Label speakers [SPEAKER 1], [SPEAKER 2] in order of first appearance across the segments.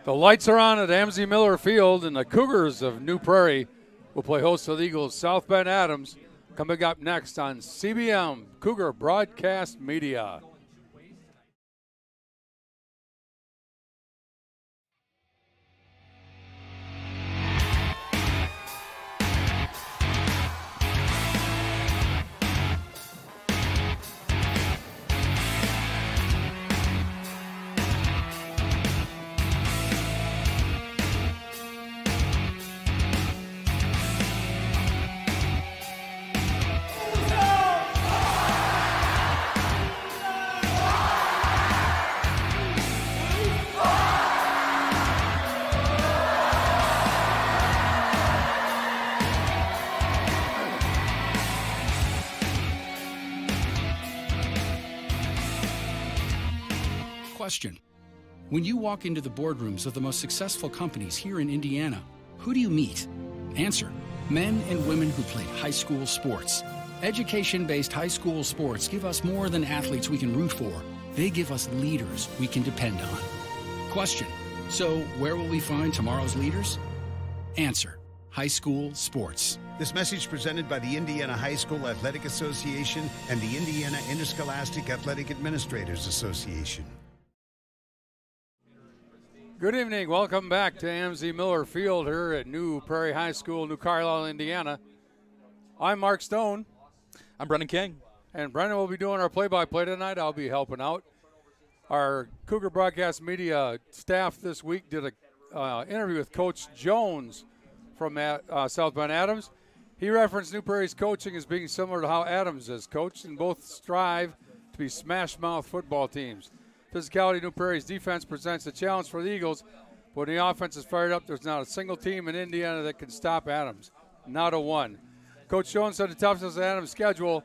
[SPEAKER 1] The lights are on at Amzie Miller Field, and the Cougars of New Prairie will play host to the Eagles South Bend Adams. Coming up next on CBM, Cougar Broadcast Media.
[SPEAKER 2] Question. When you walk into the boardrooms of the most successful companies here in Indiana, who do you meet? Answer. Men and women who played high school sports. Education-based high school sports give us more than athletes we can root for. They give us leaders we can depend on. Question. So where will we find tomorrow's leaders? Answer. High school sports.
[SPEAKER 3] This message presented by the Indiana High School Athletic Association and the Indiana Interscholastic Athletic Administrators Association.
[SPEAKER 1] Good evening. Welcome back to Amzie Miller Field here at New Prairie High School, New Carlisle, Indiana. I'm Mark Stone.
[SPEAKER 4] I'm Brendan King.
[SPEAKER 1] And Brendan will be doing our play-by-play tonight. I'll be helping out. Our Cougar Broadcast Media staff this week did an interview with Coach Jones from South Bend Adams. He referenced New Prairie's coaching as being similar to how Adams is coached, and both strive to be smash-mouth football teams. Physicality, New Prairie's defense presents a challenge for the Eagles. When the offense is fired up, there's not a single team in Indiana that can stop Adams. Not a one. Coach Jones said the toughness of Adams' schedule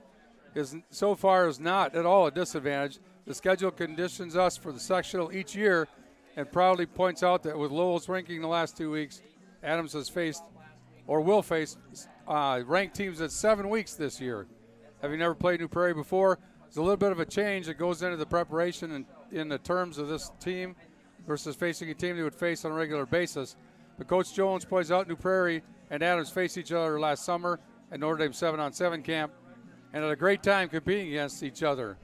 [SPEAKER 1] so far is not at all a disadvantage. The schedule conditions us for the sectional each year, and proudly points out that with Lowell's ranking the last 2 weeks, Adams has faced or will face ranked teams at 7 weeks this year. Having never played New Prairie before, there's a little bit of a change that goes into the preparation and in the terms of this team versus facing a team they would face on a regular basis. But Coach Jones points out New Prairie and Adams faced each other last summer at Notre Dame 7-on-7 camp and had a great time competing against each other.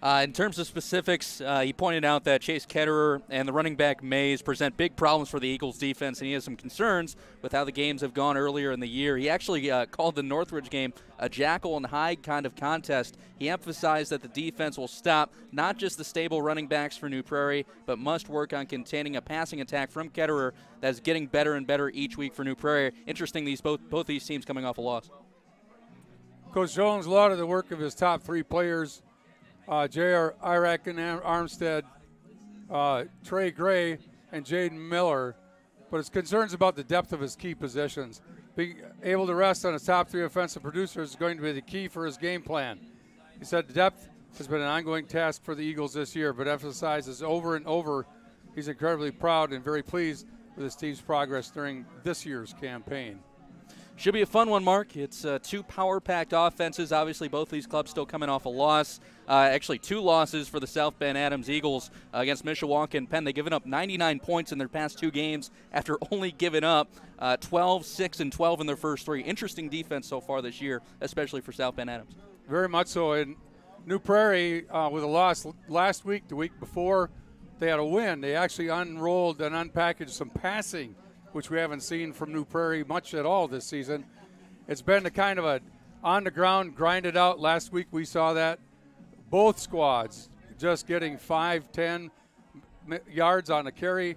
[SPEAKER 4] In terms of specifics, he pointed out that Chase Ketterer and the running back Mays present big problems for the Eagles defense, and he has some concerns with how the games have gone earlier in the year. He actually called the Northridge game a Jackal and Hyde kind of contest. He emphasized that the defense will stop not just the stable running backs for New Prairie, but must work on containing a passing attack from Ketterer that's getting better and better each week for New Prairie. Interesting, both these teams coming off a loss.
[SPEAKER 1] Coach Jones lauded the work of his top 3 players, J.R. Iraq and Armstead, Trey Gray, and Jaden Miller, but his concerns about the depth of his key positions. Being able to rest on his top 3 offensive producers is going to be the key for his game plan. He said the depth has been an ongoing task for the Eagles this year, but emphasizes over and over he's incredibly proud and very pleased with his team's progress during this year's campaign.
[SPEAKER 4] Should be a fun one, Mark. It's 2 power-packed offenses. Obviously, both these clubs still coming off a loss. Actually, 2 losses for the South Bend Adams Eagles against Mishawaka and Penn. They've given up 99 points in their past 2 games after only giving up 12, 6, and 12 in their first 3. Interesting defense so far this year, especially for South Bend Adams.
[SPEAKER 1] Very much so. And New Prairie, with a loss last week, the week before, they had a win. They actually unrolled and unpackaged some passing, which we haven't seen from New Prairie much at all this season. It's been a kind of a on-the-ground, grinded out. Last week we saw that. Both squads just getting 5, 10 yards on a carry.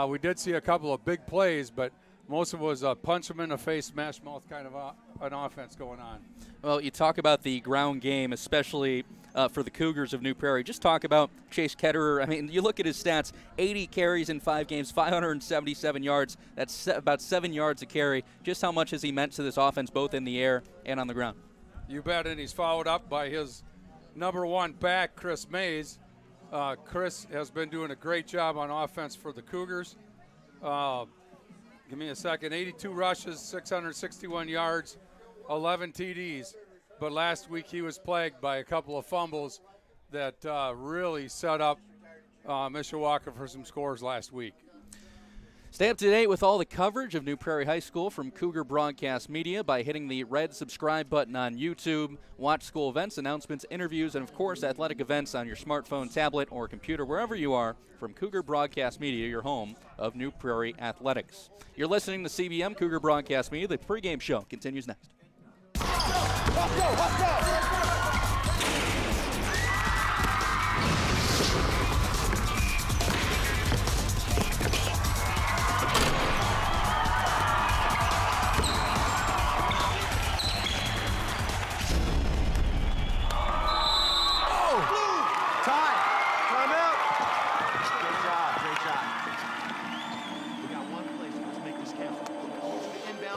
[SPEAKER 1] We did see a couple of big plays, but most of it was a punch them in the face, smash mouth kind of an offense going on.
[SPEAKER 4] Well, you talk about the ground game, especially for the Cougars of New Prairie. Just talk about Chase Ketterer. I mean, you look at his stats, 80 carries in 5 games, 577 yards. That's about 7 yards a carry. Just how much has he meant to this offense, both in the air and on the ground?
[SPEAKER 1] You bet, and he's followed up by his number 1 back, Chris Mays. Chris has been doing a great job on offense for the Cougars. Give me a second. 82 rushes, 661 yards, 11 TDs. But last week he was plagued by a couple of fumbles that really set up Mishawaka for some scores last week.
[SPEAKER 4] Stay up to date with all the coverage of New Prairie High School from Cougar Broadcast Media by hitting the red subscribe button on YouTube. Watch school events, announcements, interviews, and of course athletic events on your smartphone, tablet, or computer, wherever you are, from Cougar Broadcast Media, your home of New Prairie Athletics. You're listening to CBM Cougar Broadcast Media. The pregame show continues next.
[SPEAKER 5] Let's go!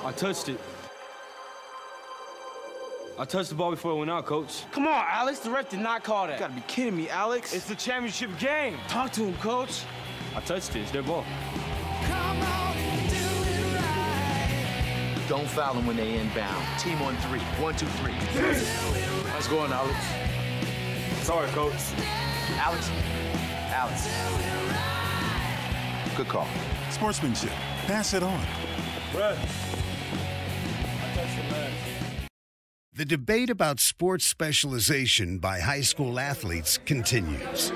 [SPEAKER 6] I touched it. I touched the ball before it went out, Coach.
[SPEAKER 5] Come on, Alex. The ref did not call that.
[SPEAKER 6] You gotta be kidding me, Alex.
[SPEAKER 5] It's the championship game. Talk to him, Coach.
[SPEAKER 6] I touched it. It's their ball.
[SPEAKER 7] Come on and do it right.
[SPEAKER 8] Don't foul them when they inbound. Team on three. 1, 2, 3.
[SPEAKER 6] Nice going, Alex. Sorry, Coach.
[SPEAKER 8] Alex. Good call.
[SPEAKER 9] Sportsmanship. Pass it on.
[SPEAKER 6] Brett.
[SPEAKER 3] The debate about sports specialization by high school athletes continues.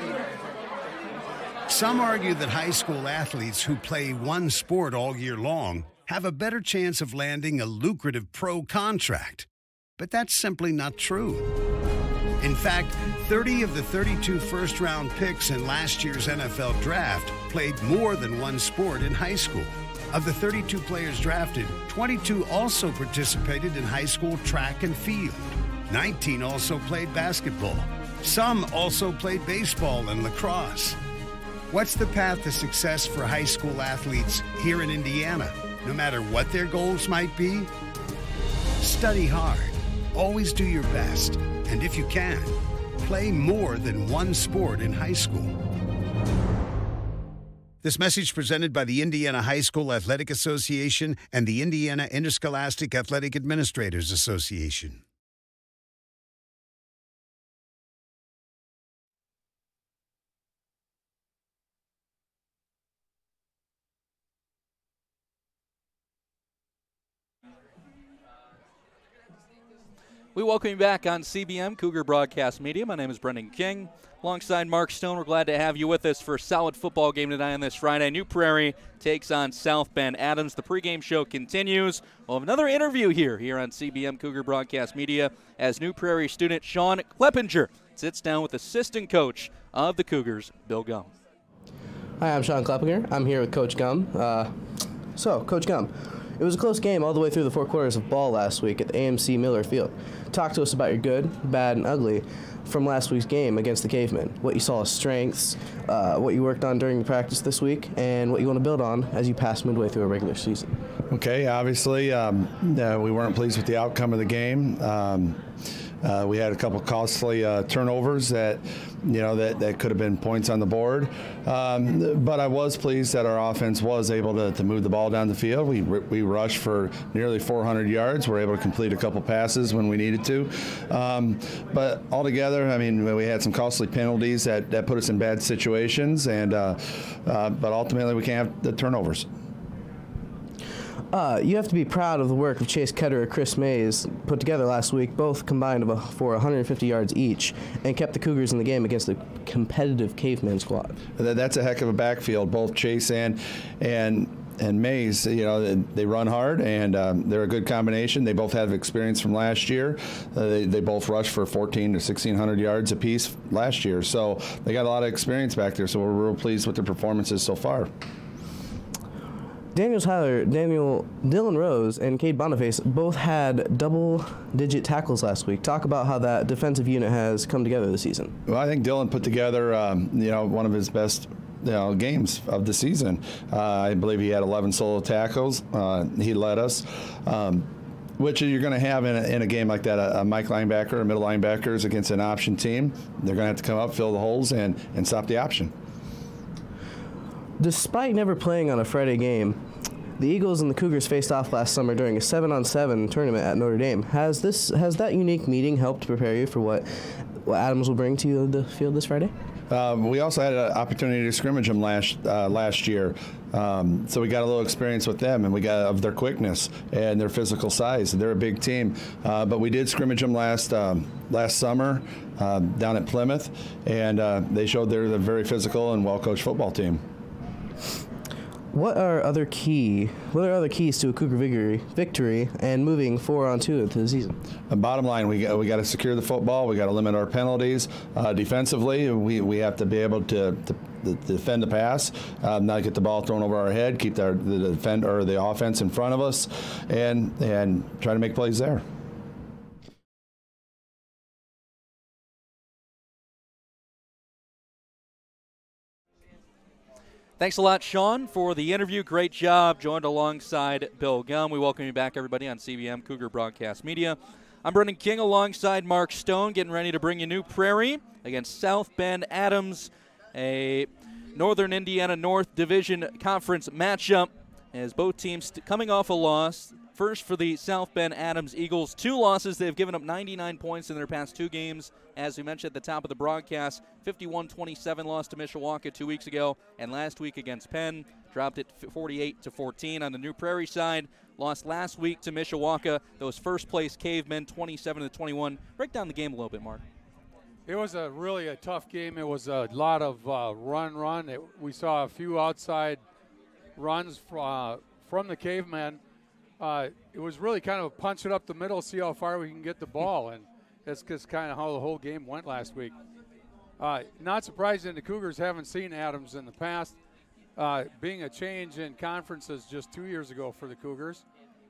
[SPEAKER 3] Some argue that high school athletes who play one sport all year long have a better chance of landing a lucrative pro contract. But that's simply not true. In fact, 30 of the 32 first-round picks in last year's NFL draft played more than one sport in high school. Of the 32 players drafted, 22 also participated in high school track and field. 19 also played basketball. Some also played baseball and lacrosse. What's the path to success for high school athletes here in Indiana, no matter what their goals might be? Study hard, always do your best, and if you can, play more than one sport in high school. This message presented by the Indiana High School Athletic Association and the Indiana Interscholastic Athletic Administrators Association.
[SPEAKER 4] We welcome you back on CBM Cougar Broadcast Media. My name is Brendan King. Alongside Mark Stone, we're glad to have you with us for a solid football game tonight on this Friday. New Prairie takes on South Bend Adams. The pregame show continues. We'll have another interview here on CBM Cougar Broadcast Media as New Prairie student Sean Kleppinger sits down with assistant coach of the Cougars, Bill Gum.
[SPEAKER 10] Hi, I'm Sean Kleppinger. I'm here with Coach Gum. Coach Gum, it was a close game all the way through the 4 quarters of ball last week at the Amzie Miller Field. Talk to us about your good, bad, and ugly from last week's game against the Cavemen. What you saw as strengths, what you worked on during the practice this week, and what you want to build on as you pass midway through a regular season.
[SPEAKER 11] Okay, obviously we weren't pleased with the outcome of the game. We had a couple costly turnovers that could have been points on the board. But I was pleased that our offense was able to move the ball down the field. We rushed for nearly 400 yards. We were able to complete a couple passes when we needed to. But altogether, we had some costly penalties that put us in bad situations. But ultimately, we can't have the turnovers.
[SPEAKER 10] You have to be proud of the work of Chase Ketterer and Chris Mays put together last week, both combined for 150 yards each, and kept the Cougars in the game against a competitive Caveman squad.
[SPEAKER 11] That's a heck of a backfield, both Chase and Mays. They run hard, and they're a good combination. They both have experience from last year. They both rushed for 1,400 to 1,600 yards apiece last year, so they got a lot of experience back there, so we're real pleased with their performances so far.
[SPEAKER 10] Daniel Tyler, Dylan Rose, and Cade Boniface both had double-digit tackles last week. Talk about how that defensive unit has come together this season.
[SPEAKER 11] Well, I think Dylan put together, one of his best games of the season. I believe he had 11 solo tackles. He led us. Which you're going to have in a game like that, a Mike linebacker, a middle linebackers against an option team. They're going to have to come up, fill the holes, and stop the option.
[SPEAKER 10] Despite never playing on a Friday game, the Eagles and the Cougars faced off last summer during a 7-on-7 tournament at Notre Dame. Has that unique meeting helped prepare you for what Adams will bring to the field this Friday?
[SPEAKER 11] We also had an opportunity to scrimmage them last year, so we got a little experience with them, and we got of their quickness and their physical size. They're a big team, but we did scrimmage them last summer down at Plymouth, and they showed they're a very physical and well-coached football team.
[SPEAKER 10] What are other keys to a Cougar victory and moving 4-2 into the season?
[SPEAKER 11] The bottom line, we got to secure the football. We got to limit our penalties. Defensively, we have to be able to defend the pass, not get the ball thrown over our head, keep the offense in front of us, and try to make plays there.
[SPEAKER 4] Thanks a lot, Sean, for the interview. Great job. Joined alongside Bill Gum. We welcome you back, everybody, on CBM Cougar Broadcast Media. I'm Brendan King alongside Mark Stone, getting ready to bring you New Prairie against South Bend Adams, a Northern Indiana North Division Conference matchup, as both teams coming off a loss. First for the South Bend Adams Eagles, 2 losses. They've given up 99 points in their past 2 games. As we mentioned at the top of the broadcast, 51-27 loss to Mishawaka 2 weeks ago, and last week against Penn, dropped it 48-14. On the New Prairie side, lost last week to Mishawaka. Those first-place Cavemen, 27-21. Break down the game a little bit, Mark.
[SPEAKER 1] It was really a tough game. It was a lot of run. We saw a few outside runs from the Cavemen. It was really kind of a punch it up the middle, see how far we can get the ball, and that's just kind of how the whole game went last week. Not surprising, the Cougars haven't seen Adams in the past, being a change in conferences just 2 years ago for the Cougars,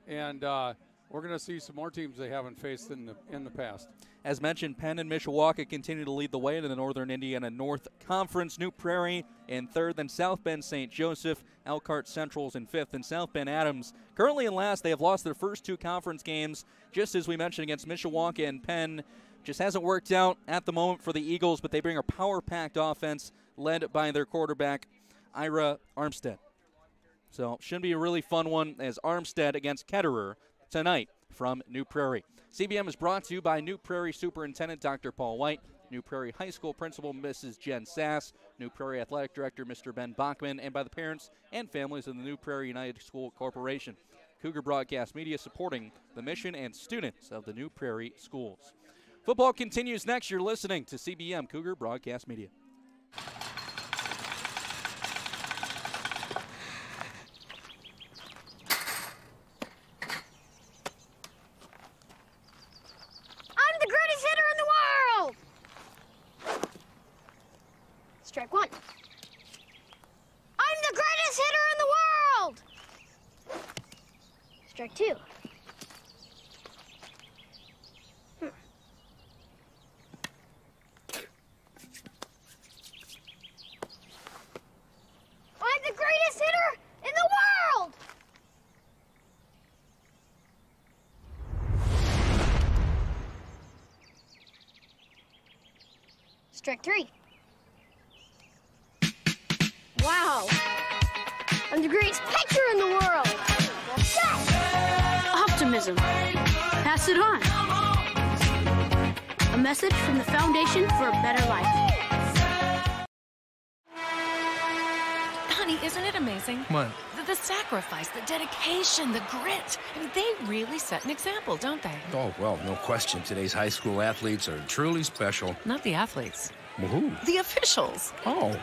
[SPEAKER 1] and we're going to see some more teams they haven't faced in the past.
[SPEAKER 4] As mentioned, Penn and Mishawaka continue to lead the way in the Northern Indiana North Conference. New Prairie in 3rd, then South Bend St. Joseph, Elkhart Central's in 5th, and South Bend Adams currently in last. They have lost their first 2 conference games, just as we mentioned, against Mishawaka and Penn. Just hasn't worked out at the moment for the Eagles, but they bring a power-packed offense led by their quarterback, Ira Armstead. So shouldn't be a really fun one as Armstead against Ketterer tonight from New Prairie. CBM is brought to you by New Prairie Superintendent Dr. Paul White, New Prairie High School Principal Mrs. Jen Sass, New Prairie Athletic Director Mr. Ben Bachman, and by the parents and families of the New Prairie United School Corporation. Cougar Broadcast Media supporting the mission and students of the New Prairie schools. Football continues next. You're listening to CBM Cougar Broadcast Media.
[SPEAKER 12] Strike 1. I'm the greatest hitter in the world! Strike 2. I'm the greatest hitter in the world! Strike 3. Wow, I'm the greatest pitcher in the world. Yes!
[SPEAKER 13] Optimism. Pass it on. A message from the Foundation for a Better Life.
[SPEAKER 14] Honey, isn't it amazing?
[SPEAKER 15] What?
[SPEAKER 14] The sacrifice, the dedication, the grit. I mean, they really set an example, don't they?
[SPEAKER 15] Oh, well, no question. Today's high school athletes are truly special.
[SPEAKER 14] Not the athletes.
[SPEAKER 15] Well, who?
[SPEAKER 14] The officials.
[SPEAKER 15] Oh.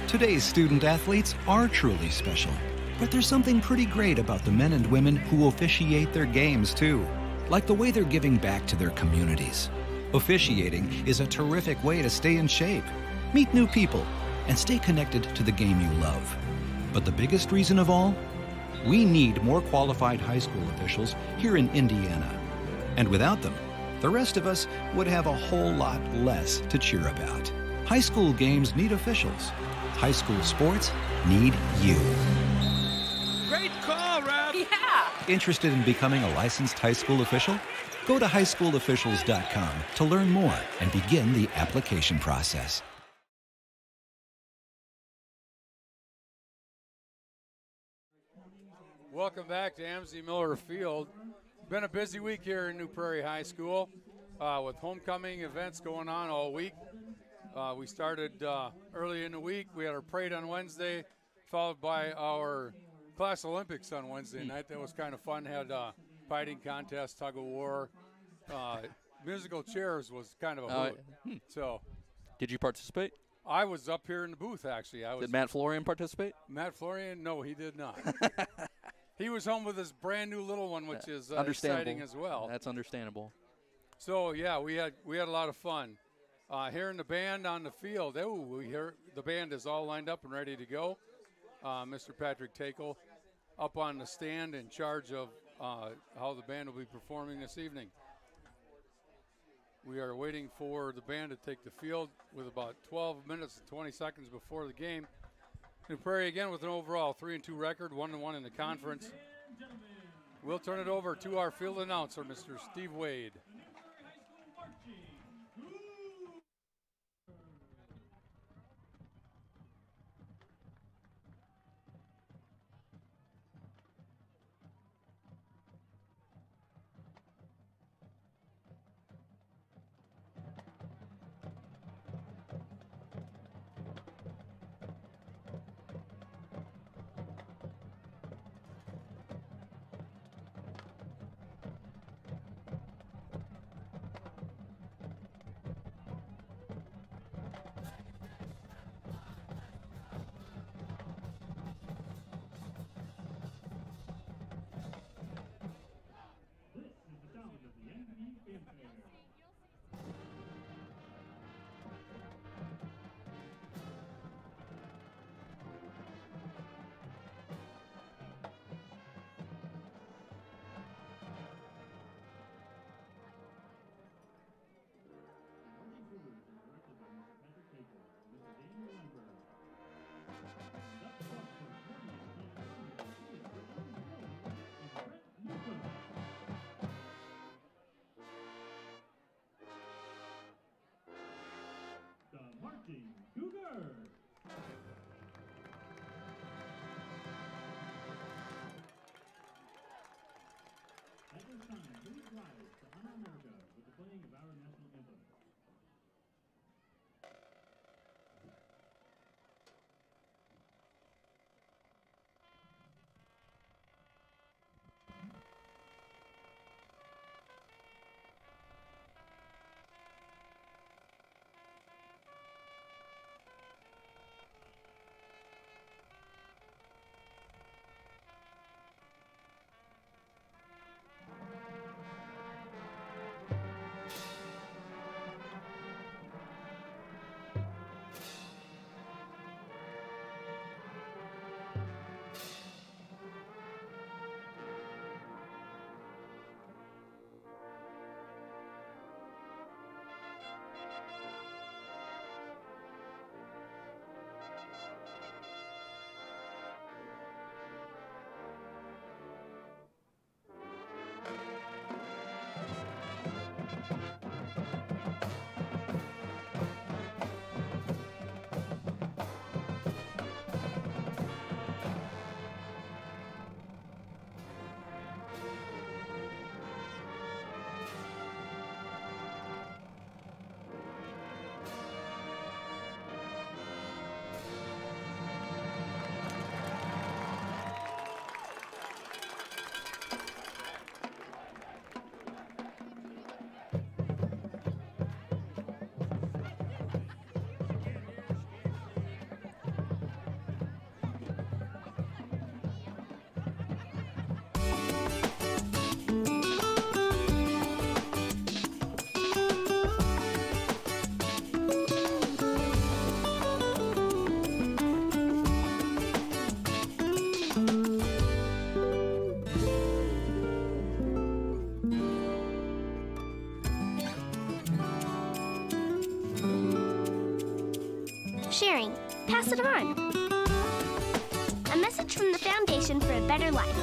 [SPEAKER 16] Today's student athletes are truly special, but there's something pretty great about the men and women who officiate their games too, like the way they're giving back to their communities. Officiating is a terrific way to stay in shape, meet new people, and stay connected to the game you love. But the biggest reason of all? We need more qualified high school officials here in Indiana. And without them, the rest of us would have a whole lot less to cheer about. High school games need officials. High school sports need you.
[SPEAKER 15] Great call, Ralph!
[SPEAKER 14] Yeah!
[SPEAKER 16] Interested in becoming a licensed high school official? Go to highschoolofficials.com to learn more and begin the application process.
[SPEAKER 1] Welcome back to Amzie Miller Field. Been a busy week here in New Prairie High School with homecoming events going on all week. We started early in the week. We had our parade on Wednesday, followed by our class Olympics on Wednesday night. That was kind of fun. Had fighting contest, tug of war, musical chairs was kind of a hoot. So,
[SPEAKER 4] did you participate?
[SPEAKER 1] I was up here in the booth, actually.
[SPEAKER 4] Did Matt Florian participate?
[SPEAKER 1] Matt Florian? No, he did not. He was home with his brand new little one, which is exciting as well.
[SPEAKER 4] That's understandable.
[SPEAKER 1] So yeah, we had a lot of fun. Hearing the band on the field. We hear the band is all lined up and ready to go. Mr. Patrick Takel up on the stand in charge of how the band will be performing this evening. We are waiting for the band to take the field with about 12 minutes and 20 seconds before the game. New Prairie again with an overall 3-2 record, 1-1 in the conference. We'll turn it over to our field announcer, Mr. Steve Wade.
[SPEAKER 17] Cougar. At this time, please rise to honor America with the playing of our national anthem.
[SPEAKER 12] Sharing. Pass it on. A message from the Foundation for a Better Life.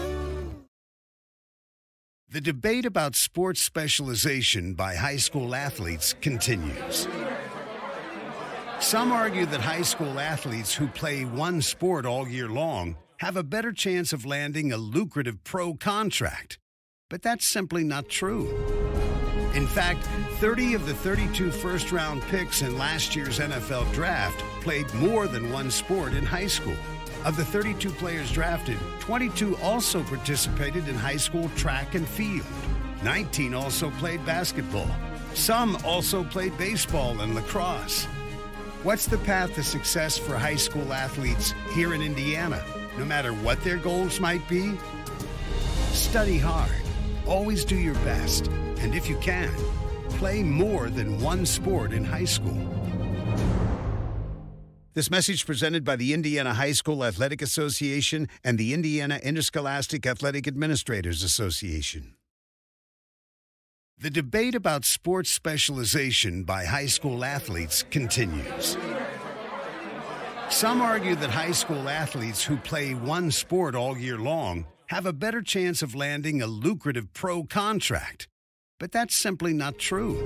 [SPEAKER 3] The debate about sports specialization by high school athletes continues. Some argue that high school athletes who play one sport all year long have a better chance of landing a lucrative pro contract. But that's simply not true. In fact, 30 of the 32 first-round picks in last year's NFL draft played more than one sport in high school. Of the 32 players drafted, 22 also participated in high school track and field. 19 also played basketball. Some also played baseball and lacrosse. What's the path to success for high school athletes here in Indiana, no matter what their goals might be? Study hard, always do your best, and if you can, play more than one sport in high school. This message presented by the Indiana High School Athletic Association and the Indiana Interscholastic Athletic Administrators Association. The debate about sports specialization by high school athletes continues. Some argue that high school athletes who play one sport all year long have a better chance of landing a lucrative pro contract. But that's simply not true.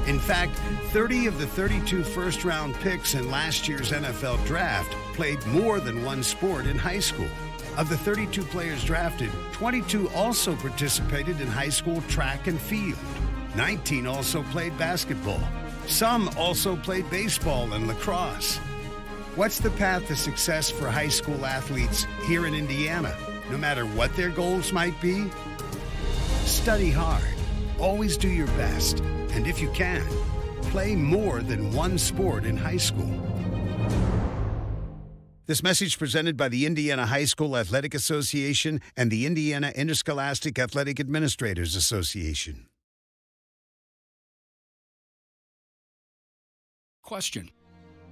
[SPEAKER 3] In fact, 30 of the 32 first-round picks in last year's NFL draft played more than one sport in high school. Of the 32 players drafted, 22 also participated in high school track and field. 19 also played basketball. Some also played baseball and lacrosse. What's the path to success for high school athletes here in Indiana, no matter what their goals might be? Study hard, always do your best, and if you can, play more than one sport in high school. This message presented by the Indiana High School Athletic Association and the Indiana Interscholastic Athletic Administrators Association.
[SPEAKER 2] Question.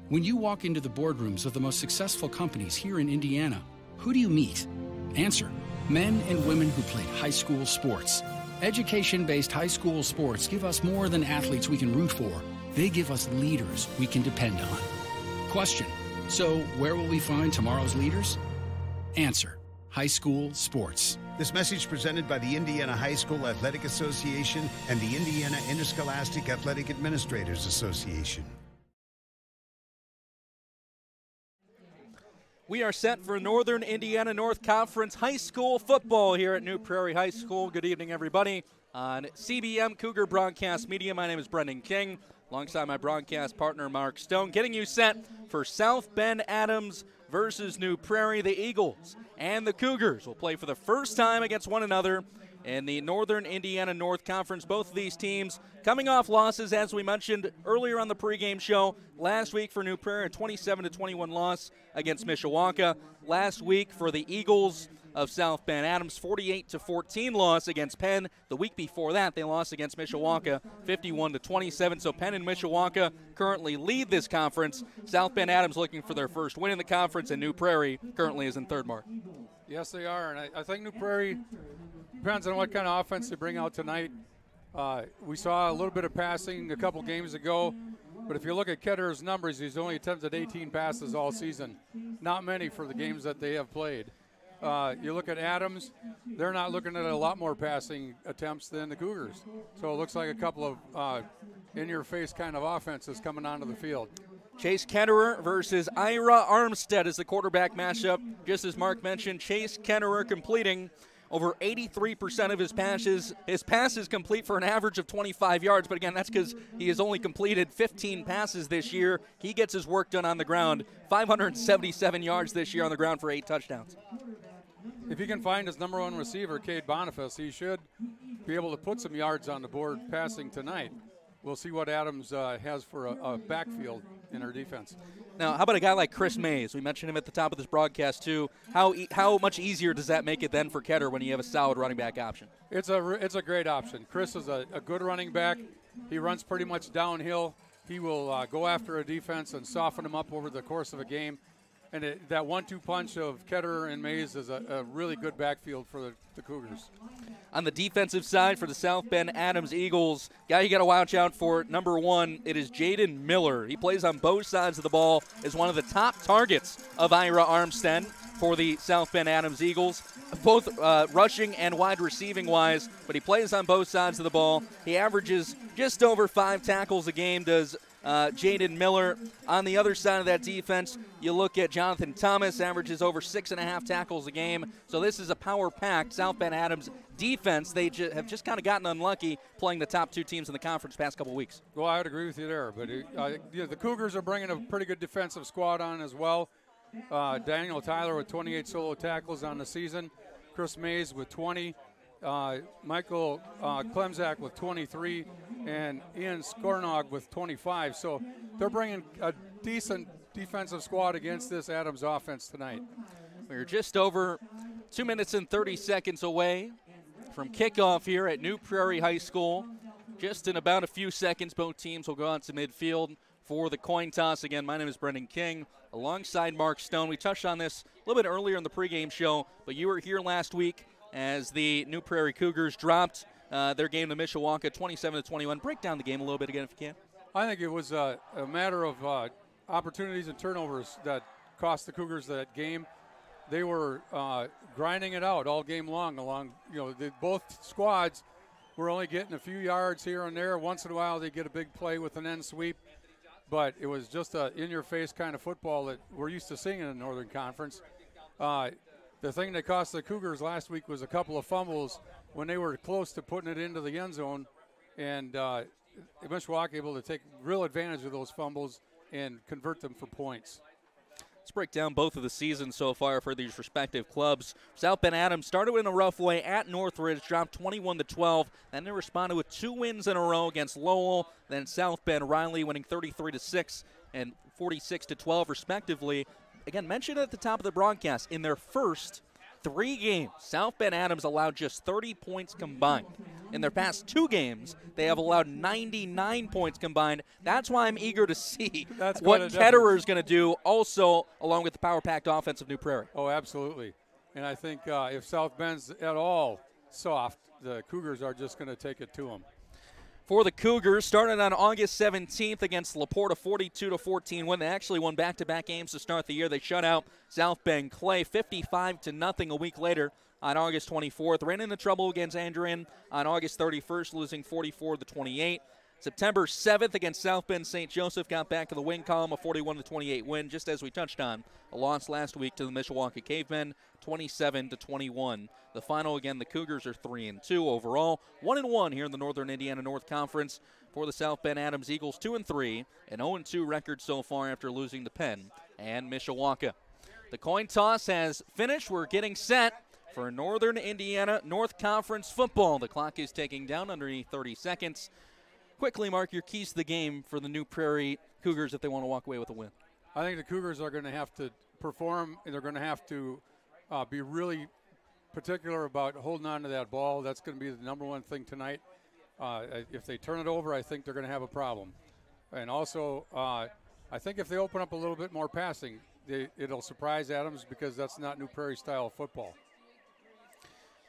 [SPEAKER 2] When you walk into the boardrooms of the most successful companies here in Indiana, who do you meet? Answer. Men and women who played high school sports. Education-based high school sports give us more than athletes we can root for. They give us leaders we can depend on. Question. So, where will we find tomorrow's leaders? Answer. High school sports.
[SPEAKER 3] This message presented by the Indiana High School Athletic Association and the Indiana Interscholastic Athletic Administrators Association.
[SPEAKER 4] We are set for Northern Indiana North Conference High School football here at New Prairie High School. Good evening, everybody. On CBM Cougar Broadcast Media, my name is Brendan King, alongside my broadcast partner, Mark Stone, getting you set for South Bend Adams versus New Prairie. The Eagles and the Cougars will play for the first time against one another in the Northern Indiana North Conference. Both of these teams coming off losses, as we mentioned earlier on the pregame show. Last week for New Prairie, a 27-21 loss against Mishawaka. Last week for the Eagles of South Bend Adams, 48-14 loss against Penn. The week before that, they lost against Mishawaka, 51-27. So Penn and Mishawaka currently lead this conference. South Bend Adams looking for their first win in the conference, and New Prairie currently is in third, Mark.
[SPEAKER 1] Yes, they are, and I think New Prairie, depends on what kind of offense they bring out tonight. We saw a little bit of passing a couple games ago, but if you look at Ketterer's numbers, he's only attempted 18 passes all season. Not many for the games that they have played. You look at Adams, they're not looking at a lot more passing attempts than the Cougars. So it looks like a couple of in-your-face kind of offenses coming onto the field.
[SPEAKER 4] Chase Ketterer versus Ira Armstead is the quarterback matchup. Just as Mark mentioned, Chase Ketterer completing over 83% of his passes. His passes complete for an average of 25 yards, but again, that's because he has only completed 15 passes this year. He gets his work done on the ground. 577 yards this year on the ground for 8 touchdowns.
[SPEAKER 1] If he can find his number one receiver, Cade Boniface, he should be able to put some yards on the board passing tonight. We'll see what Adams has for a backfield in our defense.
[SPEAKER 4] Now, how about a guy like Chris Mays? We mentioned him at the top of this broadcast, too. How much easier does that make it then for Ketter when you have a solid running back option?
[SPEAKER 1] It's a great option. Chris is a good running back. He runs pretty much downhill. He will go after a defense and soften them up over the course of a game. And that 1-2 punch of Ketterer and Mays is a really good backfield for the Cougars.
[SPEAKER 4] On the defensive side for the South Bend Adams Eagles, guy you got to watch out for, number 1, it is Jaden Miller. He plays on both sides of the ball, is one of the top targets of Ira Armstead for the South Bend Adams Eagles, both rushing and wide receiving wise, but he plays on both sides of the ball. He averages just over 5 tackles a game, does Jaden Miller. On the other side of that defense, you look at Jonathan Thomas, averages over 6.5 tackles a game. So this is a power-packed South Bend Adams defense. They have just kind of gotten unlucky playing the top 2 teams in the conference the past couple weeks.
[SPEAKER 1] Well, I would agree with you there. But the Cougars are bringing a pretty good defensive squad on as well. Daniel Tyler with 28 solo tackles on the season. Chris Mays with 20. Michael Klemzak with 23, and Ian Skornog with 25. So they're bringing a decent defensive squad against this Adams offense tonight.
[SPEAKER 4] We're just over 2 minutes and 30 seconds away from kickoff here at New Prairie High School. Just in about a few seconds, both teams will go out to midfield for the coin toss. Again, my name is Brendan King, alongside Mark Stone. We touched on this a little bit earlier in the pregame show, but you were here last week as the New Prairie Cougars dropped their game to Mishawaka 27-21. Break down the game a little bit again if you can.
[SPEAKER 1] I think it was a matter of opportunities and turnovers that cost the Cougars that game. They were grinding it out all game long. Both squads were only getting a few yards here and there. Once in a while they get a big play with an end sweep, but it was just a in-your-face kind of football that we're used to seeing in the Northern Conference. The thing that cost the Cougars last week was a couple of fumbles when they were close to putting it into the end zone, and Mishawaka able to take real advantage of those fumbles and convert them for points.
[SPEAKER 4] Let's break down both of the seasons so far for these respective clubs. South Bend Adams started in a rough way at Northridge, dropped 21-12. Then they responded with 2 wins in a row against Lowell. Then South Bend Riley winning 33-6 and 46-12 respectively. Again, mentioned at the top of the broadcast, in their first 3 games, South Bend Adams allowed just 30 points combined. In their past 2 games, they have allowed 99 points combined. That's why I'm eager to see what Ketterer is going to do, also along with the power-packed offense of New Prairie.
[SPEAKER 1] Oh, absolutely. And I think if South Bend's at all soft, the Cougars are just going to take it to them.
[SPEAKER 4] For the Cougars, started on August 17th against LaPorte, a 42-14 win. They actually won back-to-back games to start the year. They shut out South Bend Clay 55-0 a week later on August 24th. Ran into trouble against Andrian on August 31st, losing 44-28. September 7th against South Bend St. Joseph, got back to the win column, a 41-28 win, just as we touched on. A loss last week to the Mishawaka Cavemen, 27-21. The final, again, the Cougars are 3-2 overall, 1-1 here in the Northern Indiana North Conference. For the South Bend Adams Eagles, 2-3, an 0-2 record so far after losing to Penn and Mishawaka. The coin toss has finished. We're getting set for Northern Indiana North Conference football. The clock is ticking down underneath 30 seconds. Quickly, Mark, your keys to the game for the New Prairie Cougars if they want to walk away with a win.
[SPEAKER 1] I think the Cougars are going to have to perform, and they're going to have to be really particular about holding on to that ball. That's going to be the number one thing tonight. If they turn it over, I think they're going to have a problem. And also, I think if they open up a little bit more passing, it'll surprise Adams, because that's not New Prairie style football.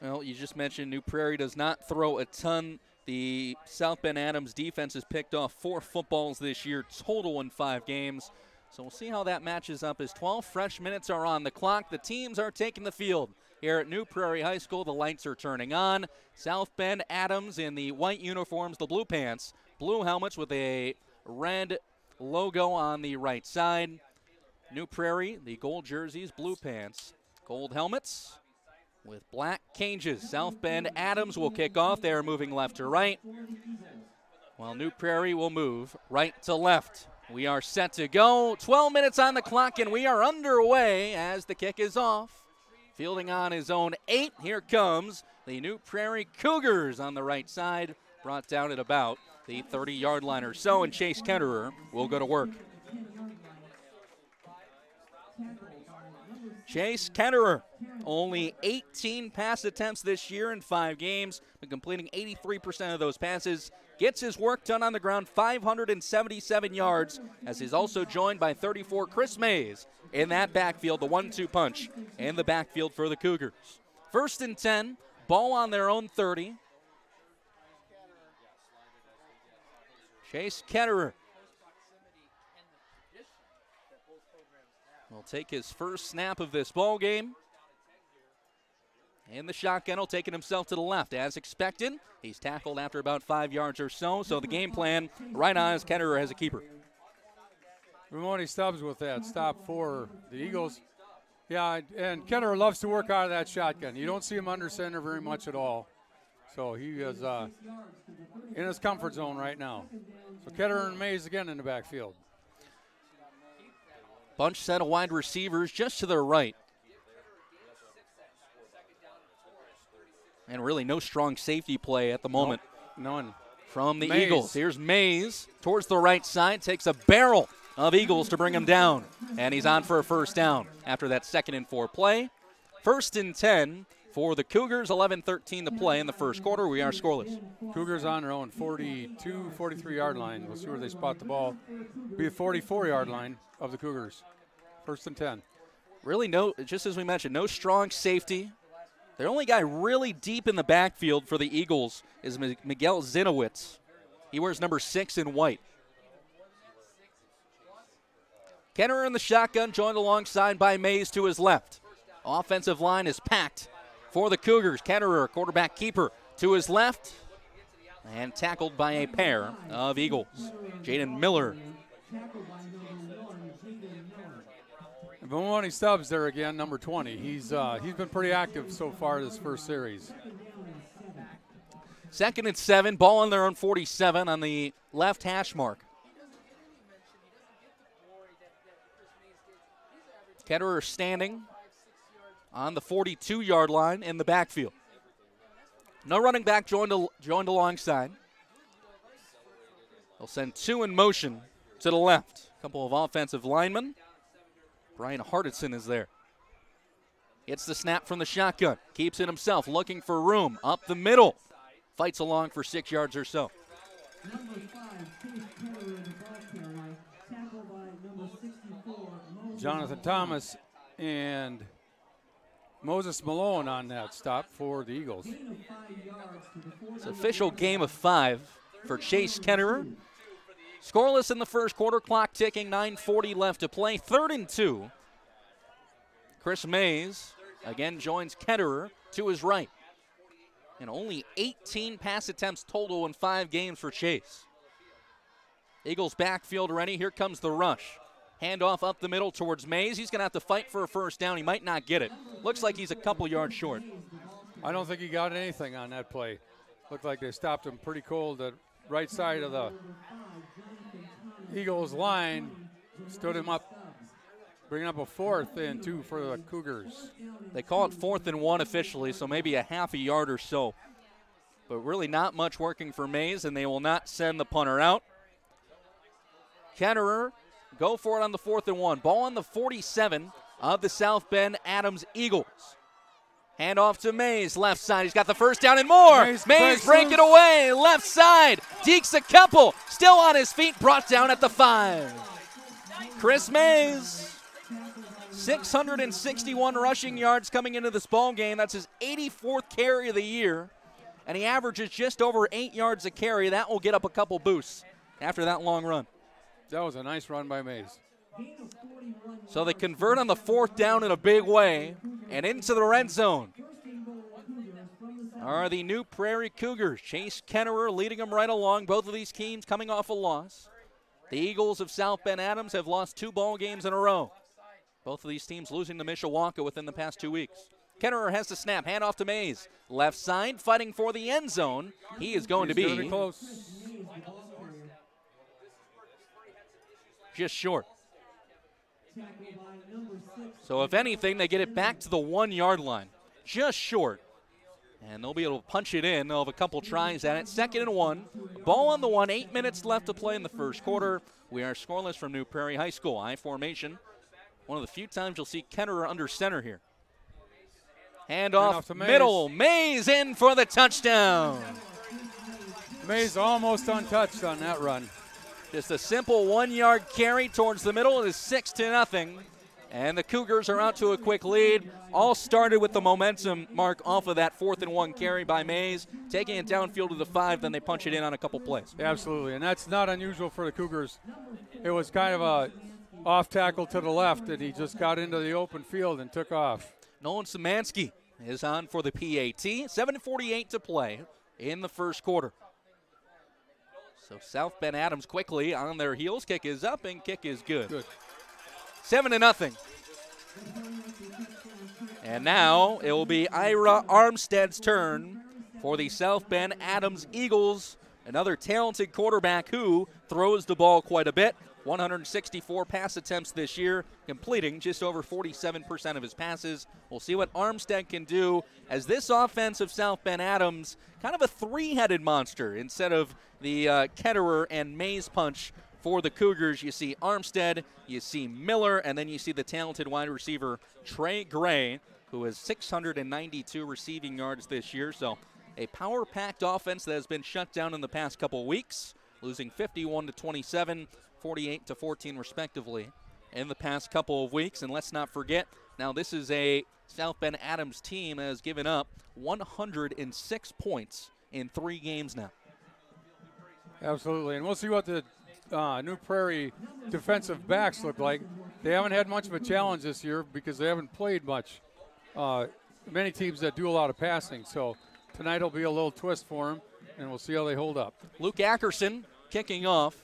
[SPEAKER 4] Well, you just mentioned New Prairie does not throw a ton. The South Bend Adams defense has picked off 4 footballs this year total in 5 games. So we'll see how that matches up as 12 fresh minutes are on the clock. The teams are taking the field here at New Prairie High School. The lights are turning on. South Bend Adams in the white uniforms, the blue pants, blue helmets with a red logo on the right side. New Prairie, the gold jerseys, blue pants, gold helmets with black cages. South Bend Adams will kick off. They are moving left to right, while New Prairie will move right to left. We are set to go. 12 minutes on the clock, and we are underway as the kick is off. Fielding on his own 8. Here comes the New Prairie Cougars on the right side, brought down at about the 30-yard line or so, and Chase Ketterer will go to work. Chase Ketterer, only 18 pass attempts this year in 5 games, but completing 83% of those passes. Gets his work done on the ground, 577 yards, as he's also joined by 34 Chris Mays in that backfield, the 1-2 punch in the backfield for the Cougars. 1st and 10, ball on their own 30. Chase Ketterer will take his first snap of this ball game. In the shotgun, will take it himself to the left. As expected, he's tackled after about 5 yards or so. So the game plan right on as Ketterer has a keeper.
[SPEAKER 1] Ramoni Stubbs with that stop for the Eagles. Yeah, and Ketterer loves to work out of that shotgun. You don't see him under center very much at all. So he is in his comfort zone right now. So Ketterer and Mays again in the backfield.
[SPEAKER 4] Bunch set of wide receivers just to their right. And really no strong safety play at the moment.
[SPEAKER 1] Nope, none.
[SPEAKER 4] From the
[SPEAKER 1] Mays.
[SPEAKER 4] Eagles. Here's Mays towards the right side, takes a barrel of Eagles to bring him down. And he's on for a first down after that 2nd and 4 play. 1st and 10 for the Cougars, 11-13 to play in the first quarter. We are scoreless.
[SPEAKER 1] Cougars on their own 42, 43-yard line. We'll see where they spot the ball. Be a 44-yard line of the Cougars. 1st and 10.
[SPEAKER 4] Really no, just as we mentioned, no strong safety. The only guy really deep in the backfield for the Eagles is Miguel Zinowitz. He wears number 6 in white. Kenner in the shotgun, joined alongside by Mays to his left. Offensive line is packed for the Cougars. Ketterer, quarterback keeper, to his left. And tackled by a pair of Eagles. Jaden Miller.
[SPEAKER 1] Ramoni Stubbs there again, number 20. He's been pretty active so far this first series.
[SPEAKER 4] 2nd and 7, ball on their own 47 on the left hash mark. Ketterer standing on the 42-yard line in the backfield. No running back joined alongside. They'll send 2 in motion to the left. A couple of offensive linemen. Brian Hardison is there. Gets the snap from the shotgun. Keeps it himself, looking for room. Up the middle. Fights along for 6 yards or so.
[SPEAKER 1] Jonathan Thomas and Moses Malone on that stop for the Eagles.
[SPEAKER 4] It's official game of 5 for Chase Ketterer. Scoreless in the first quarter, clock ticking, 9:40 left to play. 3rd and 2. Chris Mays again joins Ketterer to his right. And only 18 pass attempts total in 5 games for Chase. Eagles backfield ready. Here comes the rush. Handoff up the middle towards Mays. He's going to have to fight for a first down. He might not get it. Looks like he's a couple yards short.
[SPEAKER 1] I don't think he got anything on that play. Looked like they stopped him pretty cold at right side of the Eagles line. Stood him up, bringing up a 4th and 2 for the Cougars.
[SPEAKER 4] They call it 4th and 1 officially, so maybe a half a yard or so. But really not much working for Mays, and they will not send the punter out. Ketterer go for it on the 4th and 1. Ball on the 47 of the South Bend Adams Eagles. Hand off to Mays, left side. He's got the first down and more. Mays break it away, left side. Dekes a couple, still on his feet, brought down at the 5. Chris Mays, 661 rushing yards coming into this ball game. That's his 84th carry of the year, and he averages just over 8 yards a carry. That will get up a couple boosts after that long run.
[SPEAKER 1] That was a nice run by Mays.
[SPEAKER 4] So they convert on the 4th down in a big way and into the red zone are the New Prairie Cougars. Chase Ketterer leading them right along. Both of these teams coming off a loss. The Eagles of South Bend Adams have lost 2 ball games in a row. Both of these teams losing to Mishawaka within the past 2 weeks. Ketterer has the snap, hand off to Mays. Left side, fighting for the end zone. He is going to be
[SPEAKER 1] close.
[SPEAKER 4] Just short. So if anything, they get it back to the 1-yard line. Just short. And they'll be able to punch it in. They'll have a couple tries at it. 2nd and 1. Ball on the 1. 8 minutes left to play in the first quarter. We are scoreless from New Prairie High School. I formation. One of the few times you'll see Ketterer under center here. Hand off
[SPEAKER 1] to
[SPEAKER 4] middle. Mays in for the touchdown.
[SPEAKER 1] Mays almost untouched on that run.
[SPEAKER 4] Just a simple 1-yard carry towards the middle. It is 6-0. And the Cougars are out to a quick lead. All started with the momentum mark off of that 4th and 1 carry by Mays. Taking it downfield to the 5, then they punch it in on a couple plays.
[SPEAKER 1] Absolutely, and that's not unusual for the Cougars. It was kind of a off tackle to the left, and he just got into the open field and took off.
[SPEAKER 4] Nolan Szymanski is on for the PAT. 7:48 to play in the first quarter. So South Bend Adams quickly on their heels. Kick is up and kick is good.
[SPEAKER 1] Good.
[SPEAKER 4] 7-0. And now it will be Ira Armstead's turn for the South Bend Adams Eagles. Another talented quarterback who throws the ball quite a bit. 164 pass attempts this year, completing just over 47% of his passes. We'll see what Armstead can do as this offense of South Bend Adams, kind of a three-headed monster instead of the Ketterer and Mays punch for the Cougars. You see Armstead, you see Miller, and then you see the talented wide receiver Trey Gray, who has 692 receiving yards this year. So a power-packed offense that has been shut down in the past couple weeks, losing 51-27, 48-14 respectively in the past couple of weeks. And let's not forget, now this is a South Bend Adams team that has given up 106 points in 3 games now.
[SPEAKER 1] Absolutely, and we'll see what the New Prairie defensive backs look like. They haven't had much of a challenge this year because they haven't played much. Many teams that do a lot of passing, so tonight will be a little twist for them, and we'll see how they hold up.
[SPEAKER 4] Luke Ackerson kicking off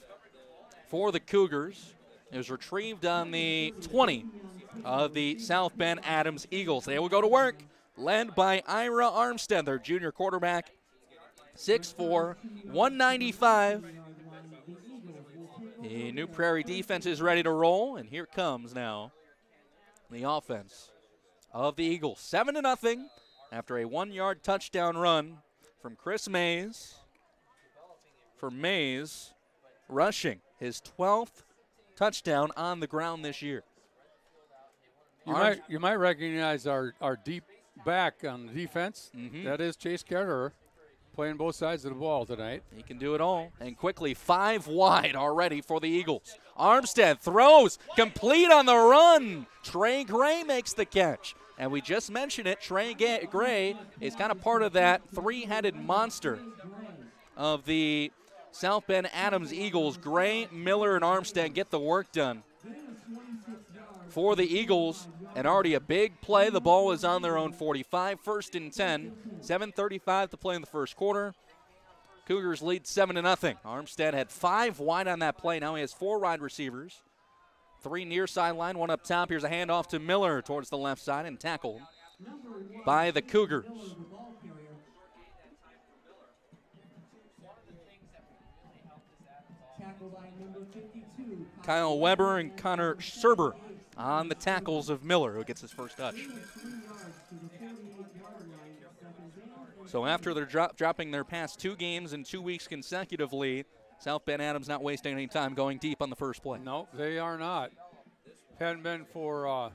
[SPEAKER 4] for the Cougars. It was retrieved on the 20 of the South Bend Adams Eagles. They will go to work, led by Ira Armstead, their junior quarterback. 6'4", 195. The New Prairie defense is ready to roll, and here comes now the offense of the Eagles. 7-0 after a 1-yard touchdown run from Chris Mays. For Mays, rushing his 12th touchdown on the ground this year.
[SPEAKER 1] You might recognize our deep back on the defense. That is Chase Ketterer, playing both sides of the ball tonight.
[SPEAKER 4] He can do it all. And quickly, 5 wide already for the Eagles. Armstead throws, complete on the run. Trey Gray makes the catch. And we just mentioned it, Trey Gray is kind of part of that three-headed monster of the South Bend Adams Eagles. Gray, Miller, and Armstead get the work done for the Eagles. And already a big play. The ball is on their own 45, 1st and 10. 7:35 to play in the first quarter. Cougars lead 7-0. Armstead had 5 wide on that play. Now he has 4 wide receivers. 3 near sideline, 1 up top. Here's a handoff to Miller towards the left side and tackled by the Cougars. Kyle Weber and Connor Serber on the tackles of Miller, who gets his first touch. So after they're dropping their past 2 games in 2 weeks consecutively, South Bend Adams not wasting any time going deep on the first play.
[SPEAKER 1] No, they are not. Hadn't been for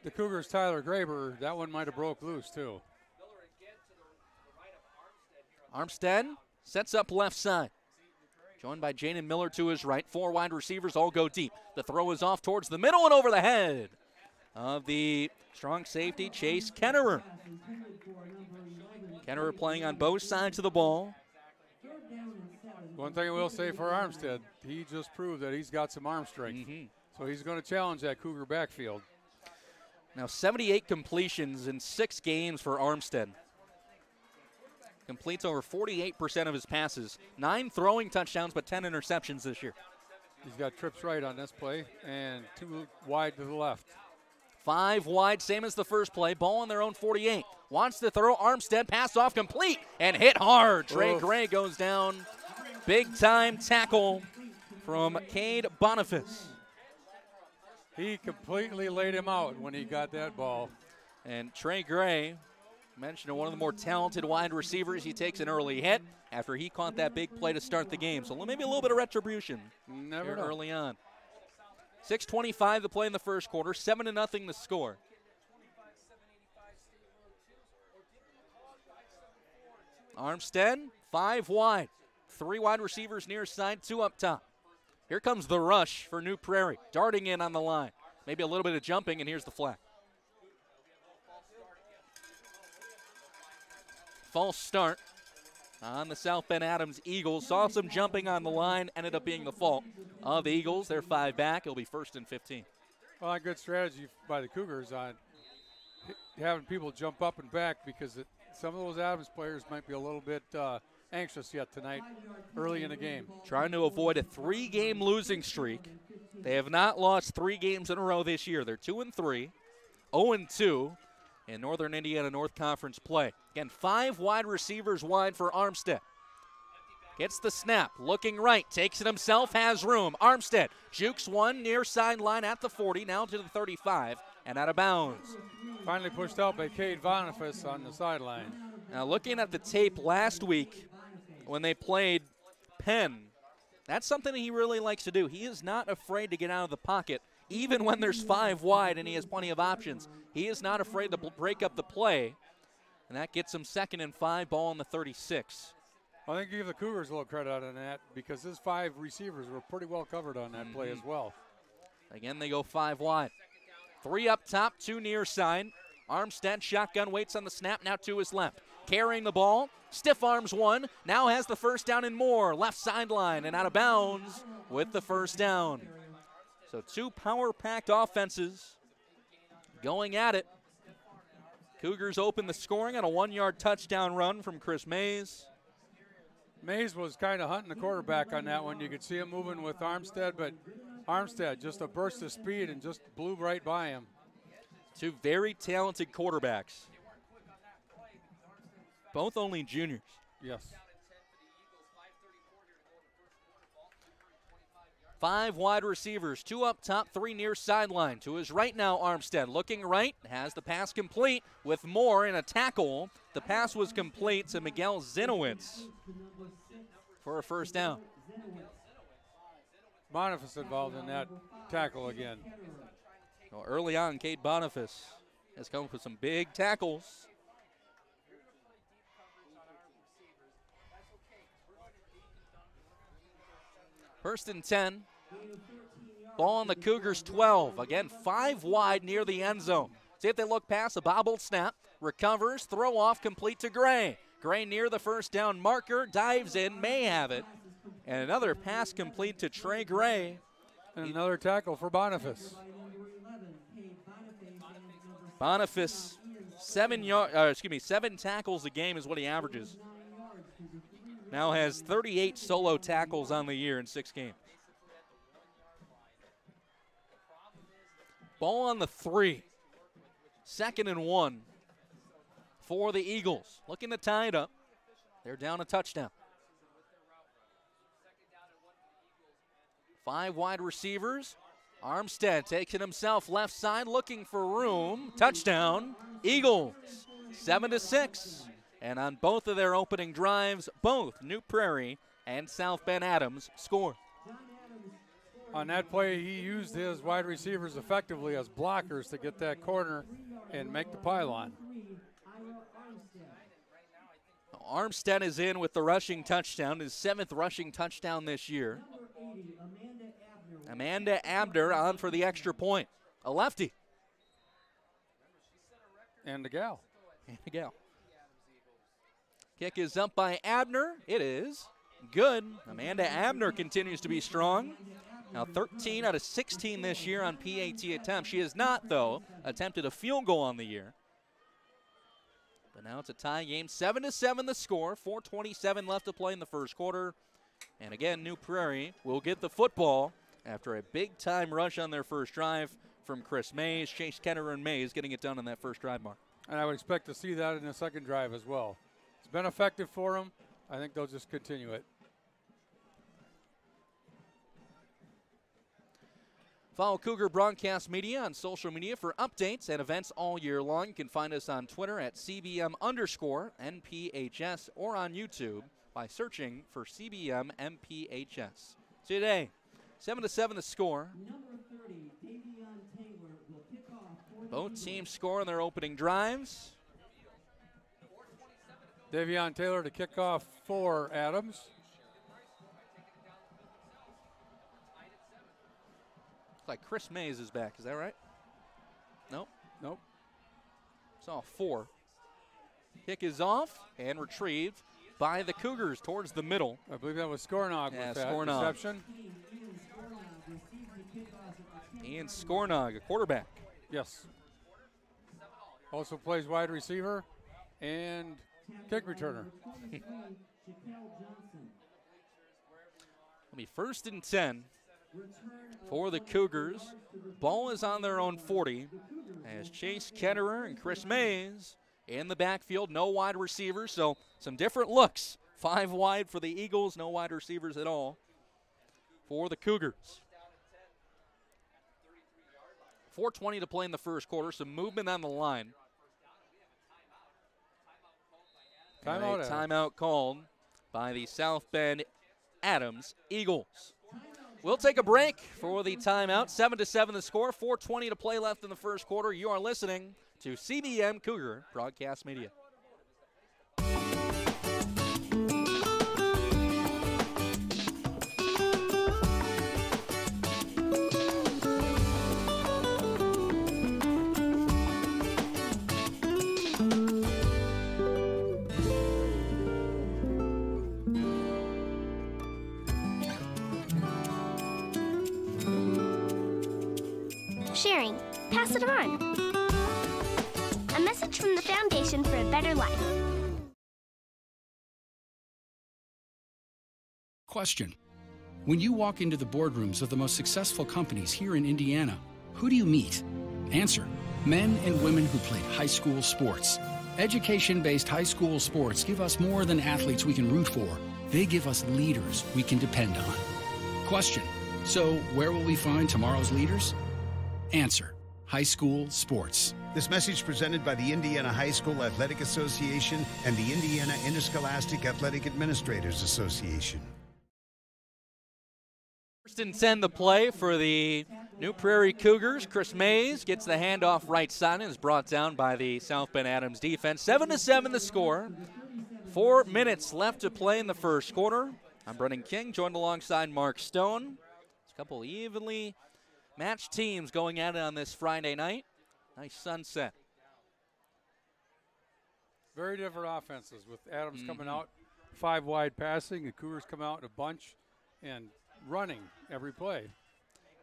[SPEAKER 1] the Cougars' Tyler Graber, that one might have broke loose too.
[SPEAKER 4] Armstead sets up left side. Joined by Jaden Miller to his right. 4 wide receivers all go deep. The throw is off towards the middle and over the head of the strong safety, Chase Ketterer. Ketterer playing on both sides of the ball.
[SPEAKER 1] One thing I will say for Armstead, he just proved that he's got some arm strength. So he's going to challenge that Cougar backfield.
[SPEAKER 4] Now 78 completions in 6 games for Armstead. Completes over 48% of his passes. 9 throwing touchdowns, but 10 interceptions this year.
[SPEAKER 1] He's got trips right on this play and 2 wide to the left.
[SPEAKER 4] 5 wide, same as the first play. Ball on their own 48. Wants to throw. Armstead, pass off complete and hit hard. Trey Gray goes down. Big time tackle from Cade Boniface.
[SPEAKER 1] He completely laid him out when he got that ball.
[SPEAKER 4] And Trey Gray, mentioned one of the more talented wide receivers. He takes an early hit after he caught that big play to start the game. So maybe a little bit of retribution early on. 6:25 to play in the first quarter. 7-0 the score. Armstead, 5 wide. 3 wide receivers near side, 2 up top. Here comes the rush for New Prairie. Darting in on the line. Maybe a little bit of jumping, and here's the flag. False start on the South Bend Adams Eagles. Saw some jumping on the line, ended up being the fault of the Eagles. They're 5 back. It'll be 1st and 15.
[SPEAKER 1] Well, a good strategy by the Cougars on having people jump up and back because some of those Adams players might be a little bit anxious yet tonight, early in the game.
[SPEAKER 4] Trying to avoid a 3-game losing streak. They have not lost 3 games in a row this year. They're 2-3, 0-2 in Northern Indiana North Conference play. Again, 5 wide receivers wide for Armstead. Gets the snap, looking right, takes it himself, has room. Armstead jukes one near sideline at the 40, now to the 35, and out of bounds.
[SPEAKER 1] Finally pushed out by Cade Boniface on the sideline.
[SPEAKER 4] Now looking at the tape last week when they played Penn, that's something he really likes to do. He is not afraid to get out of the pocket, even when there's 5 wide and he has plenty of options. He is not afraid to break up the play, and that gets him 2nd and 5, ball on the 36.
[SPEAKER 1] I think you give the Cougars a little credit on that because his 5 receivers were pretty well covered on that play as well.
[SPEAKER 4] Again, they go 5 wide. 3 up top, 2 near side. Armstead shotgun, waits on the snap, now to his left. Carrying the ball, stiff arms one, now has the first down and more. Left sideline and out of bounds with the first down. So 2 power-packed offenses going at it. Cougars open the scoring on a 1-yard touchdown run from Chris Mays.
[SPEAKER 1] Mays was kind of hunting the quarterback on that one. You could see him moving with Armstead, but Armstead just a burst of speed and just blew right by him.
[SPEAKER 4] 2 very talented quarterbacks. Both only juniors.
[SPEAKER 1] Yes.
[SPEAKER 4] 5 wide receivers, 2 up top, 3 near sideline. To his right now, Armstead looking right, has the pass complete with Moore in a tackle. The pass was complete to Miguel Zinowitz for a first down.
[SPEAKER 1] Boniface involved in that tackle again.
[SPEAKER 4] Well, early on, Cade Boniface has come up with some big tackles. First and 10. Ball on the Cougars 12. Again, 5 wide near the end zone. See if they look past a bobbled snap. Recovers, throw off, complete to Gray. Gray near the first down marker, dives in, may have it. And another pass complete to Trey Gray.
[SPEAKER 1] And another tackle for Boniface.
[SPEAKER 4] Boniface, 7 tackles a game is what he averages. Now has 38 solo tackles on the year in 6 games. Ball on the 3. 2nd and 1 for the Eagles. Looking to tie it up. They're down a touchdown. 5 wide receivers. Armstead takes it himself left side, looking for room. Touchdown, Eagles, 7-6. And on both of their opening drives, both New Prairie and South Bend Adams scored.
[SPEAKER 1] On that play, he used his wide receivers effectively as blockers to get that corner and make the pylon.
[SPEAKER 4] Armstead is in with the rushing touchdown, his 7th rushing touchdown this year. Amanda Abner on for the extra point. A lefty.
[SPEAKER 1] And a gal.
[SPEAKER 4] And a gal. Kick is up by Abner. It is good. Amanda Abner continues to be strong. Now 13 out of 16 this year on PAT attempts. She has not, though, attempted a field goal on the year. But now it's a tie game. 7-7 the score. 4:27 left to play in the first quarter. And again, New Prairie will get the football after a big-time rush on their first drive from Chris Mays. Chase Ketterer and Mays getting it done on that first drive mark.
[SPEAKER 1] And I would expect to see that in the second drive as well. It's been effective for them. I think they'll just continue it.
[SPEAKER 4] Follow Cougar Broadcast Media on social media for updates and events all year long. You can find us on Twitter at CBM_NPHS or on YouTube by searching for CBM MPHS. Today, 7-7 the score. Both teams score on their opening drives.
[SPEAKER 1] Davion Taylor to kick off for Adams.
[SPEAKER 4] Looks like Chris Mays is back. Is that right? Nope.
[SPEAKER 1] Nope.
[SPEAKER 4] Saw 4. Kick is off and retrieved by the Cougars towards the middle.
[SPEAKER 1] I believe that was Skornog with that
[SPEAKER 4] Skornog.
[SPEAKER 1] reception.
[SPEAKER 4] Ian Skornog, a quarterback.
[SPEAKER 1] Yes. Also plays wide receiver and kick returner.
[SPEAKER 4] It'll be 1st and 10 for the Cougars. Ball is on their own 40 as Chase Ketterer and Chris Mays in the backfield. No wide receivers, so some different looks. 5 wide for the Eagles, no wide receivers at all for the Cougars. 4:20 to play in the first quarter, some movement on the line. Timeout called by the South Bend Adams Eagles. We'll take a break for the timeout. 7-7 the score, 4:20 to play left in the first quarter. You are listening to CBM Cougar Broadcast Media.
[SPEAKER 12] Sharing. Pass it on. A message from the Foundation for a Better Life.
[SPEAKER 2] Question. When you walk into the boardrooms of the most successful companies here in Indiana, who do you meet? Answer. Men and women who played high school sports. Education-based high school sports give us more than athletes we can root for. They give us leaders we can depend on. Question. So where will we find tomorrow's leaders? Answer. High school sports.
[SPEAKER 3] This message presented by the Indiana High School Athletic Association and the Indiana Interscholastic Athletic Administrators Association.
[SPEAKER 4] 1st and 10 the play for the New Prairie Cougars. Chris Mays gets the handoff right side and is brought down by the South Bend Adams defense. 7-7 the score. 4 minutes left to play in the first quarter. I'm Brendan King, joined alongside Mark Stone. It's a couple evenly matched teams going at it on this Friday night. Nice sunset.
[SPEAKER 1] Very different offenses with Adams coming out 5 wide passing. The Cougars come out in a bunch and running every play.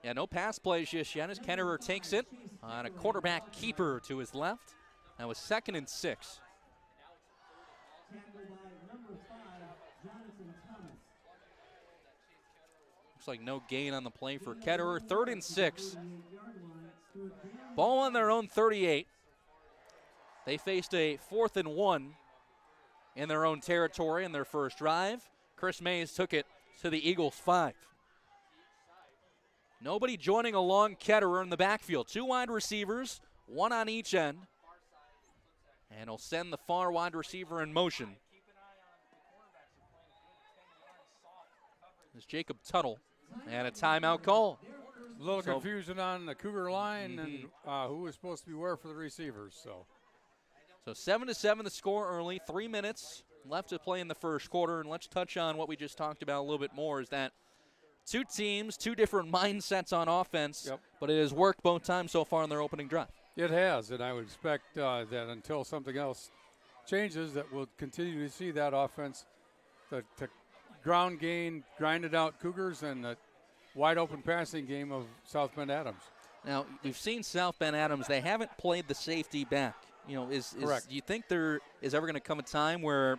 [SPEAKER 4] Yeah, no pass plays just yet as Ketterer takes it on a quarterback keeper to his left. That was 2nd and 6. Looks like no gain on the play for Ketterer. 3rd and 6. Ball on their own 38. They faced a 4th and 1 in their own territory in their first drive. Chris Mays took it to the Eagles 5. Nobody joining along Ketterer in the backfield. 2 wide receivers, 1 on each end. And he'll send the far wide receiver in motion. It's Jacob Tuttle. And a timeout call.
[SPEAKER 1] A little confusion on the Cougar line and who was supposed to be where for the receivers. So
[SPEAKER 4] 7-7 the score early. 3 minutes left to play in the first quarter. And let's touch on what we just talked about a little bit more, is that 2 teams, 2 different mindsets on offense, but it has worked both times so far in their opening drive.
[SPEAKER 1] It has, and I would expect that until something else changes, that we'll continue to see that offense, the ground gain, grinded out Cougars, and the wide open passing game of South Bend Adams.
[SPEAKER 4] Now, we've seen South Bend Adams, they haven't played the safety back. You know,
[SPEAKER 1] Correct.
[SPEAKER 4] Do you think there is ever going to come a time where,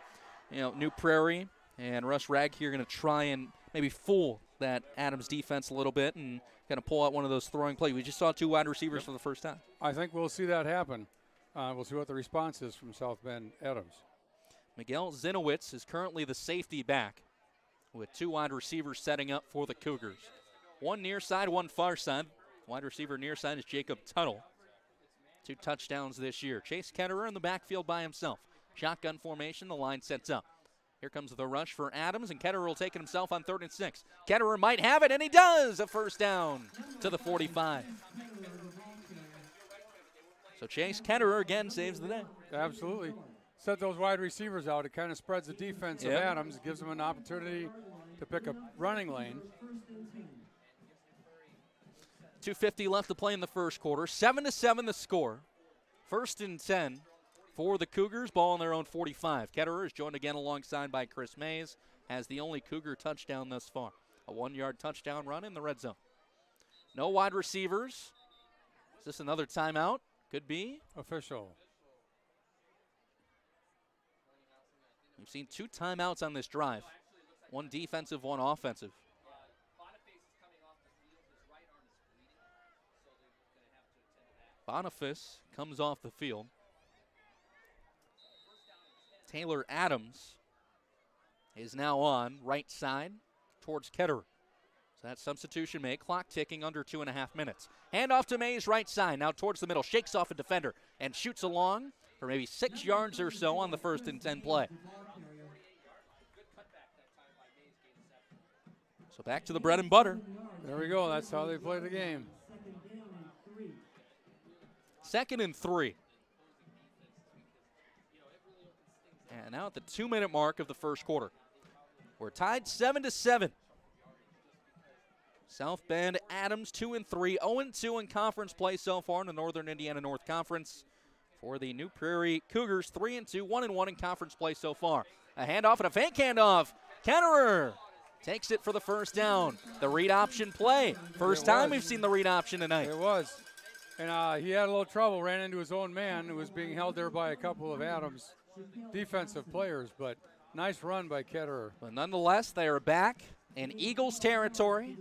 [SPEAKER 4] you know, New Prairie and Russ Rag here are going to try and maybe fool that Adams defense a little bit and kind of pull out one of those throwing plays? We just saw 2 wide receivers for the first time.
[SPEAKER 1] I think we'll see that happen. We'll see what the response is from South Bend Adams.
[SPEAKER 4] Miguel Zinowitz is currently the safety back with 2 wide receivers setting up for the Cougars. 1 near side, 1 far side. Wide receiver near side is Jacob Tuttle. 2 touchdowns this year. Chase Ketterer in the backfield by himself. Shotgun formation, the line sets up. Here comes the rush for Adams, and Ketterer will take it himself on 3rd and 6. Ketterer might have it, and he does! A first down to the 45. So Chase Ketterer again saves the day.
[SPEAKER 1] Absolutely. Set those wide receivers out. It kind of spreads the defense of Adams. It gives them an opportunity to pick a running lane.
[SPEAKER 4] 2:50 left to play in the first quarter. 7-7 the score. 1st and 10 for the Cougars. Ball on their own 45. Ketterer is joined again alongside by Chris Mays. Has the only Cougar touchdown thus far. A 1-yard touchdown run in the red zone. No wide receivers. Is this another timeout? Could be.
[SPEAKER 1] Official.
[SPEAKER 4] We've seen 2 timeouts on this drive. 1 defensive, 1 offensive. Boniface comes off the field. Taylor Adams is now on right side towards Ketterer. So that substitution made. Clock ticking, under 2.5 minutes. Hand off to Mays, right side, now towards the middle. Shakes off a defender and shoots along for maybe 6 yards or so on the 1st and 10 play. So back to the bread and butter.
[SPEAKER 1] There we go. That's how they play the game.
[SPEAKER 4] 2nd and 3. And now at the 2-minute mark of the first quarter. We're tied 7-7. South Bend Adams 2-3, 0-2 in conference play so far in the Northern Indiana North Conference. For the New Prairie Cougars, 3-2, 1-1 in conference play so far. A handoff and a fake handoff. Ketterer takes it for the first down. The read option play. First time we've seen the read option tonight.
[SPEAKER 1] It was. And he had a little trouble, ran into his own man, who was being held there by a couple of Adams defensive players, but nice run by Ketterer.
[SPEAKER 4] But nonetheless, they are back in Eagles territory.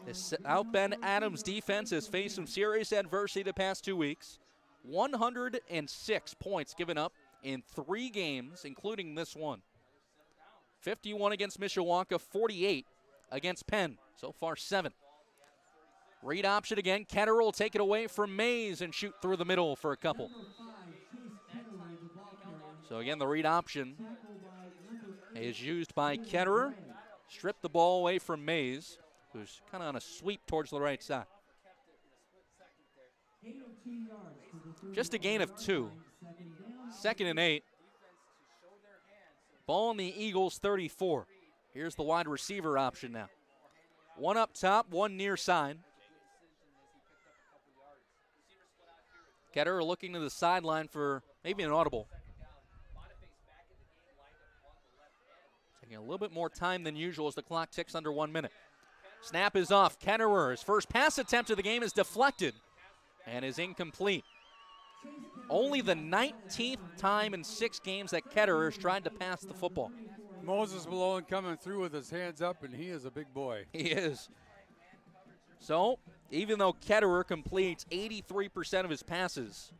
[SPEAKER 4] The South Bend Adams defense has faced some serious adversity the past 2 weeks. 106 points given up in 3 games, including this one. 51 against Mishawaka, 48 against Penn. So far, 7. Read option again. Ketterer will take it away from Mays and shoot through the middle for a couple. So again, the read option is used by Ketterer. Strip the ball away from Mays, who's kind of on a sweep towards the right side. Just a gain of 2. 2nd and 8. Ball in the Eagles 34. Here's the wide receiver option now. 1 up top, 1 near side. Ketterer looking to the sideline for maybe an audible. Taking a little bit more time than usual as the clock ticks under 1 minute. Snap is off. Ketterer, his first pass attempt of the game, is deflected and is incomplete. Only the 19th time in 6 games that Ketterer has tried to pass the football.
[SPEAKER 1] Moses Malone coming through with his hands up, and he is a big boy.
[SPEAKER 4] He is. So, even though Ketterer completes 83% of his passes,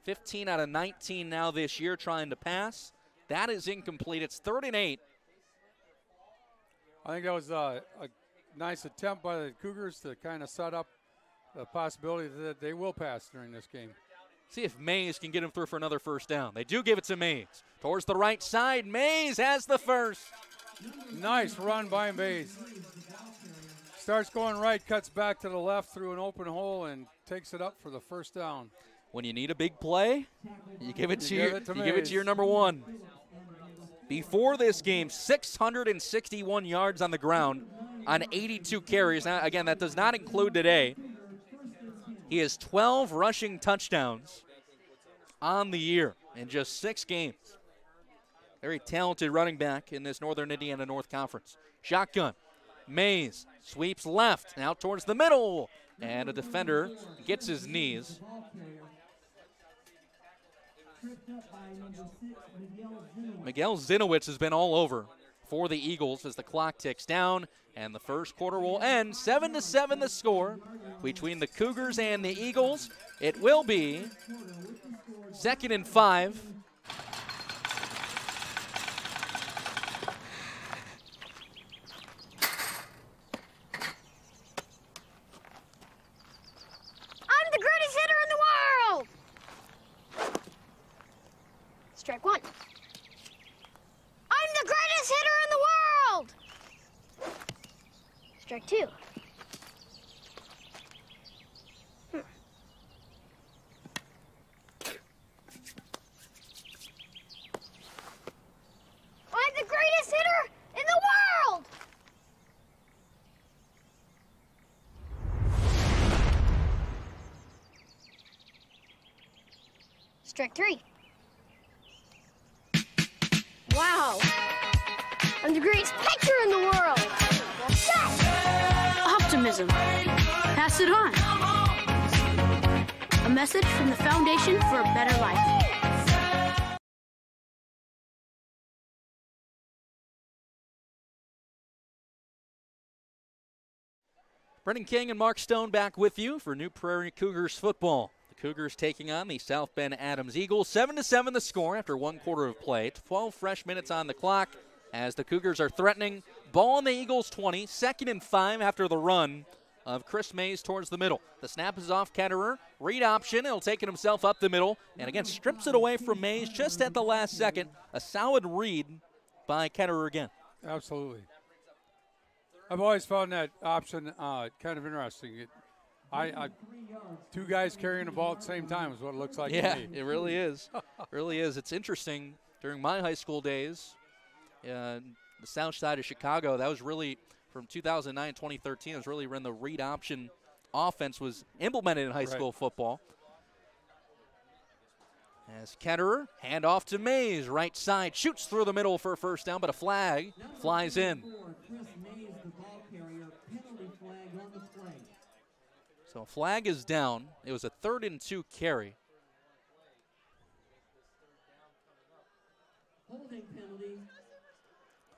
[SPEAKER 4] 15 out of 19 now this year trying to pass, that is incomplete. It's 3rd and 8.
[SPEAKER 1] I think that was a nice attempt by the Cougars to kind of set up the possibility that they will pass during this game.
[SPEAKER 4] See if Mays can get him through for another first down. They do give it to Mays. Towards the right side, Mays has the first.
[SPEAKER 1] Nice run by Mays. Starts going right, cuts back to the left through an open hole and takes it up for the first down.
[SPEAKER 4] When you need a big play, you give it to your number 1. Before this game, 661 yards on the ground on 82 carries. Now, again, that does not include today. He has 12 rushing touchdowns on the year in just 6 games. Very talented running back in this Northern Indiana North Conference. Shotgun. Mays sweeps left, now towards the middle, and a defender gets his knees. Miguel Zinowitz has been all over for the Eagles as the clock ticks down, and the first quarter will end. 7-7 the score between the Cougars and the Eagles. It will be 2nd and 5.
[SPEAKER 12] I'm the greatest hitter in the world! Strike 1. I'm the greatest hitter in the world! Strike 2. I'm the greatest hitter in the world! Strike 3. Wow. I'm the greatest pitcher in the world.
[SPEAKER 13] Optimism. Pass it on. A message from the Foundation for a Better Life.
[SPEAKER 4] Brendan King and Mark Stone back with you for New Prairie Cougars football. The Cougars taking on the South Bend Adams Eagles. 7-7 the score after 1 quarter of play. 12 fresh minutes on the clock as the Cougars are threatening. Ball on the Eagles 20. 2nd and 5 after the run of Chris Mays towards the middle. The snap is off Ketterer. Read option. He'll take it himself up the middle. And again, strips it away from Mays just at the last second. A solid read by Ketterer again.
[SPEAKER 1] Absolutely. I've always found that option kind of interesting. I 2 guys carrying the ball at the same time is what it looks like to me.
[SPEAKER 4] It really is. Really is. It's interesting. During my high school days, the south side of Chicago, that was really from 2009 2013, it was really when the read option offense was implemented in high school football. As Ketterer, hand off to Mays, right side, shoots through the middle for a first down, but a flag flies in. So flag is down. It was a 3rd and 2 carry.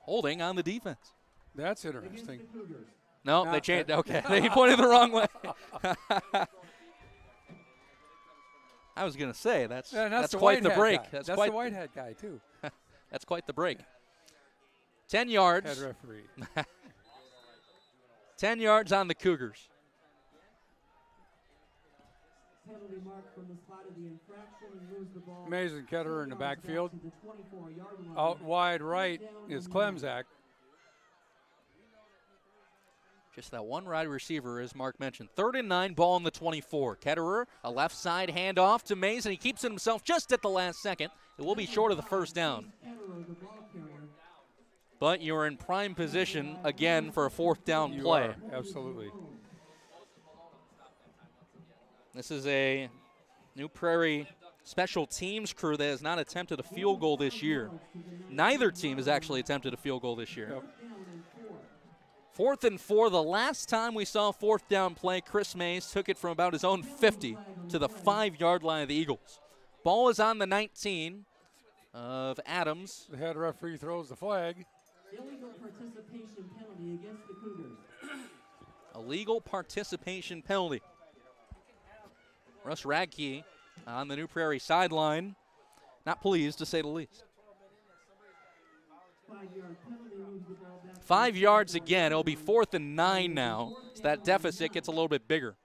[SPEAKER 4] Holding on the defense.
[SPEAKER 1] That's interesting.
[SPEAKER 4] No, they changed. Okay, they pointed the wrong way. I was going to say, that's quite the break.
[SPEAKER 1] That's the Whitehead guy, too.
[SPEAKER 4] That's quite the break. 10 yards.
[SPEAKER 1] Head referee.
[SPEAKER 4] 10 yards on the Cougars.
[SPEAKER 1] Mays and Ketterer in the backfield. Out wide right is Klemzak.
[SPEAKER 4] Just that one wide receiver, as Mark mentioned. 3rd and 9, ball on the 24. Ketterer, a left side handoff to Mays, and he keeps it himself just at the last second. It will be short of the first down. But you're in prime position again for a 4th down play.
[SPEAKER 1] You are, absolutely.
[SPEAKER 4] This is a New Prairie special teams crew that has not attempted a field goal this year. Neither team has actually attempted a field goal this year.
[SPEAKER 1] Yep.
[SPEAKER 4] 4th and 4, the last time we saw a 4th down play, Chris Mays took it from about his own 50 to the 5-yard line of the Eagles. Ball is on the 19 of Adams.
[SPEAKER 1] The head referee throws the flag.
[SPEAKER 17] Illegal participation penalty against the Cougars.
[SPEAKER 4] Illegal participation penalty. Russ Radke on the New Prairie sideline. Not pleased, to say the least. 5 yards again. It'll be 4th and 9 now. So that deficit gets a little bit bigger.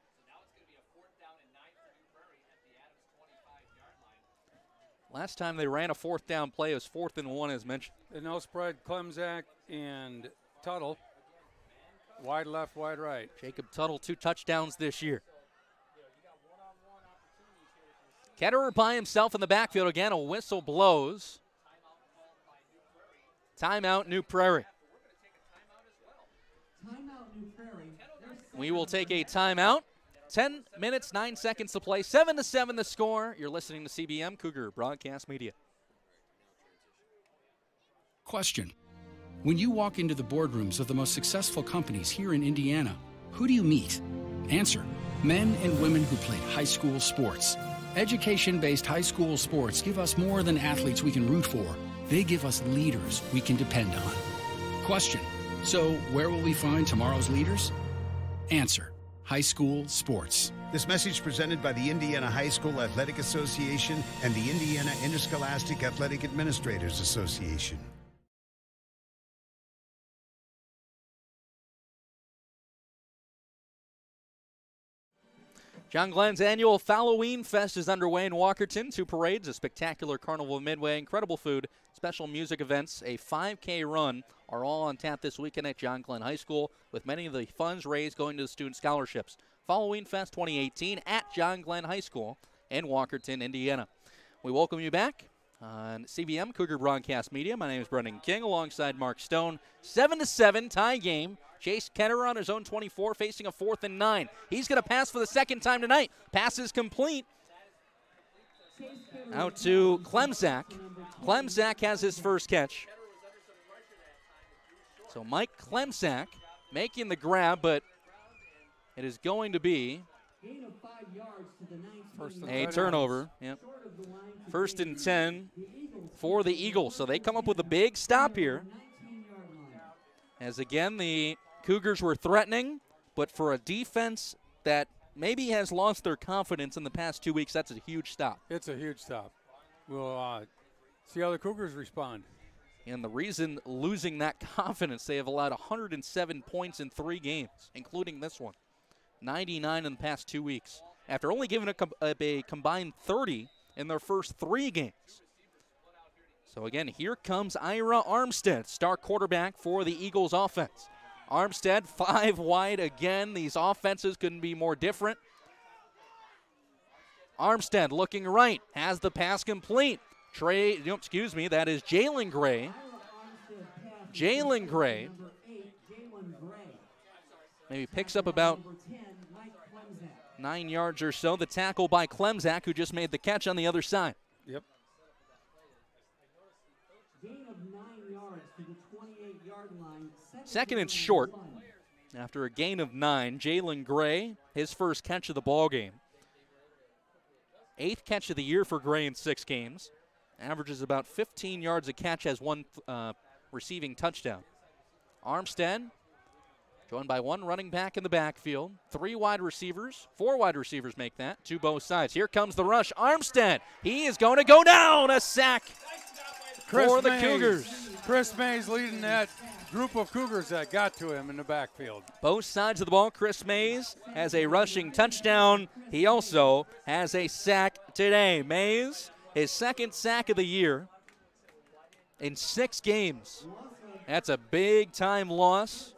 [SPEAKER 4] Last time they ran a 4th down play, it was 4th and 1, as mentioned.
[SPEAKER 1] And now spread Klemzak and Tuttle. Wide left, wide right.
[SPEAKER 4] Jacob Tuttle, 2 touchdowns this year. Ketterer by himself in the backfield again. A whistle blows. Timeout, New Prairie. We will take a timeout. 10 minutes, 9 seconds to play. 7-7 the score. You're listening to CBM Cougar Broadcast Media.
[SPEAKER 2] Question. When you walk into the boardrooms of the most successful companies here in Indiana, who do you meet? Answer. Men and women who played high school sports. Education-based high school sports give us more than athletes we can root for. They give us leaders we can depend on. Question. So where will we find tomorrow's leaders? Answer. High school sports.
[SPEAKER 3] This message presented by the Indiana High School Athletic Association and the Indiana Interscholastic Athletic Administrators Association.
[SPEAKER 4] John Glenn's annual Halloween Fest is underway in Walkerton. 2 parades, a spectacular carnival midway, incredible food, special music events, a 5K run are all on tap this weekend at John Glenn High School, with many of the funds raised going to the student scholarships. Halloween Fest 2018 at John Glenn High School in Walkerton, Indiana. We welcome you back on CBM Cougar Broadcast Media. My name is Brendan King alongside Mark Stone. 7-7 tie game. Chase Ketterer on his own 24 facing a 4th and 9. He's going to pass for the 2nd time tonight. Pass is complete. Out to Klemzak. Klemzak has his first catch. So Mike Klemzak making the grab, but it is going to be a turnover. Yep. 1st and 10 for the Eagles. So they come up with a big stop here. As again, the Cougars were threatening. but for a defense that maybe has lost their confidence in the past 2 weeks, that's a huge stop.
[SPEAKER 1] It's a huge stop. We'll see how the Cougars respond.
[SPEAKER 4] And the reason losing that confidence, they have allowed 107 points in 3 games, including this one. 99 in the past 2 weeks, after only giving a combined 30 in their first 3 games. So again, here comes Ira Armstead, star quarterback for the Eagles offense. Armstead 5 wide again. These offenses couldn't be more different. Armstead looking right, has the pass complete. That is Jalen Gray. Jalen Gray maybe picks up about 9 yards or so. The tackle by Klemzak, who just made the catch on the other side.
[SPEAKER 1] Yep.
[SPEAKER 17] Gain of 9 yards to the 28-yard line.
[SPEAKER 4] Second and short. After a gain of 9, Jalen Gray, his first catch of the ball game. 8th catch of the year for Gray in 6 games. Averages about 15 yards a catch, has 1 receiving touchdown. Armstead, joined by 1 running back in the backfield. 3 wide receivers, 4 wide receivers make that, to both sides. Here comes the rush. Armstead, he is going to go down. A sack for the Cougars.
[SPEAKER 1] Chris Mays leading that group of Cougars that got to him in the backfield.
[SPEAKER 4] Both sides of the ball. Chris Mays has a rushing touchdown. He also has a sack today. Mays, his 2nd sack of the year in 6 games. That's a big-time loss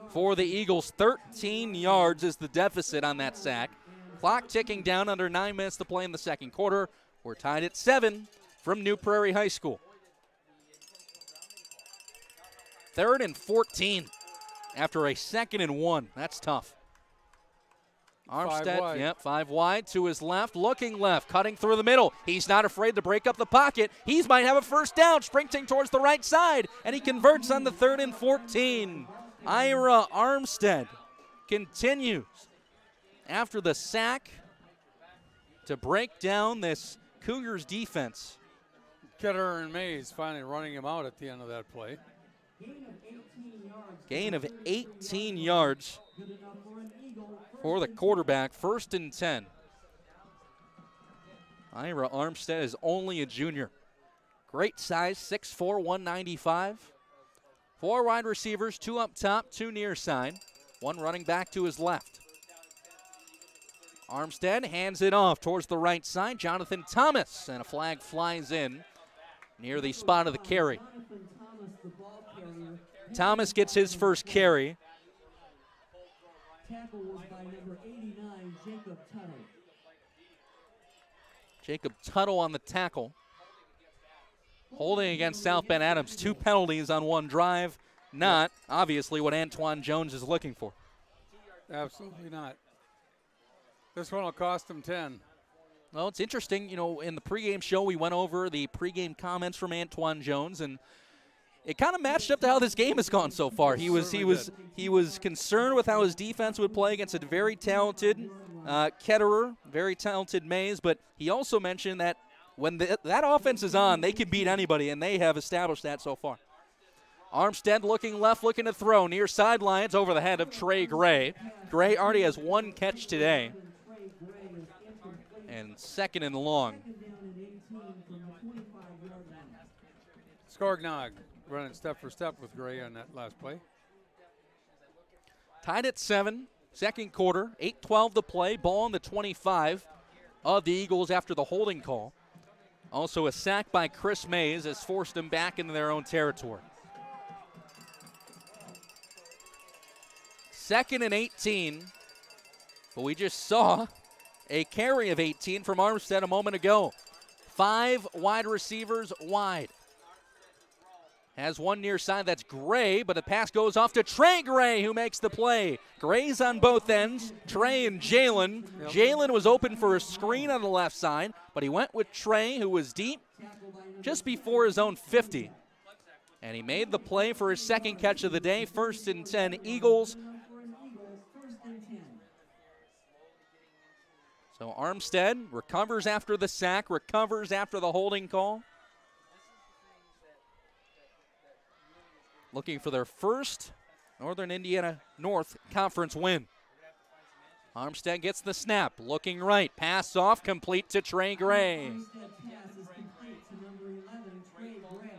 [SPEAKER 4] for the Eagles. 13 yards is the deficit on that sack. Clock ticking down, under 9 minutes to play in the second quarter. We're tied at 7 from New Prairie High School. 3rd and 14 after a 2nd and 1. That's tough. Armstead, 5 wide to his left, looking left, cutting through the middle. He's not afraid to break up the pocket. He might have a first down, sprinting towards the right side, and he converts on the 3rd and 14. Ira Armstead continues after the sack to break down this Cougars defense.
[SPEAKER 1] Ketterer and Mays finally running him out at the end of that play.
[SPEAKER 4] Gain of 18 yards for the quarterback. 1st and 10. Ira Armstead is only a junior. Great size, 6'4", 195. 4 wide receivers, 2 up top, 2 near side. 1 running back to his left. Armstead hands it off towards the right side. Jonathan Thomas, and a flag flies in near the spot of the carry. Thomas gets his first carry.
[SPEAKER 17] Tackle was by number 89, Jacob Tuttle.
[SPEAKER 4] Jacob Tuttle on the tackle. Holding against South Bend Adams. 2 penalties on 1 drive. Not, obviously, what Antoine Jones is looking for.
[SPEAKER 1] Absolutely not. This one will cost him 10.
[SPEAKER 4] Well, it's interesting. You know, in the pregame show, we went over the pregame comments from Antoine Jones, and it kind of matched up to how this game has gone so far. He was concerned with how his defense would play against a very talented Ketterer, very talented Mays, but he also mentioned that when that offense is on, they can beat anybody, and they have established that so far. Armstead looking left, looking to throw near sidelines over the head of Trey Gray. Gray already has 1 catch today. And 2nd and long.
[SPEAKER 1] Skorgnog running step for step with Gray on that last play.
[SPEAKER 4] Tied at 7, second quarter, 8:12 to play. Ball on the 25 of the Eagles after the holding call. Also a sack by Chris Mays has forced them back into their own territory. 2nd and 18. But we just saw a carry of 18 from Armstead a moment ago. 5 wide receivers wide. Has 1 near side, that's Gray, but the pass goes off to Trey Gray, who makes the play. Gray's on both ends, Trey and Jalen. Yep. Jalen was open for a screen on the left side, but he went with Trey, who was deep, just before his own 50. And he made the play for his 2nd catch of the day. 1st and 10 Eagles. So Armstead recovers after the sack, recovers after the holding call. Looking for their first Northern Indiana North Conference win. Armstead gets the snap, looking right, pass off, complete to Trey Gray.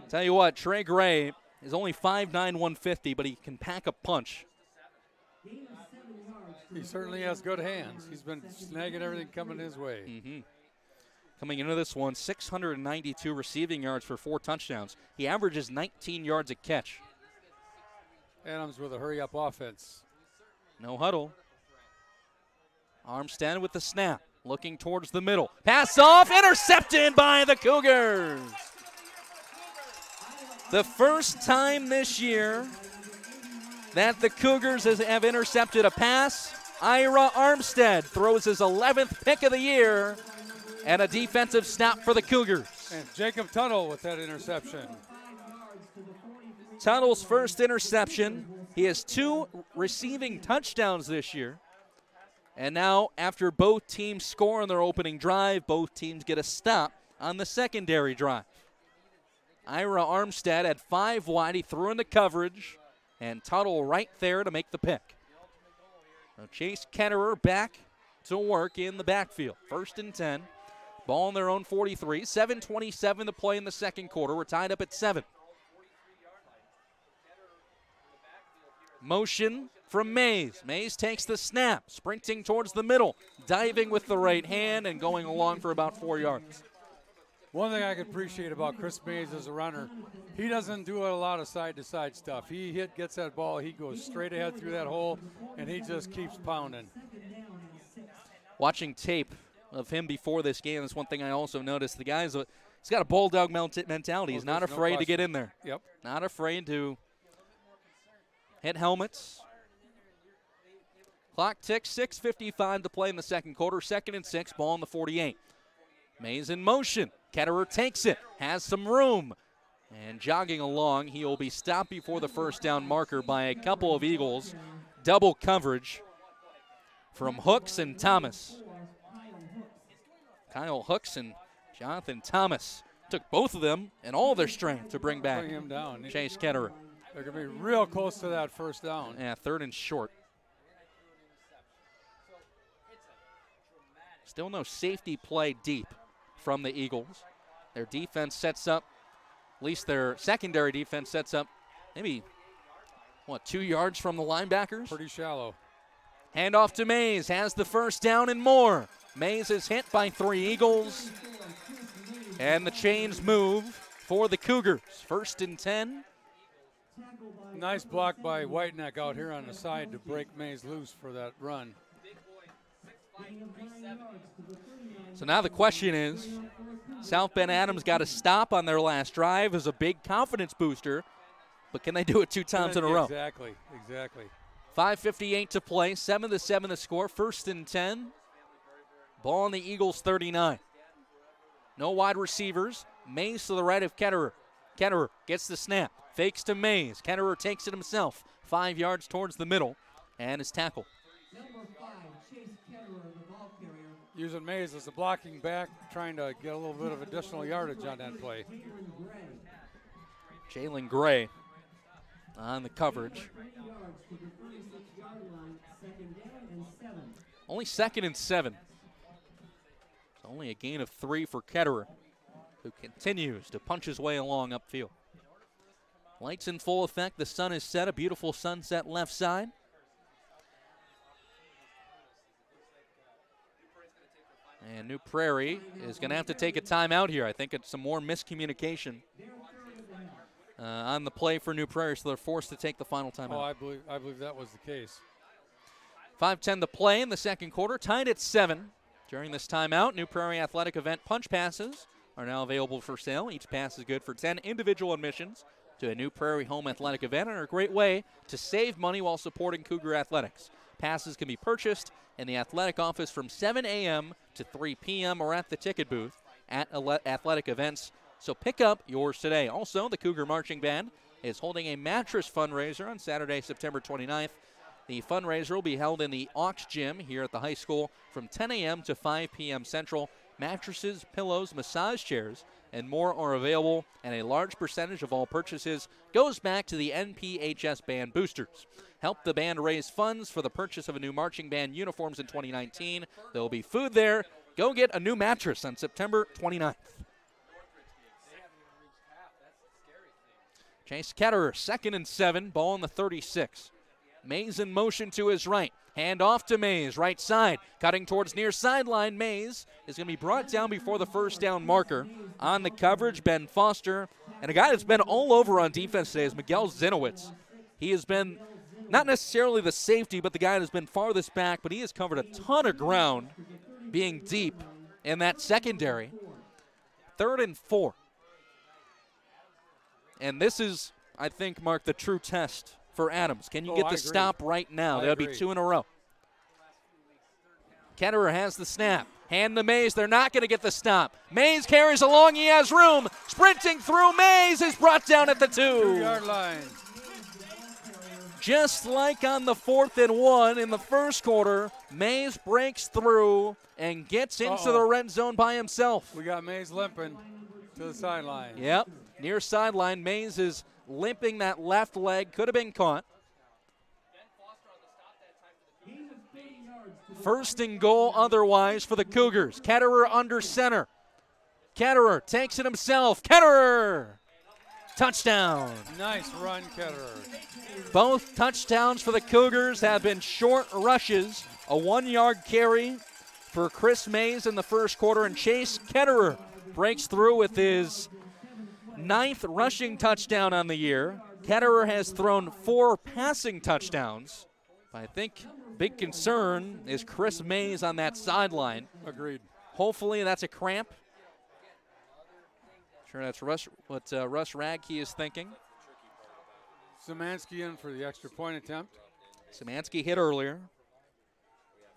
[SPEAKER 4] Tell you what, Trey Gray is only 5'9", 150, but he can pack a punch.
[SPEAKER 1] He certainly has good hands. He's been snagging everything coming his way.
[SPEAKER 4] Mm-hmm. Coming into this one, 692 receiving yards for 4 touchdowns. He averages 19 yards a catch.
[SPEAKER 1] Adams with a hurry-up offense.
[SPEAKER 4] No huddle. Armstead with the snap, looking towards the middle. Pass off, intercepted by the Cougars. The first time this year that the Cougars have intercepted a pass. Ira Armstead throws his 11th pick of the year and a defensive stop for the Cougars.
[SPEAKER 1] And Jacob Tuttle with that interception.
[SPEAKER 4] Tuttle's first interception. He has 2 receiving touchdowns this year. And now, after both teams score on their opening drive, both teams get a stop on the secondary drive. Ira Armstead had 5 wide. He threw into coverage, and Tuttle right there to make the pick. Now Chase Ketterer back to work in the backfield. 1st and 10. Ball on their own 43. 7:27 to play in the second quarter. We're tied up at 7. Motion from Mays. Mays takes the snap, sprinting towards the middle, diving with the right hand and going along for about 4 yards.
[SPEAKER 1] One thing I can appreciate about Chris Mays as a runner, he doesn't do a lot of side-to-side stuff. He gets that ball, he goes straight ahead through that hole, and he just keeps pounding.
[SPEAKER 4] Watching tape of him before this game, that's one thing I also noticed. The guy's he's got a bulldog mentality. He's not afraid to get in there.
[SPEAKER 1] Yep.
[SPEAKER 4] Not afraid to hit helmets. Clock ticks, 6:55 to play in the second quarter. 2nd and 6, ball on the 48. Mays in motion. Ketterer takes it, has some room, and jogging along, he will be stopped before the first down marker by a couple of Eagles. Double coverage from Hooks and Thomas. Kyle Hooks and Jonathan Thomas took both of them and all their strength to bring back
[SPEAKER 1] him down.
[SPEAKER 4] Chase Ketterer.
[SPEAKER 1] They're going to be real close to that first down.
[SPEAKER 4] Yeah, 3rd and short. Still no safety play deep from the Eagles. Their defense sets up, at least their secondary defense sets up maybe, 2 yards from the linebackers?
[SPEAKER 1] Pretty shallow.
[SPEAKER 4] Handoff to Mays, has the first down and more. Mays is hit by 3 Eagles. And the chains move for the Cougars. 1st and 10.
[SPEAKER 1] Nice block by Whiteneck out here on the side to break Mays loose for that run.
[SPEAKER 4] So now the question is, South Bend Adams got a stop on their last drive as a big confidence booster, but can they do it 2 times in a row?
[SPEAKER 1] Exactly.
[SPEAKER 4] 5:58 to play, 7-7 the score, 1st and 10. Ball on the Eagles 39. No wide receivers. Mays to the right of Ketterer. Ketterer gets the snap, fakes to Mays. Ketterer takes it himself, 5 yards towards the middle, and is tackled.
[SPEAKER 1] Using Mays as a blocking back, trying to get a little bit of additional yardage on that play.
[SPEAKER 4] Jalen Gray on the coverage. Only 2nd and 7. It's only a gain of 3 for Ketterer, who continues to punch his way along upfield. Lights in full effect. The sun is set. A beautiful sunset left side. And New Prairie is going to have to take a timeout here. I think it's some more miscommunication on the play for New Prairie, so they're forced to take the final timeout.
[SPEAKER 1] Oh, I believe that was the case.
[SPEAKER 4] 5:10 to play in the second quarter, tied at 7. During this timeout, New Prairie Athletic Event punch passes are now available for sale. Each pass is good for 10 individual admissions to a New Prairie home athletic event and are a great way to save money while supporting Cougar athletics. Passes can be purchased in the athletic office from 7 a.m. to 3 p.m. or at the ticket booth at athletic events. So pick up yours today. Also, the Cougar Marching Band is holding a mattress fundraiser on Saturday, September 29th. The fundraiser will be held in the Aux Gym here at the high school from 10 a.m. to 5 p.m. Central. Mattresses, pillows, massage chairs, and more are available, and a large percentage of all purchases goes back to the NPHS Band boosters. help the band raise funds for the purchase of a new marching band uniforms in 2019. There will be food there. Go get a new mattress on September 29th. Chase Ketterer, 2nd and 7, ball on the 36. Mays in motion to his right. Hand off to Mays, right side. Cutting towards near sideline. Mays is going to be brought down before the first down marker. On the coverage, Ben Foster. And a guy that's been all over on defense today is Miguel Zinowitz. He has been not necessarily the safety, but the guy that's been farthest back, but he has covered a ton of ground being deep in that secondary. 3rd and 4. And this is, I think, Mark, the true test for Adams. Can you get the stop right now? That'll be 2 in a row. Ketterer has the snap. Hand to Mays. They're not going to get the stop. Mays carries along. He has room. Sprinting through. Mays is brought down at the 2-yard
[SPEAKER 1] line.
[SPEAKER 4] Just like on the 4th and 1 in the first quarter, Mays breaks through and gets into the red zone by himself.
[SPEAKER 1] We got Mays limping to the sideline.
[SPEAKER 4] Yep, near sideline. Mays is limping that left leg. Could have been caught. 1st and goal otherwise for the Cougars. Ketterer under center. Ketterer takes it himself. Ketterer! Touchdown.
[SPEAKER 1] Nice run, Ketterer.
[SPEAKER 4] Both touchdowns for the Cougars have been short rushes. A 1-yard carry for Chris Mays in the first quarter, and Chase Ketterer breaks through with his 9th rushing touchdown on the year. Ketterer has thrown 4 passing touchdowns. I think big concern is Chris Mays on that sideline.
[SPEAKER 1] Agreed.
[SPEAKER 4] Hopefully that's a cramp. Sure, that's Russ Radke is thinking.
[SPEAKER 1] Szymanski in for the extra point attempt.
[SPEAKER 4] Szymanski hit earlier.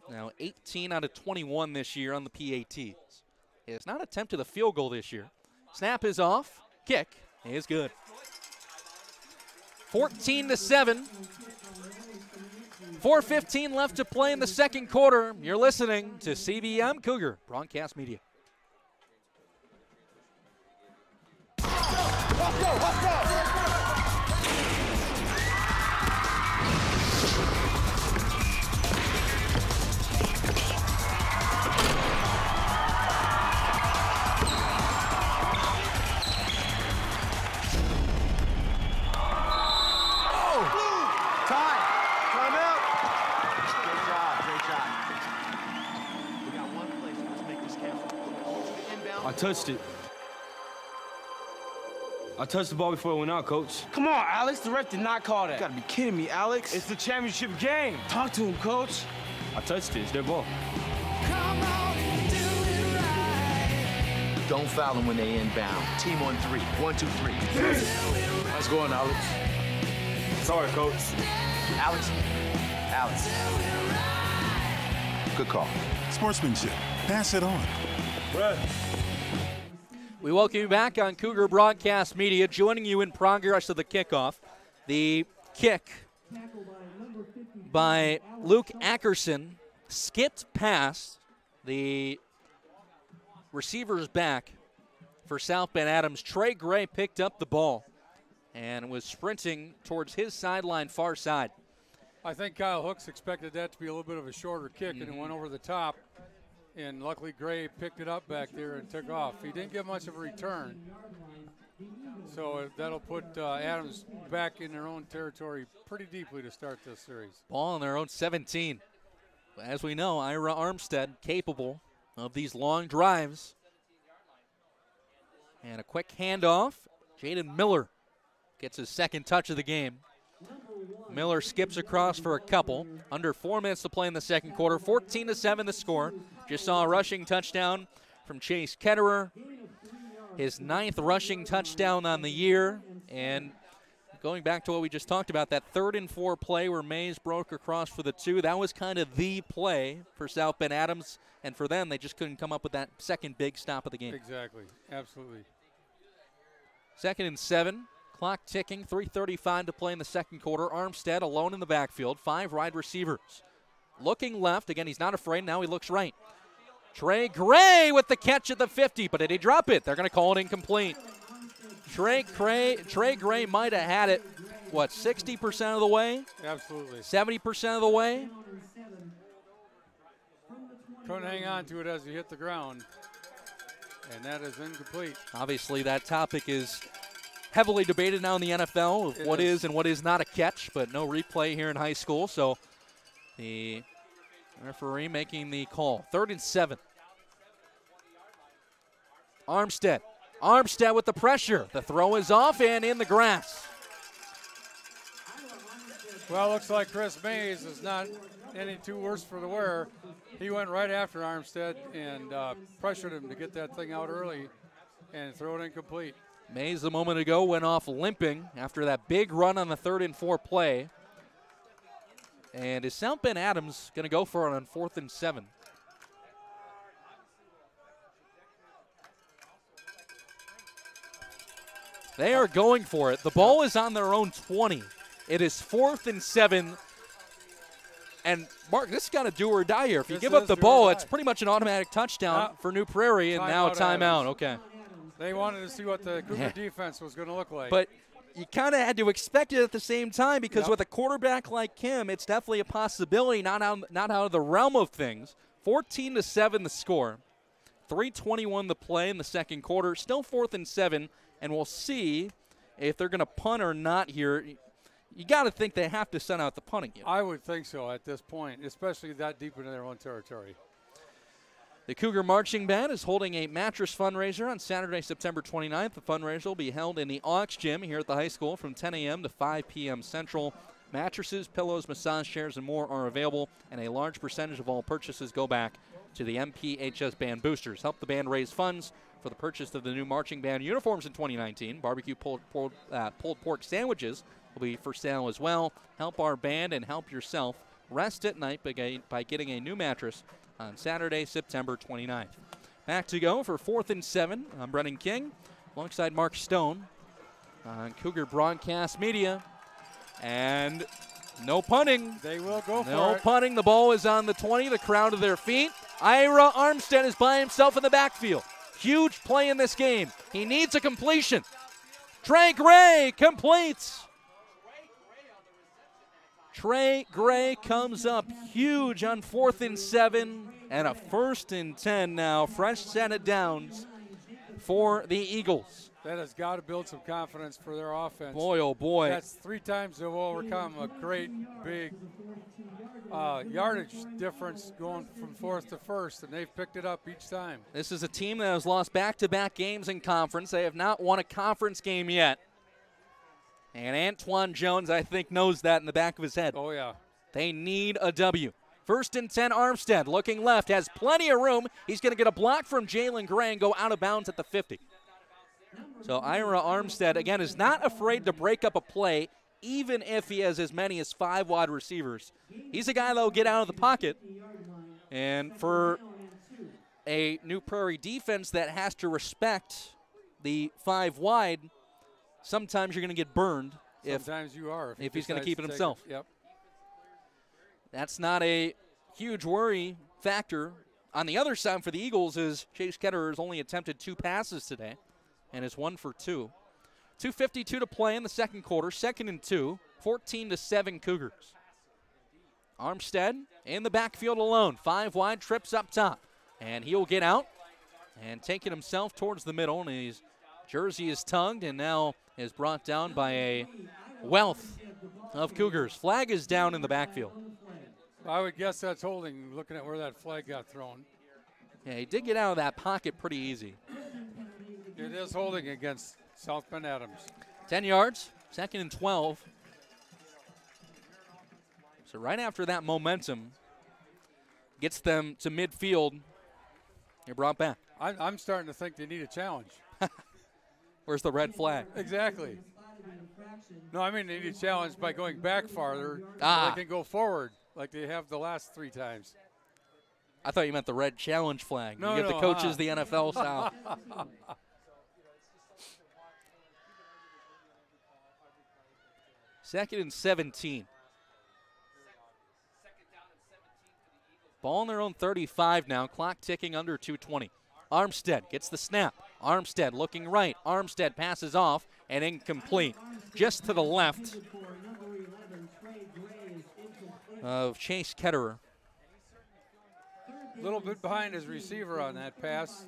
[SPEAKER 4] Now 18 out of 21 this year on the PATs. He has not attempted a field goal this year. Snap is off. Kick is good. 14-7. 4:15 left to play in the second quarter. You're listening to CBM Cougar Broadcast Media.
[SPEAKER 5] Let's go.
[SPEAKER 6] I touched it. I touched the ball before it went out, Coach.
[SPEAKER 5] Come on, Alex. The ref did not call that.
[SPEAKER 6] You gotta be kidding me, Alex.
[SPEAKER 5] It's the championship game. Talk to him, Coach.
[SPEAKER 6] I touched it. It's their ball.
[SPEAKER 7] Come on, do it right.
[SPEAKER 8] Don't foul them when they inbound. Team on 3. 1, 2, 3.
[SPEAKER 6] Nice going, Alex. Sorry, Coach.
[SPEAKER 8] Alex. Good call.
[SPEAKER 9] Sportsmanship. Pass it on.
[SPEAKER 6] Brett.
[SPEAKER 4] We welcome you back on Cougar Broadcast Media, joining you in progress of the kickoff. The kick by Luke Ackerson skipped past the receiver's back for South Bend Adams. Trey Gray picked up the ball and was sprinting towards his sideline, far side.
[SPEAKER 1] I think Kyle Hooks expected that to be a little bit of a shorter kick, and it went over the top. And luckily Gray picked it up back there and took off. He didn't get much of a return. So that'll put Adams back in their own territory pretty deeply to start this series.
[SPEAKER 4] Ball on their own 17. As we know, Ira Armstead capable of these long drives. And a quick handoff. Jaden Miller gets his second touch of the game. Miller skips across for a couple. Under 4 minutes to play in the second quarter. 14-7 the score. Just saw a rushing touchdown from Chase Ketterer. His 9th rushing touchdown on the year. And going back to what we just talked about, that 3rd and 4 play where Mays broke across for the 2, that was kind of the play for South Bend Adams. And for them, they just couldn't come up with that second big stop of the game.
[SPEAKER 1] Exactly. Absolutely.
[SPEAKER 4] 2nd and 7. Clock ticking, 3:35 to play in the second quarter. Armstead alone in the backfield, 5 wide receivers. Looking left, again, he's not afraid, now he looks right. Trey Gray with the catch at the 50, but did he drop it? They're going to call it incomplete. Trey Gray might have had it, what, 60% of the way?
[SPEAKER 1] Absolutely.
[SPEAKER 4] 70% of the way?
[SPEAKER 1] Couldn't hang on to it as he hit the ground. And that is incomplete.
[SPEAKER 4] Obviously, that topic is heavily debated now in the NFL of what is and what is not a catch, but no replay here in high school. So the referee making the call. 3rd and 7. Armstead. Armstead with the pressure. The throw is off and in the grass.
[SPEAKER 1] Well, looks like Chris Mays is not any too worse for the wear. He went right after Armstead and pressured him to get that thing out early and throw it incomplete.
[SPEAKER 4] Mays a moment ago went off limping after that big run on the 3rd and 4 play. And is South Bend Adams going to go for it on 4th and 7? They are going for it. The ball is on their own 20. It is 4th and 7. And, Mark, this has got to do or die here. If you give up the ball, it's pretty much an automatic touchdown for New Prairie, and now a timeout. Okay.
[SPEAKER 1] They wanted to see what the Cougar defense was going to look like.
[SPEAKER 4] But you kind of had to expect it at the same time because with a quarterback like him, it's definitely a possibility, not out of the realm of things. 14-7 the score. 3:21 the play in the second quarter. Still 4th and 7, and we'll see if they're going to punt or not here. You got to think they have to send out the punting unit.
[SPEAKER 1] I would think so at this point, especially that deep into their own territory.
[SPEAKER 4] The Cougar Marching Band is holding a mattress fundraiser on Saturday, September 29th. The fundraiser will be held in the Aux Gym here at the high school from 10 a.m. to 5 p.m. Central. Mattresses, pillows, massage chairs, and more are available, and a large percentage of all purchases go back to the MPHS Band boosters. Help the band raise funds for the purchase of the new Marching Band uniforms in 2019. Barbecue pulled pork sandwiches will be for sale as well. Help our band and help yourself rest at night by getting a new mattress on Saturday, September 29th. Back to go for 4th and 7. I'm Brennan King alongside Mark Stone on Cougar Broadcast Media. And no punting.
[SPEAKER 1] They will go for it.
[SPEAKER 4] No punting. The ball is on the 20, the crowd to their feet. Ira Armstead is by himself in the backfield. Huge play in this game. He needs a completion. Trey Gray completes. Trey Gray comes up huge on 4th and 7 and a 1st and 10 now. Fresh set of downs for the Eagles.
[SPEAKER 1] That has got to build some confidence for their offense.
[SPEAKER 4] Boy, oh boy.
[SPEAKER 1] That's 3 times they've overcome a great big yardage difference going from 4th to 1st, and they've picked it up each time.
[SPEAKER 4] This is a team that has lost back-to-back games in conference. They have not won a conference game yet. And Antoine Jones, I think, knows that in the back of his head.
[SPEAKER 1] Oh, yeah.
[SPEAKER 4] They need a W. 1st and 10, Armstead looking left, has plenty of room. He's going to get a block from Jalen Gray and go out of bounds at the 50. So Ira Armstead, again, is not afraid to break up a play, even if he has as many as 5 wide receivers. He's a guy that will get out of the pocket. And for a New Prairie defense that has to respect the 5 wide, sometimes you're going to get burned.
[SPEAKER 1] Sometimes you are.
[SPEAKER 4] If he's going to keep it himself.
[SPEAKER 1] Yep.
[SPEAKER 4] That's not a huge worry factor. On the other side for the Eagles is Chase Ketterer has only attempted 2 passes today and is 1 for 2. 2:52 to play in the second quarter. 2nd and 2. 14-7 Cougars. Armstead in the backfield alone. 5 wide, trips up top. And he'll get out and take it himself towards the middle. And his jersey is tugged and now is brought down by a wealth of Cougars. Flag is down in the backfield.
[SPEAKER 1] I would guess that's holding, looking at where that flag got thrown.
[SPEAKER 4] Yeah, he did get out of that pocket pretty easy.
[SPEAKER 1] It is holding against South Bend Adams.
[SPEAKER 4] 10 yards, 2nd and 12. So right after that momentum gets them to midfield, you're brought back.
[SPEAKER 1] I'm starting to think they need a challenge.
[SPEAKER 4] Where's the red flag?
[SPEAKER 1] Exactly. No, I mean they need a challenge by going back farther so they can go forward like they have the last 3 times.
[SPEAKER 4] I thought you meant the red challenge flag.
[SPEAKER 1] No,
[SPEAKER 4] you give the coaches the NFL style. 2nd and 17. Ball on their own 35 now. Clock ticking under 2:20. Armstead gets the snap. Armstead looking right. Armstead passes off. and incomplete. Just to the left of Chase Ketterer.
[SPEAKER 1] A little bit behind his receiver on that pass.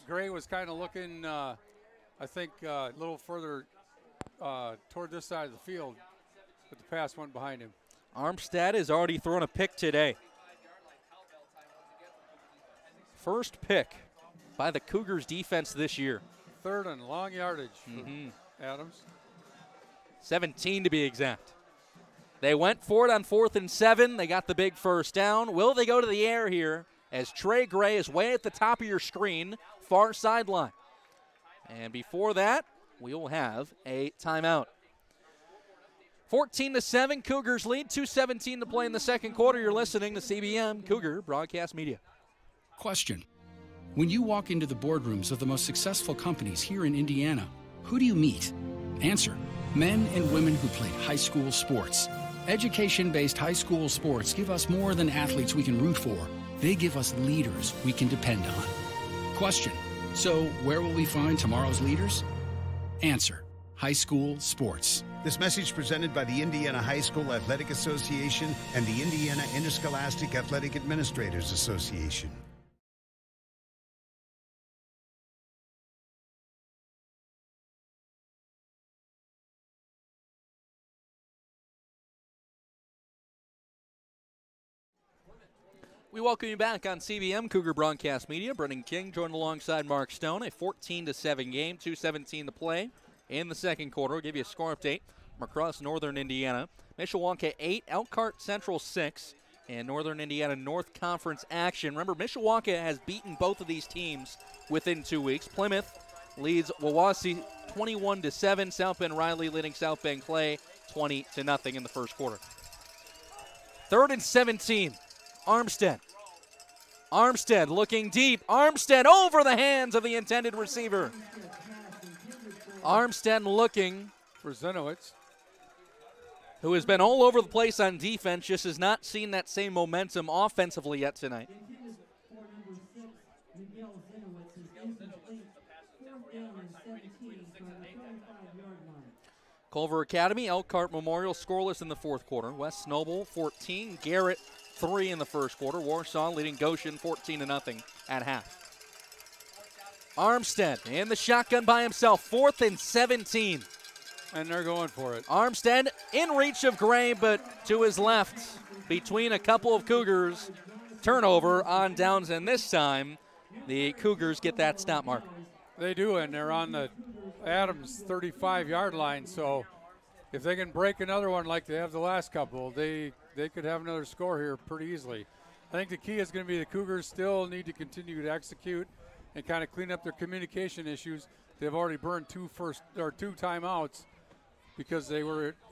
[SPEAKER 1] Gray was kind of looking, I think, a little further toward this side of the field, but the pass went behind him.
[SPEAKER 4] Armstead has already thrown a pick today. First pick by the Cougars defense this year.
[SPEAKER 1] Third and long yardage for Adams.
[SPEAKER 4] 17 to be exact. They went for it on 4th and 7. They got the big first down. Will they go to the air here as Trey Gray is way at the top of your screen, far sideline. And before that, we will have a timeout. 14-7, Cougars lead. 2:17 to play in the second quarter. You're listening to CBM Cougar Broadcast Media.
[SPEAKER 2] Question. When you walk into the boardrooms of the most successful companies here in Indiana, who do you meet? Answer. Men and women who played high school sports. Education-based high school sports give us more than athletes we can root for. They give us leaders we can depend on. Question. So where will we find tomorrow's leaders? Answer. High school sports.
[SPEAKER 3] This message presented by the Indiana High School Athletic Association and the Indiana Interscholastic Athletic Administrators Association.
[SPEAKER 4] We welcome you back on CBM Cougar Broadcast Media. Brendan King joined alongside Mark Stone. A 14-7 game, 2:17 to play in the second quarter. We'll give you a score update from across northern Indiana. Mishawaka 8, Elkhart Central 6, and Northern Indiana North Conference action. Remember, Mishawaka has beaten both of these teams within 2 weeks. Plymouth leads Wawasee 21-7. South Bend Riley leading South Bend Clay 20-0 in the first quarter. 3rd and 17. Armstead. Armstead looking deep. Armstead over the hands of the intended receiver. Armstead looking
[SPEAKER 1] for Zenowitz,
[SPEAKER 4] who has been all over the place on defense, just has not seen that same momentum offensively yet tonight. Culver Academy, Elkhart Memorial scoreless in the fourth quarter. West Noble 14, Garrett 3 in the first quarter. Warsaw leading Goshen 14-0 at half. Armstead in the shotgun by himself, 4th and 17.
[SPEAKER 1] And they're going for it.
[SPEAKER 4] Armstead in reach of Gray, but to his left between a couple of Cougars. Turnover on downs, and this time the Cougars get that stop mark.
[SPEAKER 1] They do, and they're on the Adams 35-yard line, so if they can break another one like they have the last couple, they could have another score here pretty easily. I think the key is going to be the Cougars still need to continue to execute and kind of clean up their communication issues. They've already burned two timeouts because they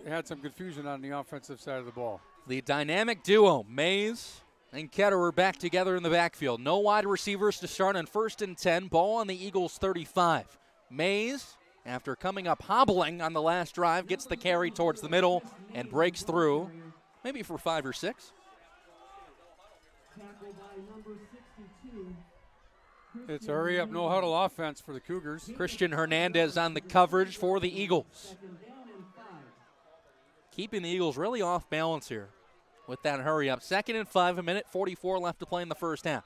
[SPEAKER 1] had some confusion on the offensive side of the ball.
[SPEAKER 4] The dynamic duo, Mays and Ketterer, back together in the backfield. No wide receivers to start on 1st and 10. Ball on the Eagles' 35. Mays, after coming up hobbling on the last drive, gets the carry towards the middle and breaks through, maybe for 5 or 6.
[SPEAKER 1] It's a hurry-up, no-huddle offense for the Cougars.
[SPEAKER 4] Christian Hernandez on the coverage for the Eagles. Keeping the Eagles really off balance here with that hurry-up. 2nd and 5, 1:44 left to play in the first half.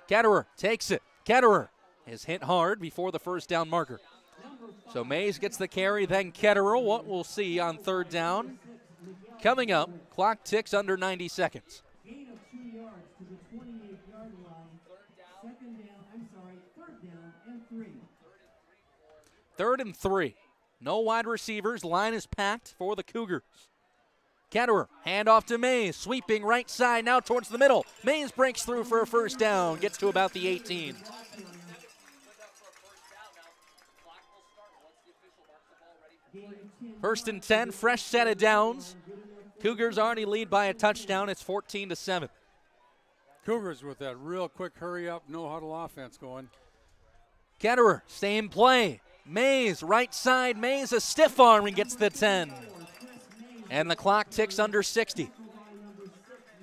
[SPEAKER 4] Ketterer takes it. Ketterer is hit hard before the first down marker. So Mays gets the carry, then Ketterer. What we'll see on 3rd down. Coming up, clock ticks under 90 seconds. Third and 3. No wide receivers. Line is packed for the Cougars. Ketterer, handoff to Mays. Sweeping right side now towards the middle. Mays breaks through for a first down. Gets to about the 18. First and 10. Fresh set of downs. Cougars already lead by a touchdown. It's 14-7.
[SPEAKER 1] Cougars with that real quick hurry-up, no-huddle offense going.
[SPEAKER 4] Ketterer, same play. Mays, right side. Mays, a stiff arm and gets the 10. And the clock ticks under 60.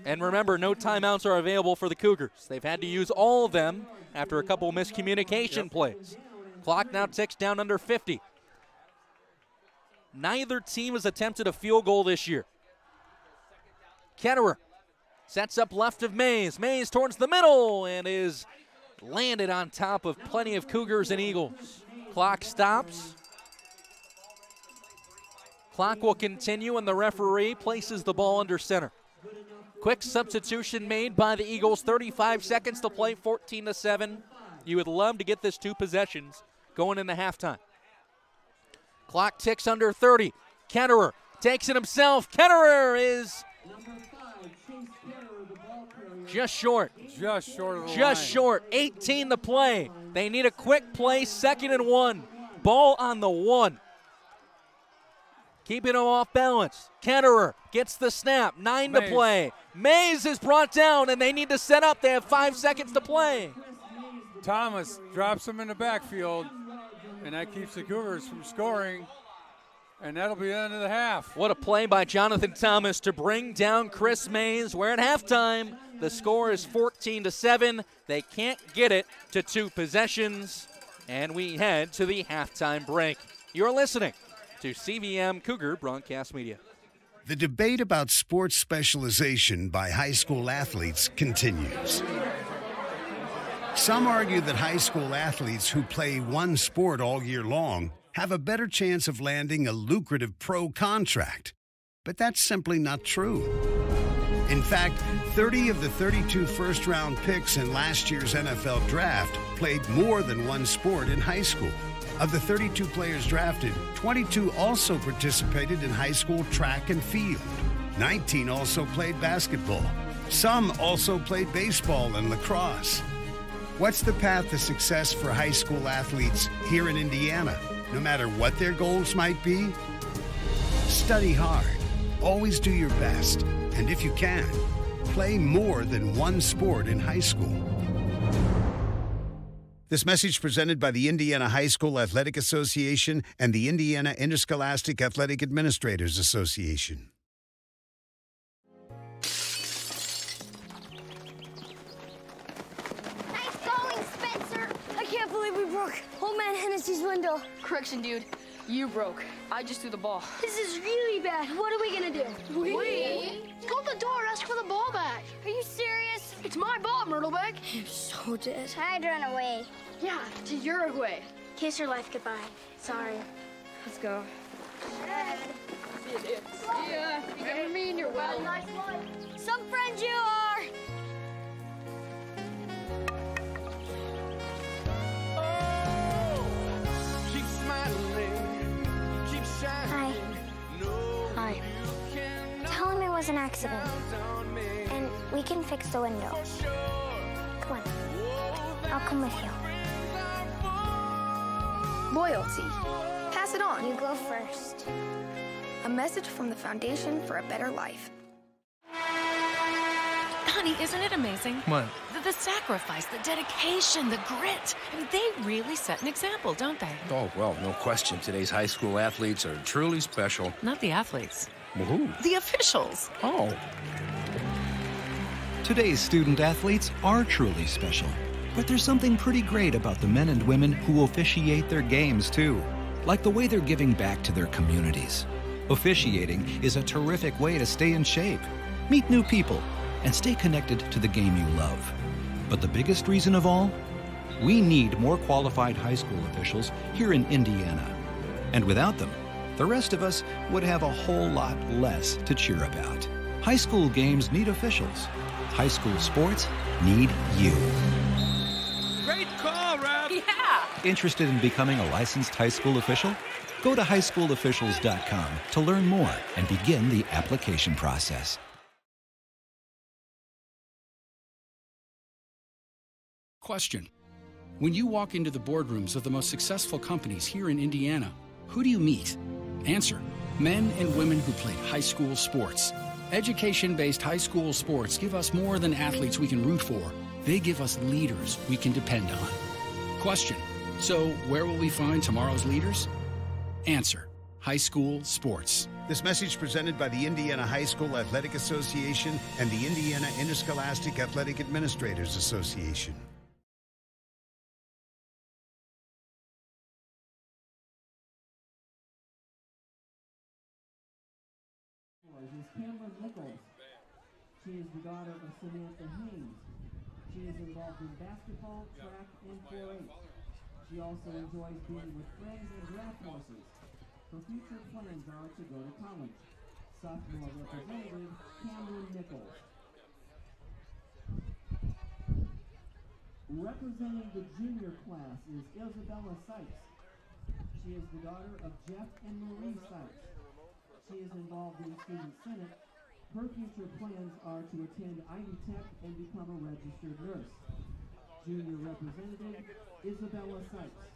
[SPEAKER 4] And remember, no timeouts are available for the Cougars. They've had to use all of them after a couple miscommunication plays. Clock now ticks down under 50. Neither team has attempted a field goal this year. Ketterer sets up left of Mays. Mays towards the middle and is landed on top of plenty of Cougars and Eagles. Clock stops. Clock will continue and the referee places the ball under center. Quick substitution made by the Eagles. 35 seconds to play, 14-7. You would love to get this 2 possessions going into halftime. Clock ticks under 30. Ketterer takes it himself. Ketterer is just short.
[SPEAKER 1] Just short of the
[SPEAKER 4] Just
[SPEAKER 1] line.
[SPEAKER 4] short. 18 to play. They need a quick play, 2nd and 1. Ball on the 1. Keeping him off balance. Ketterer gets the snap. 9 to play. Mays is brought down, and they need to set up. They have 5 seconds to play.
[SPEAKER 1] Thomas drops him in the backfield, and that keeps the Cougars from scoring, and that'll be the end of the half.
[SPEAKER 4] What a play by Jonathan Thomas to bring down Chris Mays. We're at halftime. The score is 14-7. They can't get it to 2 possessions, and we head to the halftime break. You're listening to CVM Cougar Broadcast Media.
[SPEAKER 3] The debate about sports specialization by high school athletes continues. Some argue that high school athletes who play one sport all year long have a better chance of landing a lucrative pro contract. But that's simply not true. In fact, 30 of the 32 first-round picks in last year's NFL draft played more than one sport in high school. Of the 32 players drafted, 22 also participated in high school track and field. 19 also played basketball. Some also played baseball and lacrosse. What's the path to success for high school athletes here in Indiana, no matter what their goals might be? Study hard, always do your best, and if you can, play more than one sport in high school. This message presented by the Indiana High School Athletic Association and the Indiana Interscholastic Athletic Administrators Association.
[SPEAKER 12] Nice going, Spencer. I can't believe we broke Old Man Hennessy's window.
[SPEAKER 13] Correction, dude. You broke. I just threw the ball.
[SPEAKER 12] This is really bad. What are we gonna do?
[SPEAKER 13] We?
[SPEAKER 12] Go to the door, ask for the ball back. Are you serious?
[SPEAKER 13] It's my ball, Myrtleback.
[SPEAKER 12] You're so dead. I'd run away.
[SPEAKER 13] Yeah, to Uruguay.
[SPEAKER 12] Kiss your life goodbye. Sorry.
[SPEAKER 13] Let's go. See you, dude. See ya. Remember me and your well.
[SPEAKER 12] Nice one. Some friends you are. Hi.
[SPEAKER 13] Hi.
[SPEAKER 12] Tell him it was an accident. And we can fix the window. Come on. I'll come with you.
[SPEAKER 18] Loyalty. Pass it on.
[SPEAKER 12] You go first.
[SPEAKER 18] A message from the Foundation for a Better Life.
[SPEAKER 14] Honey, isn't it amazing?
[SPEAKER 19] What?
[SPEAKER 14] The sacrifice, the dedication, the grit. I mean, they really set an example, don't they?
[SPEAKER 15] Oh, well, no question. Today's high school athletes are truly special.
[SPEAKER 14] Not the athletes.
[SPEAKER 15] Well, who?
[SPEAKER 14] The officials.
[SPEAKER 15] Oh.
[SPEAKER 16] Today's student athletes are truly special. But there's something pretty great about the men and women who officiate their games, too. Like the way they're giving back to their communities. Officiating is a terrific way to stay in shape, meet new people, and stay connected to the game you love. But the biggest reason of all? We need more qualified high school officials here in Indiana. And without them, the rest of us would have a whole lot less to cheer about. High school games need officials. High school sports need you.
[SPEAKER 6] Great call, Ref!
[SPEAKER 14] Yeah!
[SPEAKER 16] Interested in becoming a licensed high school official? Go to highschoolofficials.com to learn more and begin the application process.
[SPEAKER 2] Question. When you walk into the boardrooms of the most successful companies here in Indiana, who do you meet? Answer. Men and women who played high school sports. Education-based high school sports give us more than athletes we can root for. They give us leaders we can depend on. Question. So where will we find tomorrow's leaders? Answer. High school sports.
[SPEAKER 3] This message presented by the Indiana High School Athletic Association and the Indiana Interscholastic Athletic Administrators Association.
[SPEAKER 19] sophomores is Cameron Nichols. She is the daughter of Samantha Haynes. She is involved in basketball, track, and 4-H. She also enjoys being with friends and draft horses. Her future plans are to go to college. Sophomore representative, Cameron Nichols. Representing the junior class is Isabella Sykes. She is the daughter of Jeff and Marie Sykes. She is involved in Student Senate. Her future plans are to attend Ivy Tech and become a registered nurse. Junior representative, Isabella Sykes.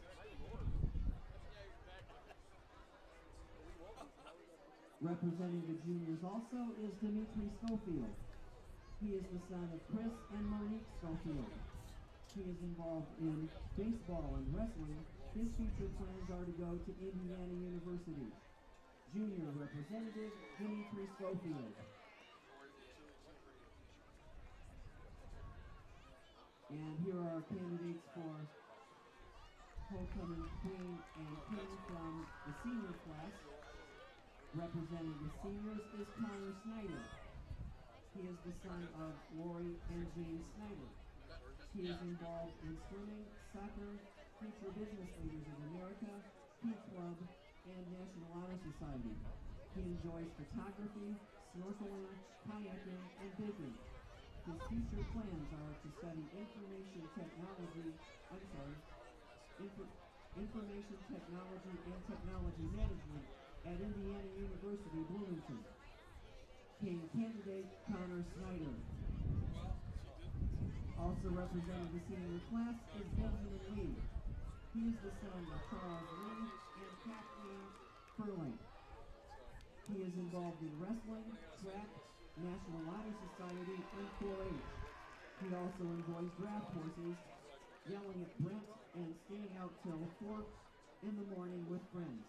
[SPEAKER 19] Representing the juniors also is Dimitri Schofield. He is the son of Chris and Monique Schofield. He is involved in baseball and wrestling. His future plans are to go to Indiana University. Junior representative, Dimitri Schofield. And here are our candidates for homecoming queen and king from the senior class. Representing the seniors is Connor Snyder. He is the son of Lori and James Snyder. He is involved in swimming, soccer, Future Business Leaders of America, Key Club, and National Honor Society. He enjoys photography, snorkeling, kayaking, and baking. His future plans are to study information technology and technology management at Indiana University, Bloomington. King candidate, Connor Snyder. Also representing the senior class is Benjamin Lee. He is the son of Charles Lee and Kathleen Furling. He is involved in wrestling, track, National Honor Society, and 4-H. He also enjoys draft horses, yelling at Brent, and staying out till 4 in the morning with friends.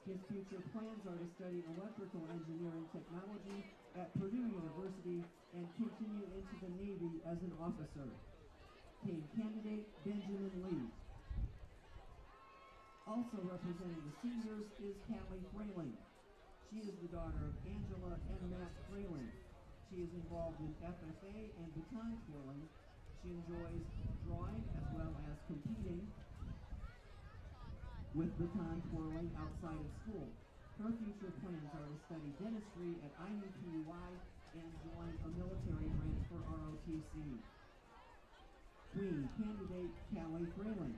[SPEAKER 19] His future plans are to study electrical engineering technology at Purdue University and continue into the Navy as an officer. King candidate, Benjamin Lee. Also representing the seniors is Callie Frayling. She is the daughter of Angela and Matt Frayling. She is involved in FFA and baton twirling. She enjoys drawing as well as competing with baton twirling outside of school. Her future plans are to study dentistry at IUPUI and join a military branch for ROTC. Queen candidate, Callie Frayling.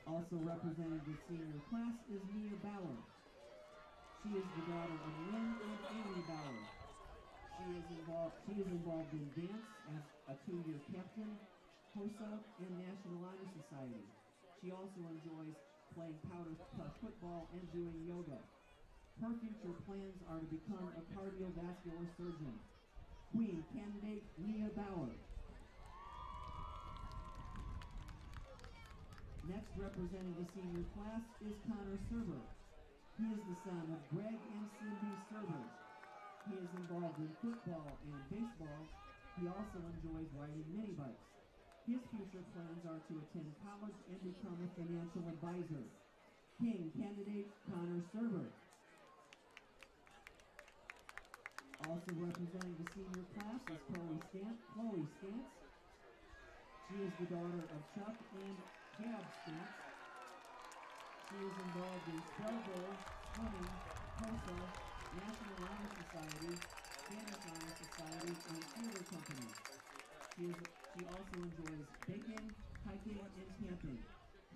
[SPEAKER 19] Also representing the senior class is Mia Bauer. She is the daughter of Lynn and Amy Bauer. She is involved in dance as a 2-year captain, HOSA, and National Honor Society. She also enjoys playing powder puff football and doing yoga. Her future plans are to become a cardiovascular surgeon. Queen candidate, Mia Bauer. Next, representing the senior class is Connor Serber. He is the son of Greg and Cindy Serber. He is involved in football and baseball. He also enjoys riding mini bikes. His future plans are to attend college and become a financial advisor. King candidate, Connor Serber. Also representing the senior class is Chloe Stantz. She is the daughter of Chuck and Gab Stantz. She is involved in Scrabble, swimming, HOSA, National Honor Society, Spanish Honor Society, and theater company. She also enjoys baking, hiking, and camping.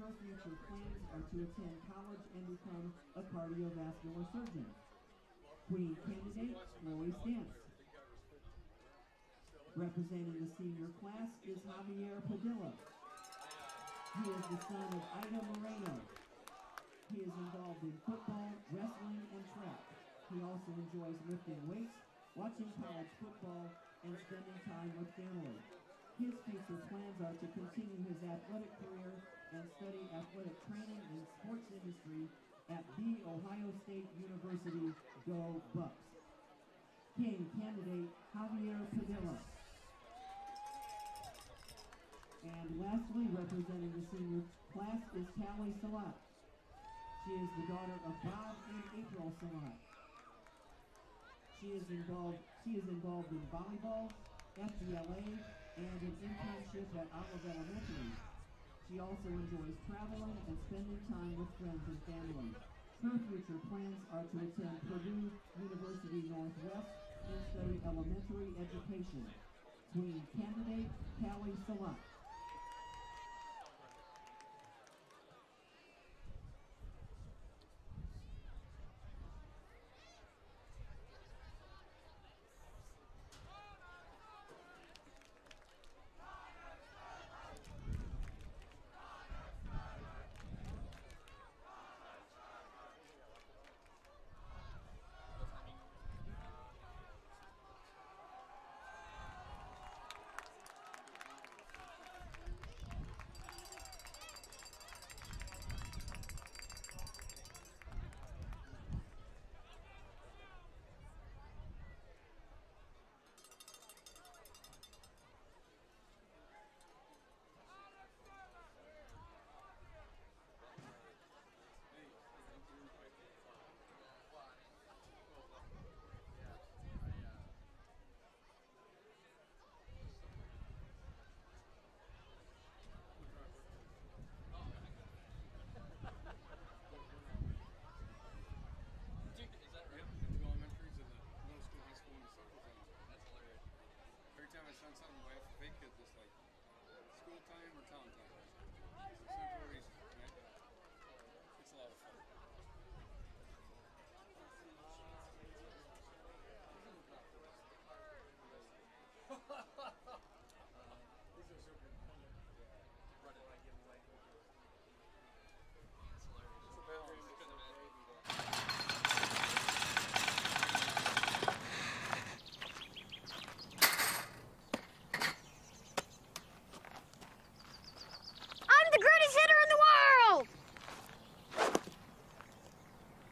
[SPEAKER 19] Her future plans are to attend college and become a cardiovascular surgeon. Queen candidate, Chloe Stantz. Representing the senior class is Javier Padilla. He is the son of Ida Moreno. He is involved in football, wrestling, and track. He also enjoys lifting weights, watching college football, and spending time with family. His future plans are to continue his athletic career and study athletic training and sports industry at The Ohio State University. Go Bucks. King candidate, Javier Padilla. And lastly, representing the senior class is Callie Salat. She is the daughter of Bob and April Salat. She is involved in volleyball, FBLA, and an internship at Olive Elementary. She also enjoys traveling and spending time with friends and family. Her future plans are to attend Purdue University Northwest and study elementary education. Queen candidate Callie Salat.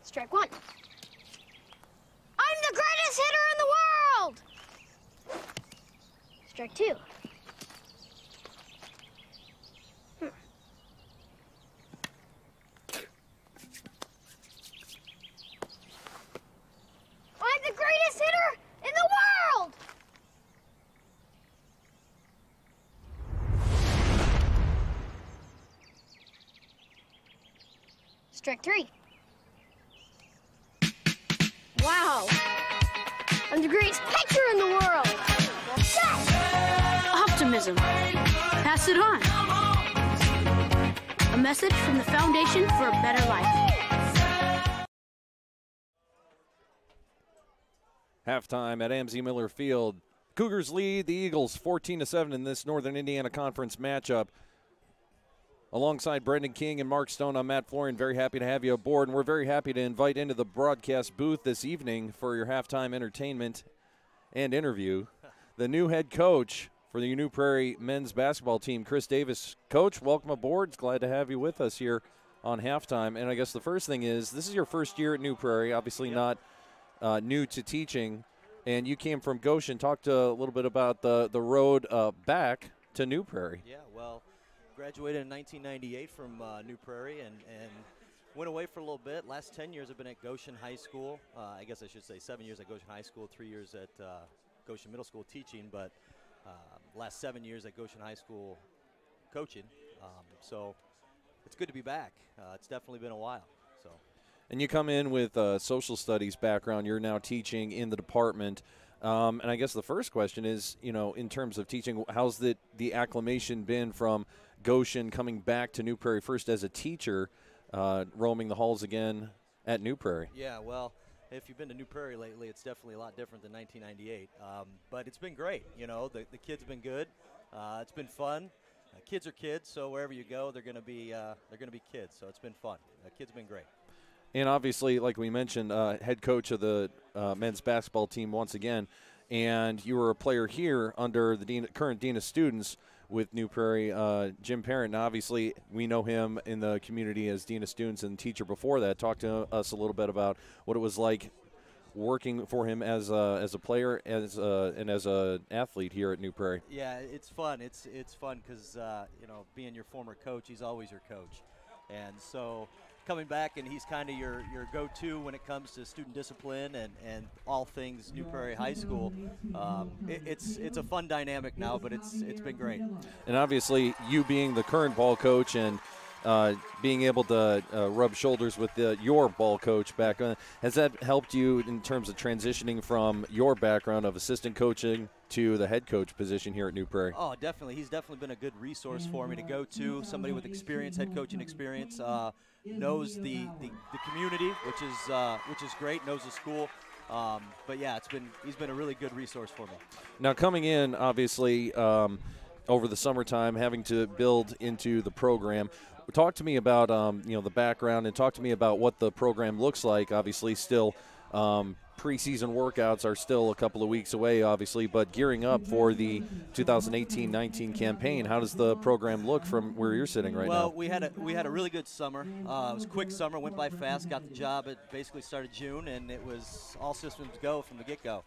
[SPEAKER 12] Strike one. I'm the greatest hitter in the world! Strike two. I'm the greatest hitter in the world! Strike three. Wow! I'm the greatest pitcher in the world! Yes!
[SPEAKER 20] Optimism. Pass it on. A message from the Foundation for a Better Life.
[SPEAKER 21] Halftime at Amzie Miller Field. Cougars lead the Eagles 14-7 in this Northern Indiana Conference matchup. Alongside Brendan King and Mark Stone, I'm Matt Florian. Very happy to have you aboard, and we're very happy to invite into the broadcast booth this evening for your halftime entertainment and interview the new head coach for the New Prairie men's basketball team, Chris Davis. Coach, welcome aboard. Glad to have you with us here on halftime. And I guess the first thing is, this is your first year at New Prairie, obviously not new to teaching, and you came from Goshen. Talk to a little bit about the road back to New Prairie.
[SPEAKER 22] Yeah, well, graduated in 1998 from New Prairie and went away for a little bit. Last 10 years I've been at Goshen High School. I guess I should say 7 years at Goshen High School, 3 years at Goshen Middle School teaching, but last 7 years at Goshen High School coaching. So it's good to be back. It's definitely been a while. So.
[SPEAKER 21] And you come in with a social studies background. You're now teaching in the department. And I guess the first question is, you know, in terms of teaching, how's the acclimation been from Goshen coming back to New Prairie first as a teacher, roaming the halls again at New Prairie?
[SPEAKER 22] Yeah, well, if you've been to New Prairie lately, it's definitely a lot different than 1998. But it's been great. You know, the kids have been good. It's been fun. Kids are kids, so wherever you go, they're going to be kids. So it's been fun. Kids have been great.
[SPEAKER 21] And obviously, like we mentioned, head coach of the men's basketball team once again, and you were a player here under the current Dean of Students with New Prairie, Jim Parent. Now, obviously, we know him in the community as Dean of Students and teacher before that. Talk to us a little bit about what it was like working for him as a player and as an athlete here at New Prairie.
[SPEAKER 22] Yeah, it's fun. It's fun because, you know, being your former coach, he's always your coach. And so coming back, and he's kind of your go-to when it comes to student discipline and all things New Prairie High School. It's a fun dynamic now, but it's been great.
[SPEAKER 21] And obviously, you being the current ball coach and being able to rub shoulders with your ball coach back on, has that helped you in terms of transitioning from your background of assistant coaching to the head coach position here at New Prairie?
[SPEAKER 22] Oh, definitely. He's definitely been a good resource for me to go to. Somebody with experience, head coaching experience, knows the community, which is great. Knows the school. But yeah, he's been a really good resource for me.
[SPEAKER 21] Now coming in, obviously, over the summertime, having to build into the program. Talk to me about the background, and talk to me about what the program looks like. Obviously, still preseason workouts are still a couple of weeks away, obviously, but gearing up for the 2018-19 campaign. How does the program look from where you're sitting right now?
[SPEAKER 22] Well, we had a really good summer. It was a quick summer, went by fast. Got the job at basically started June, and it was all systems go from the get-go.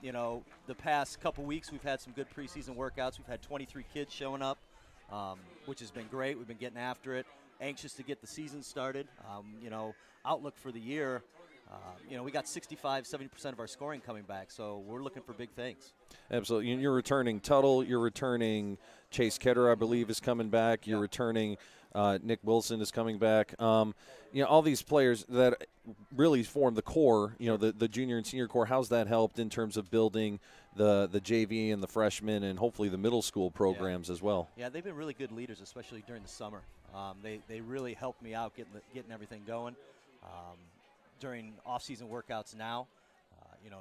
[SPEAKER 22] The past couple weeks we've had some good preseason workouts. We've had 23 kids showing up, which has been great. We've been getting after it. Anxious to get the season started. Outlook for the year. We got 65-70% of our scoring coming back, so we're looking for big things.
[SPEAKER 21] Absolutely. You're returning Tuttle. You're returning Chase Ketter, I believe, is coming back. You're returning Nick Wilson is coming back. All these players that really form the core, the junior and senior core, how's that helped in terms of building the JV and the freshmen and hopefully the middle school programs as well?
[SPEAKER 22] Yeah, they've been really good leaders, especially during the summer. They really helped me out getting everything going. During off-season workouts now,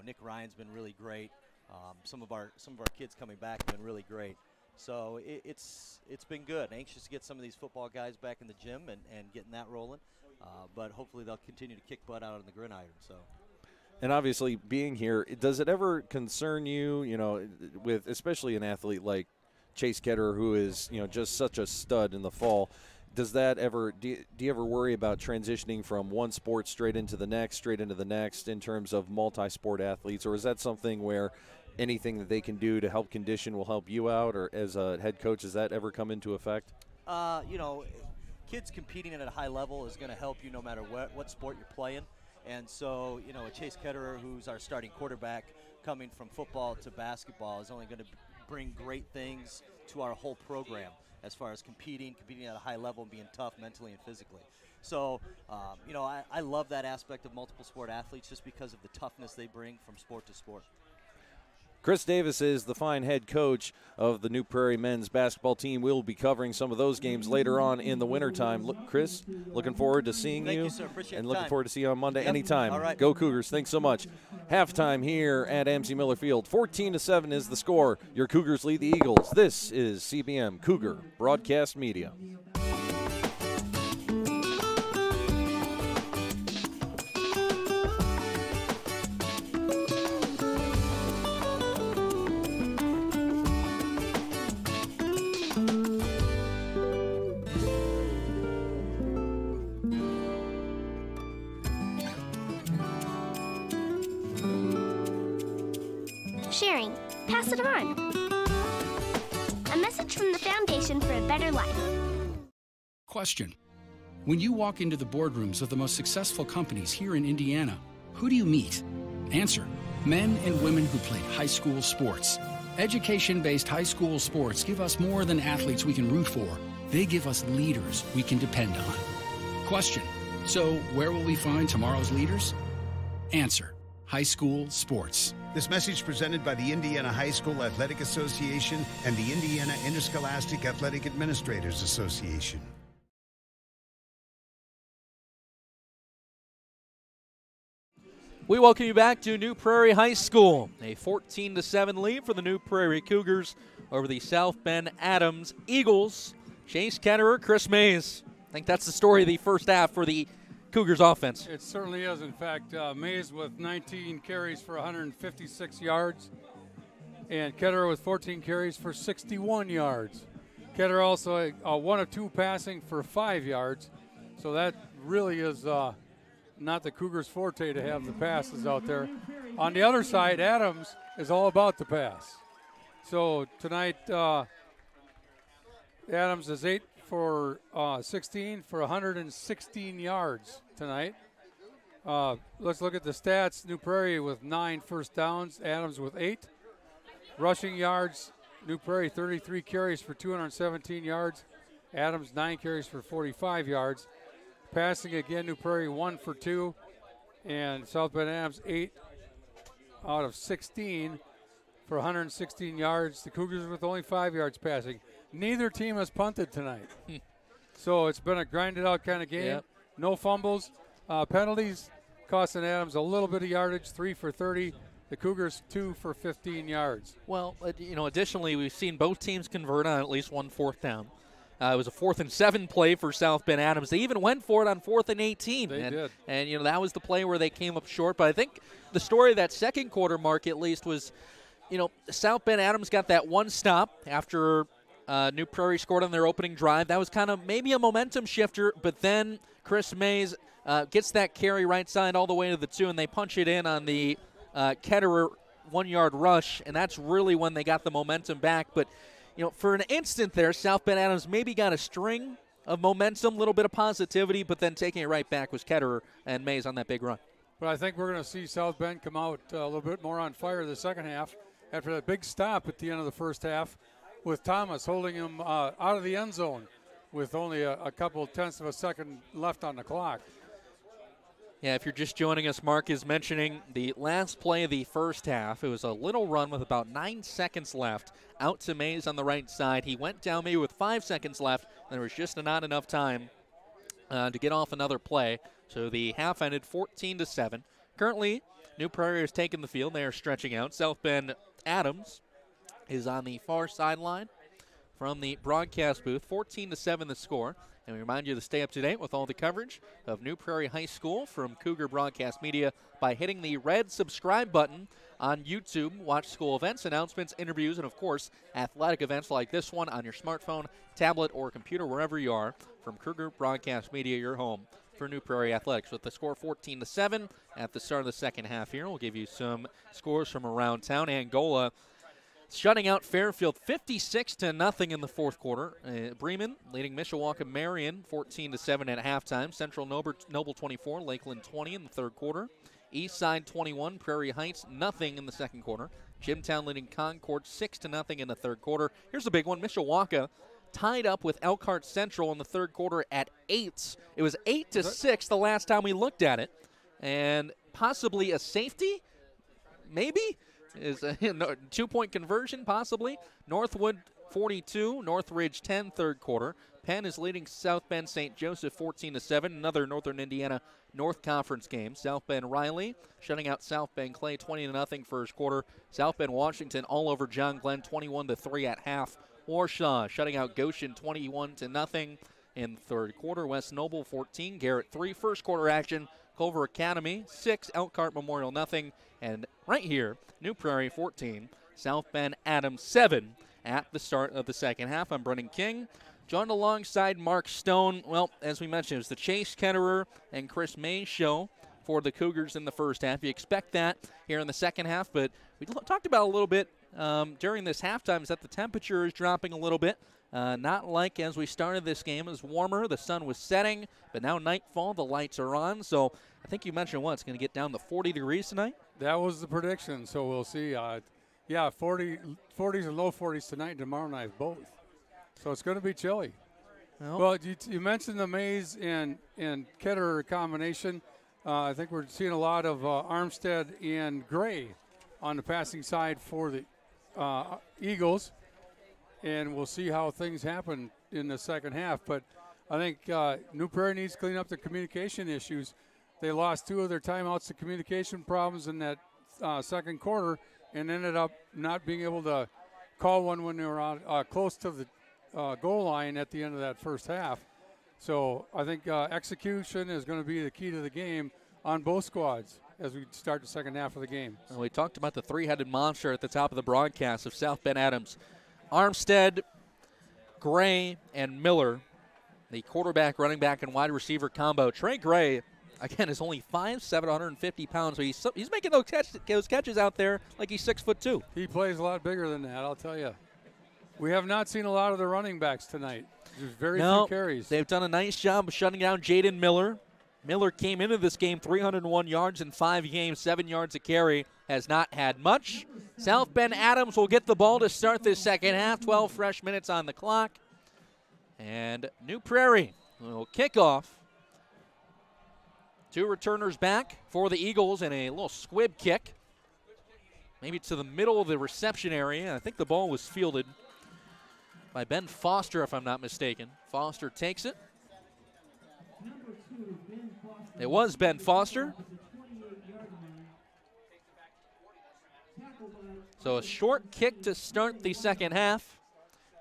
[SPEAKER 22] Nick Ryan's been really great. Some of our kids coming back have been really great. So it's been good. Anxious to get some of these football guys back in the gym and getting that rolling. But hopefully they'll continue to kick butt out on the gridiron. So.
[SPEAKER 21] And obviously being here, does it ever concern you, with especially an athlete like Chase Ketter, who is, just such a stud in the fall? Does that ever do you ever worry about transitioning from one sport straight into the next in terms of multi-sport athletes, or is that something where anything that they can do to help condition will help you out, or as a head coach, does that ever come into effect?
[SPEAKER 22] Kids competing at a high level is going to help you no matter what sport you're playing. And so, a Chase Ketterer, who's our starting quarterback, coming from football to basketball, is only going to bring great things to our whole program as far as competing at a high level and being tough mentally and physically. So, I love that aspect of multiple sport athletes just because of the toughness they bring from sport to sport.
[SPEAKER 21] Chris Davis is the fine head coach of the New Prairie men's basketball team. We'll be covering some of those games later on in the wintertime. Chris, looking forward to seeing
[SPEAKER 22] you. Sir. Appreciate
[SPEAKER 21] and
[SPEAKER 22] the
[SPEAKER 21] looking
[SPEAKER 22] time.
[SPEAKER 21] forward to see you on Monday anytime.
[SPEAKER 22] All right.
[SPEAKER 21] Go Cougars. Thanks so much. Halftime here at Amzie Miller Field. 14-7 is the score. Your Cougars lead the Eagles. This is CBM Cougar Broadcast Media.
[SPEAKER 12] Sharing. Pass it on. A message from the Foundation for a Better Life.
[SPEAKER 2] Question. When you walk into the boardrooms of the most successful companies here in Indiana, who do you meet? Answer. Men and women who played high school sports. Education-based high school sports give us more than athletes we can root for. They give us leaders we can depend on. Question. So where will we find tomorrow's leaders? Answer. High school sports.
[SPEAKER 3] This message presented by the Indiana High School Athletic Association and the Indiana Interscholastic Athletic Administrators Association.
[SPEAKER 4] We welcome you back to New Prairie High School. A 14-7 lead for the New Prairie Cougars over the South Bend Adams Eagles. Chase Ketterer, Chris Mays. I think that's the story of the first half for the Cougars offense.
[SPEAKER 1] It certainly is. In fact, Mays with 19 carries for 156 yards, and Ketterer with 14 carries for 61 yards. Ketterer also 1 of 2 passing for 5 yards, so that really is not the Cougars' forte to have the passes out there. On the other side, Adams is all about the pass. So tonight, Adams is 8 for 16 for 116 yards tonight. Let's look at the stats. New Prairie with 9 first downs, Adams with 8. Rushing yards, New Prairie 33 carries for 217 yards, Adams 9 carries for 45 yards. Passing again, New Prairie 1 for 2, and South Bend Adams 8 out of 16 for 116 yards. The Cougars with only 5 yards passing. Neither team has punted tonight. So it's been a grinded out kind of game.
[SPEAKER 4] Yep.
[SPEAKER 1] No fumbles. Penalties costing Adams a little bit of yardage, 3 for 30. The Cougars 2 for 15 yards.
[SPEAKER 4] Well, additionally, we've seen both teams convert on at least one fourth down. It was a 4th and 7 play for South Bend Adams. They even went for it on 4th and 18.
[SPEAKER 1] They did.
[SPEAKER 4] And, that was the play where they came up short. But I think the story of that second quarter, Mark, at least, was, South Bend Adams got that one stop after New Prairie scored on their opening drive. That was kind of maybe a momentum shifter, but then Chris Mays gets that carry right side all the way to the 2, and they punch it in on the Ketterer 1-yard rush, and that's really when they got the momentum back. But, for an instant there, South Bend Adams maybe got a string of momentum, a little bit of positivity, but then taking it right back was Ketterer and Mays on that big run.
[SPEAKER 1] But I think we're going to see South Bend come out a little bit more on fire the second half after that big stop at the end of the first half with Thomas holding him out of the end zone with only a couple tenths of a second left on the clock.
[SPEAKER 4] Yeah, if you're just joining us, Mark is mentioning the last play of the first half. It was a little run with about 9 seconds left. Out to Mays on the right side. He went down maybe with 5 seconds left. And there was just not enough time to get off another play. So the half ended 14-7. Currently, New Prairie has taken the field. They are stretching out. South Bend Adams is on the far sideline from the broadcast booth. 14-7 the score. And we remind you to stay up to date with all the coverage of New Prairie High School from Cougar Broadcast Media by hitting the red subscribe button on YouTube. Watch school events, announcements, interviews, and, of course, athletic events like this one on your smartphone, tablet, or computer, wherever you are. From Cougar Broadcast Media, your home for New Prairie Athletics. With the score 14-7 at the start of the second half here, we'll give you some scores from around town. Angola shutting out Fairfield 56-0 in the fourth quarter. Bremen leading Mishawaka Marion 14-7 at halftime. Central Noble 24, Lakeland 20 in the third quarter. Eastside 21, Prairie Heights nothing in the second quarter. Jimtown leading Concord 6-0 in the third quarter. Here's a big one. Mishawaka tied up with Elkhart Central in the third quarter at 8. It was 8-6 the last time we looked at it. And possibly a safety, maybe? Is a 2-point conversion, possibly. Northwood 42, Northridge 10, third quarter. Penn is leading South Bend St. Joseph 14-7, another Northern Indiana North Conference game. South Bend Riley shutting out South Bend Clay 20-0 first quarter. South Bend Washington all over John Glenn 21-3 at half. Warshaw shutting out Goshen 21-0 in third quarter. West Noble 14, Garrett 3. First quarter action. Culver Academy 6, Elkhart Memorial nothing. And right here, New Prairie 14, South Bend Adams 7 at the start of the second half. I'm Brendan King, joined alongside Mark Stone. Well, as we mentioned, it was the Chase Ketterer and Chris Mays show for the Cougars in the first half. You expect that here in the second half, but we talked about a little bit during this halftime is that the temperature is dropping a little bit. Not like as we started this game. It was warmer. The sun was setting, but now nightfall, the lights are on. So I think you mentioned it's going to get down to 40 degrees tonight?
[SPEAKER 1] That was the prediction, so we'll see. 40s and low 40s tonight and tomorrow night both. So it's going to be chilly. Well, you mentioned the Mays and Ketterer combination. I think we're seeing a lot of Armstead and Gray on the passing side for the Eagles. And we'll see how things happen in the second half. But I think New Prairie needs to clean up the communication issues. They lost 2 of their timeouts to communication problems in that second quarter and ended up not being able to call one when they were on, close to the goal line at the end of that first half. So I think execution is going to be the key to the game on both squads as we start the second half of the game.
[SPEAKER 4] Well, we talked about the three-headed monster at the top of the broadcast of South Bend Adams. Armstead, Gray, and Miller, the quarterback, running back, and wide receiver combo. Trey Gray, again, is only 5'7", 150 pounds, but he's making those catches out there like he's 6'2".
[SPEAKER 1] He plays a lot bigger than that, I'll tell you. We have not seen a lot of the running backs tonight. There's very few carries.
[SPEAKER 4] They've done a nice job of shutting down Jaden Miller. Miller came into this game 301 yards in 5 games, 7 yards a carry. Has not had much. South Bend Adams will get the ball to start this second half. 12 fresh minutes on the clock. And New Prairie will kick off. 2 returners back for the Eagles and a little squib kick. Maybe to the middle of the reception area. I think the ball was fielded by Ben Foster, if I'm not mistaken. Foster takes it. It was Ben Foster. So a short kick to start the second half.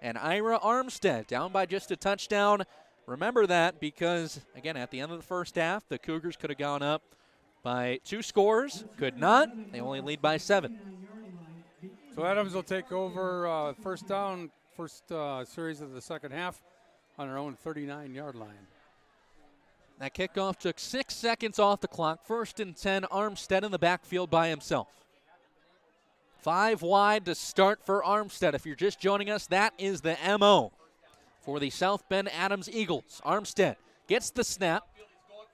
[SPEAKER 4] And Ira Armstead down by just a touchdown. Remember that because, again, at the end of the first half, the Cougars could have gone up by 2 scores. Could not. They only lead by 7.
[SPEAKER 1] So Adams will take over first down, first series of the second half on their own 39-yard line.
[SPEAKER 4] That kickoff took 6 seconds off the clock. 1st and 10, Armstead in the backfield by himself. 5 wide to start for Armstead. If you're just joining us, that is the MO for the South Bend Adams Eagles. Armstead gets the snap.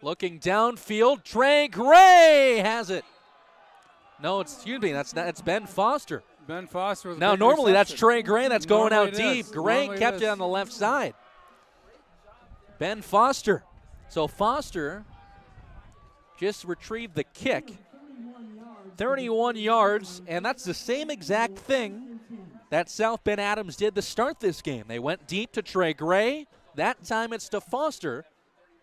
[SPEAKER 4] Looking downfield, Trey Gray has it. No, excuse me, that's Ben Foster.
[SPEAKER 1] Ben Foster with
[SPEAKER 4] now, normally that's Trey Gray that's going out deep. Gray
[SPEAKER 1] Normally
[SPEAKER 4] kept it on the left side. Ben Foster. So Foster just retrieved the kick. 31 yards, and that's the same exact thing that South Bend Adams did to start this game. They went deep to Trey Gray. That time it's to Foster.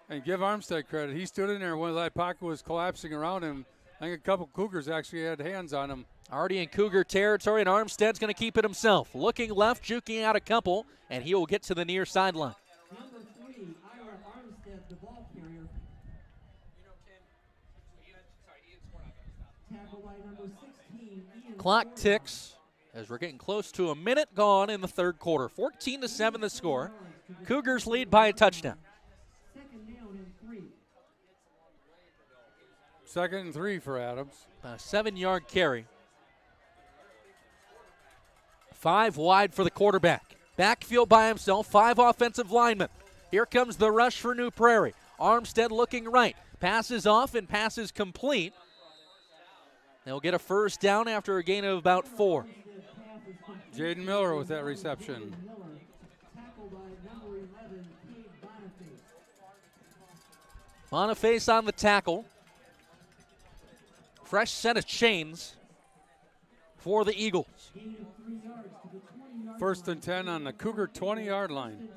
[SPEAKER 1] And give Armstead credit. He stood in there when that pocket was collapsing around him. I think a couple Cougars actually had hands on him.
[SPEAKER 4] Already in Cougar territory, and Armstead's going to keep it himself. Looking left, juking out a couple, and he will get to the near sideline.
[SPEAKER 19] Number 3, Ira Armstead, the ball carrier. Tackle by number 16, Ian
[SPEAKER 4] Clock ticks as we're getting close to a minute gone in the third quarter. 14-7 the score. Cougars lead by a touchdown.
[SPEAKER 19] Second down and 3.
[SPEAKER 1] 2nd and 3 for Adams.
[SPEAKER 4] A 7-yard carry. 5 wide for the quarterback. Backfield by himself, 5 offensive linemen. Here comes the rush for New Prairie. Armstead looking right. Passes off and passes complete. They'll get a first down after a gain of about 4.
[SPEAKER 1] Jaden Miller with that reception.
[SPEAKER 4] Boniface on the tackle. Fresh set of chains for the Eagles.
[SPEAKER 1] 1st and 10 on the Cougar 20-yard line.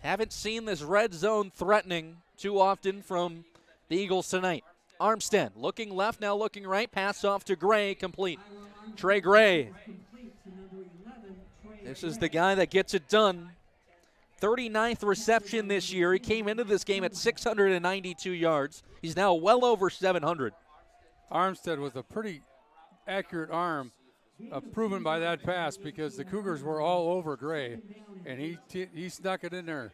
[SPEAKER 4] Haven't seen this red zone threatening too often from the Eagles tonight. Armstead looking left, now looking right. Pass off to Gray, complete. Trey Gray. This is the guy that gets it done. 39th reception this year. He came into this game at 692 yards. He's now well over 700.
[SPEAKER 1] Armstead with a pretty accurate arm, proven by that pass because the Cougars were all over Gray, and he snuck it in there.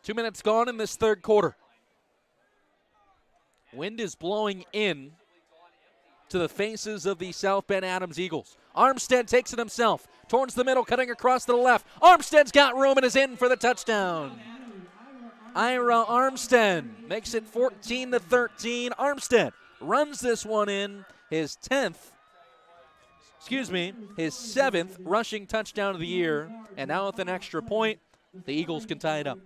[SPEAKER 4] 2 minutes gone in this third quarter. Wind is blowing in to the faces of the South Bend Adams Eagles. Armstead takes it himself. Towards the middle, cutting across to the left. Armstead's got room and is in for the touchdown. Ira Armstead makes it 14-13. Armstead runs this one in, his 7th rushing touchdown of the year. And now with an extra point, the Eagles can tie it up.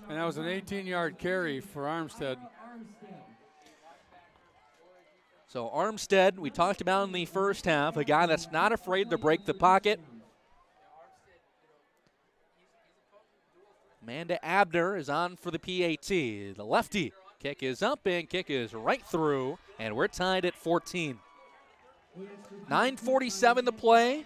[SPEAKER 1] And that was an 18-yard carry for Armstead.
[SPEAKER 4] So Armstead, we talked about in the first half, a guy that's not afraid to break the pocket. Amanda Abner is on for the PAT. The lefty kick is up and kick is right through, and we're tied at 14. 9:47 to play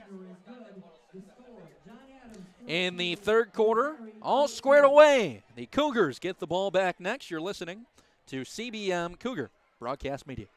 [SPEAKER 4] in the third quarter. All squared away. The Cougars get the ball back next. You're listening to CBM Cougar Broadcast Media.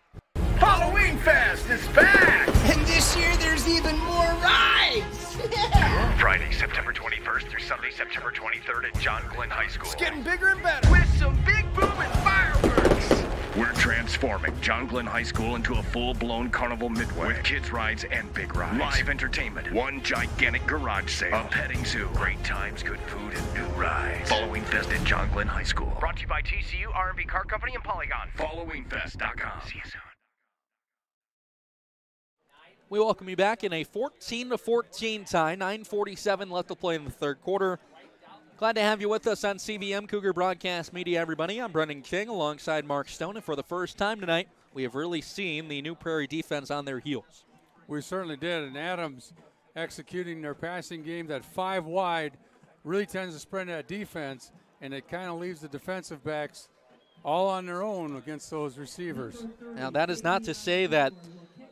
[SPEAKER 6] Halloween Fest is back! And this year there's even more rides! Yeah!
[SPEAKER 10] Friday, September 21st through Sunday, September 23rd at John Glenn High School.
[SPEAKER 6] It's getting bigger and better with some big booming fireworks.
[SPEAKER 10] We're Transforming John Glenn High School into a full-blown carnival midway with kids rides and big rides. Live entertainment, one gigantic garage sale, a petting zoo, great times, good food, and new rides. Following Fest at John Glenn High School. Brought to you by TCU, R&B Car Company, and Polygon. Followingfest.com. See you soon.
[SPEAKER 4] We welcome you back in a 14-14 tie. 9:47 left to play in the third quarter. Glad to have you with us on CBM Cougar Broadcast Media, everybody. I'm Brendan King alongside Mark Stone, and for the first time tonight, we have really seen the New Prairie defense on their heels.
[SPEAKER 1] We certainly did, and Adams executing their passing game, that 5 wide, really tends to spread that defense, and it kind of leaves the defensive backs all on their own against those receivers.
[SPEAKER 4] Now, that is not to say that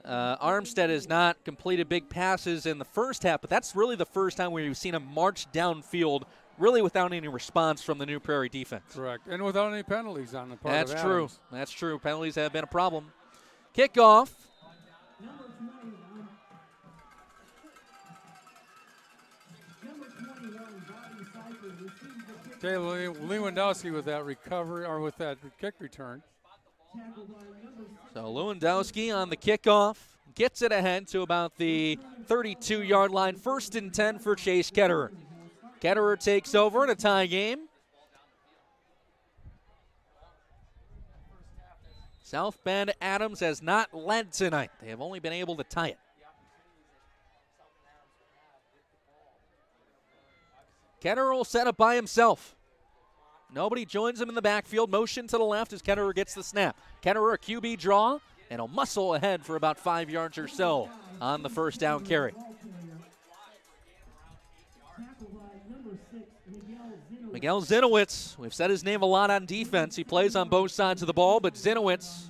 [SPEAKER 4] Armstead has not completed big passes in the first half, but that's really the first time where you've seen him march downfield really without any response from the New Prairie defense.
[SPEAKER 1] Correct, and without any penalties on the part of Adams.
[SPEAKER 4] That's true. That's true. Penalties have been a problem. Kickoff.
[SPEAKER 1] Taylor Lewandowski with that recovery, or with that kick return.
[SPEAKER 4] So Lewandowski on the kickoff gets it ahead to about the 32-yard line. 1st and 10 for Chase Ketterer. Ketterer takes over in a tie game. South Bend Adams has not led tonight. They have only been able to tie it. Ketterer will set up by himself. Nobody joins him in the backfield. Motion to the left as Ketterer gets the snap. Ketterer a QB draw, and he'll muscle ahead for about 5 yards or so on the first down carry. Miguel Zinowitz, we've said his name a lot on defense. He plays on both sides of the ball, but Zinowitz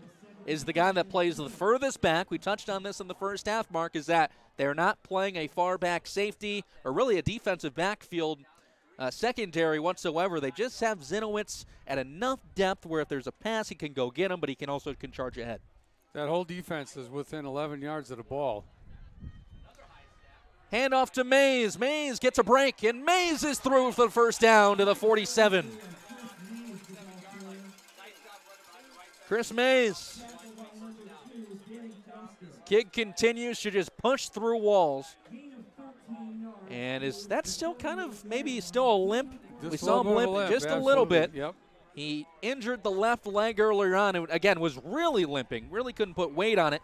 [SPEAKER 4] is the guy that plays the furthest back. We touched on this in the first half, Mark, is that they're not playing a far back safety or really a defensive backfield secondary whatsoever. They just have Zinowitz at enough depth where if there's a pass, he can go get him, but he can also charge ahead.
[SPEAKER 1] That whole defense is within 11 yards of the ball.
[SPEAKER 4] Handoff to Mays. Mays gets a break, and Mays is through for the first down to the 47. Chris Mays. Kid continues to just push through walls. And is that still kind of maybe still a limp? We saw him limp just a little bit.
[SPEAKER 1] Yep.
[SPEAKER 4] He injured the left leg earlier on and, again, was really limping, really couldn't put weight on it.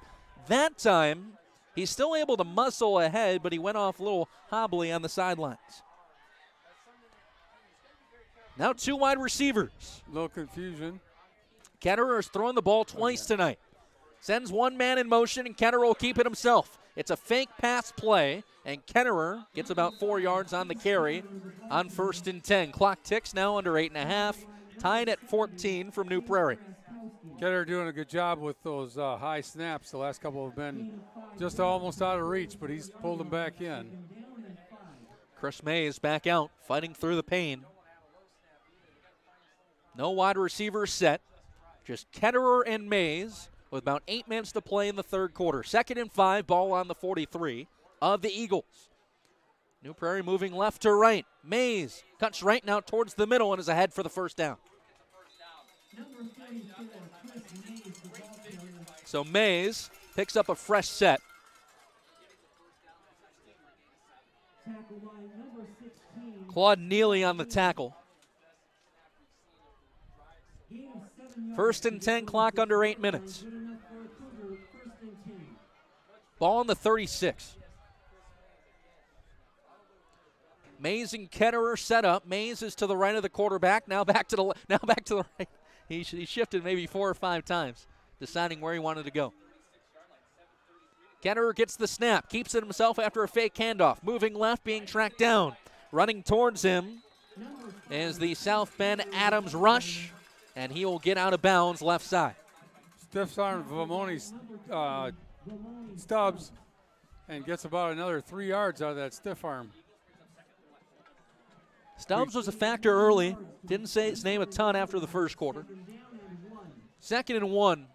[SPEAKER 4] That time, he's still able to muscle ahead, but he went off a little hobbly on the sidelines. Now 2 wide receivers.
[SPEAKER 1] A little confusion.
[SPEAKER 4] Ketterer has thrown the ball twice tonight. Sends one man in motion, and Ketterer will keep it himself. It's a fake pass play, and Ketterer gets about 4 yards on the carry on 1st and 10. Clock ticks now under 8.5, tied at 14 from New Prairie.
[SPEAKER 1] Ketterer doing a good job with those high snaps. The last couple have been just almost out of reach, but he's pulled them back in.
[SPEAKER 4] Chris Mays back out, fighting through the pain. No wide receivers set, just Ketterer and Mays with about 8 minutes to play in the third quarter. 2nd and 5, ball on the 43 of the Eagles. New Prairie moving left to right. Mays cuts right now towards the middle and is ahead for the first down. So Mays picks up a fresh set. Claude Neely on the tackle. 1st and 10, clock under 8 minutes. Ball on the 36. Mays and Ketterer set up. Mays is to the right of the quarterback. Now back to the right. He shifted maybe 4 or 5 times, deciding where he wanted to go. Ketterer gets the snap, keeps it himself after a fake handoff. Moving left, being tracked down. Running towards him is the South Bend Adams rush, and he will get out of bounds left side.
[SPEAKER 1] Stiff arm Vamoni Stubbs and gets about another 3 yards out of that stiff arm.
[SPEAKER 4] Stubbs was a factor early. Didn't say his name a ton after the first quarter. 2nd and 1.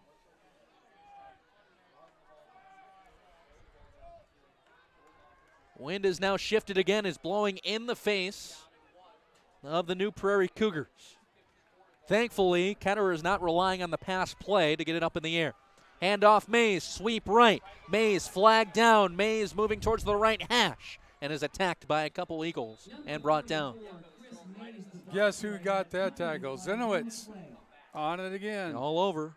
[SPEAKER 4] Wind is now shifted again, is blowing in the face of the New Prairie Cougars. Thankfully, Ketterer is not relying on the pass play to get it up in the air. Hand off Mays, sweep right. Mays flagged down. Mays moving towards the right hash and is attacked by a couple Eagles and brought down.
[SPEAKER 1] Guess who got that tackle? Zenowitz on it again.
[SPEAKER 4] All over.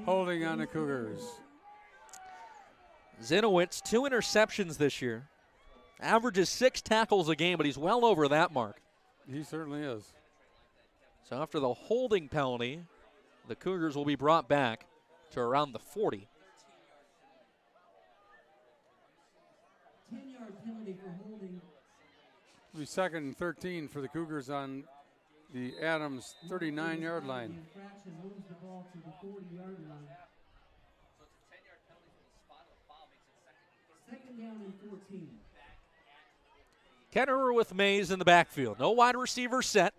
[SPEAKER 1] Holding on the Cougars.
[SPEAKER 4] Zenowitz, 2 interceptions this year. Averages 6 tackles a game, but he's well over that mark.
[SPEAKER 1] He certainly is.
[SPEAKER 4] So after the holding penalty, the Cougars will be brought back to around the 40.
[SPEAKER 19] 10-yard penalty for holding.
[SPEAKER 1] It'll be 2nd and 13 for the Cougars on the Adams 39-yard line.
[SPEAKER 19] Infraction moves the ball to the 40-yard line. Second down and 14.
[SPEAKER 4] Ketterer with Mays in the backfield. No wide receiver set.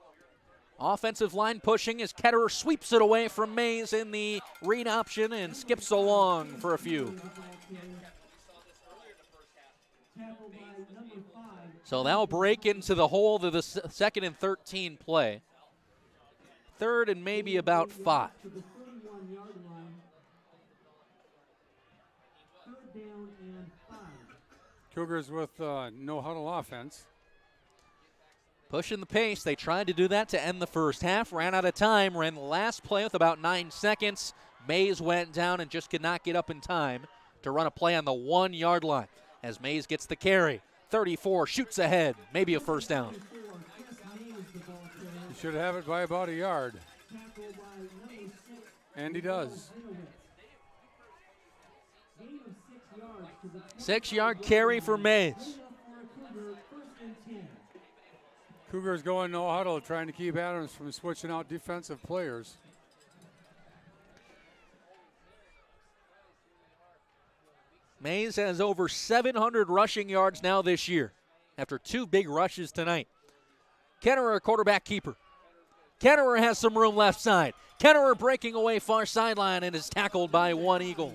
[SPEAKER 4] Offensive line pushing as Ketterer sweeps it away from Mays in the read option and skips along for a few. So that'll break into the hole of the 2nd and 13 play. 3rd and maybe about 5.
[SPEAKER 1] Cougars with no huddle offense.
[SPEAKER 4] Pushing the pace. They tried to do that to end the first half. Ran out of time. Ran the last play with about 9 seconds. Mays went down and just could not get up in time to run a play on the 1-yard line. As Mays gets the carry. 34 shoots ahead. Maybe a first down.
[SPEAKER 1] He should have it by about a yard. And he does.
[SPEAKER 4] 6-yard carry for Mays.
[SPEAKER 1] Cougars going no huddle, trying to keep Adams from switching out defensive players.
[SPEAKER 4] Mays has over 700 rushing yards now this year after 2 big rushes tonight. Ketterer, quarterback keeper. Ketterer has some room left side. Ketterer breaking away far sideline and is tackled by 1 Eagle.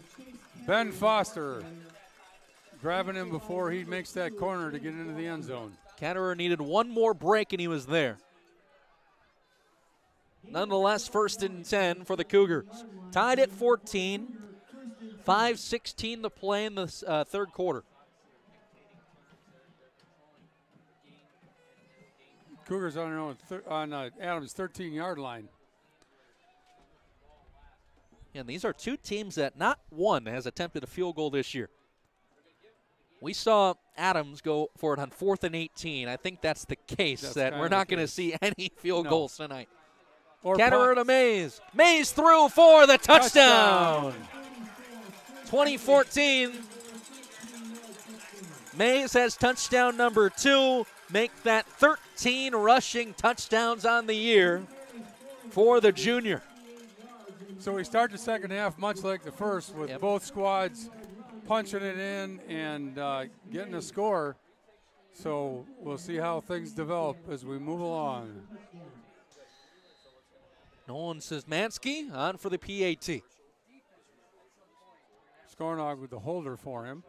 [SPEAKER 1] Ben Foster grabbing him before he makes that corner to get into the end zone.
[SPEAKER 4] Ketterer needed 1 more break and he was there. Nonetheless, 1st and 10 for the Cougars. Tied at 14. 5:16 to play in the 3rd quarter.
[SPEAKER 1] Cougars on their own on Adams' 13-yard line.
[SPEAKER 4] And these are 2 teams that not one has attempted a field goal this year. We saw Adams go for it on 4th and 18. I think that's the case that we're not going to see any field goals tonight. Ketterer to Mays. Mays threw for the touchdown. 2014. Mays has touchdown number 2. Make that 13 rushing touchdowns on the year for the junior.
[SPEAKER 1] So we start the second half much like the first with both squads punching it in and getting a score. So we'll see how things develop as we move along.
[SPEAKER 4] Nolan Szymanski on for the PAT.
[SPEAKER 1] Skornog with the holder for him.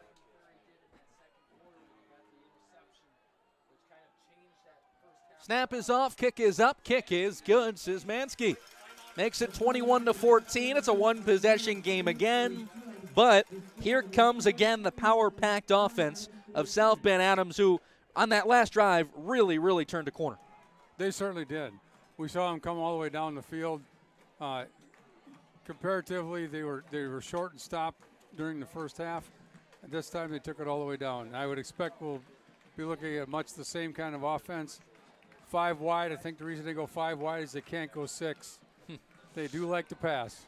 [SPEAKER 4] Snap is off, kick is up, kick is good. Szymanski makes it 21-14. It's a 1-possession game again. But here comes again the power-packed offense of South Bend Adams, who on that last drive really, really turned a corner.
[SPEAKER 1] They certainly did. We saw them come all the way down the field. Comparatively, they were short and stopped during the first half. At this time, they took it all the way down. I would expect we'll be looking at much the same kind of offense. 5 wide. I think the reason they go 5 wide is they can't go 6. They do like to pass.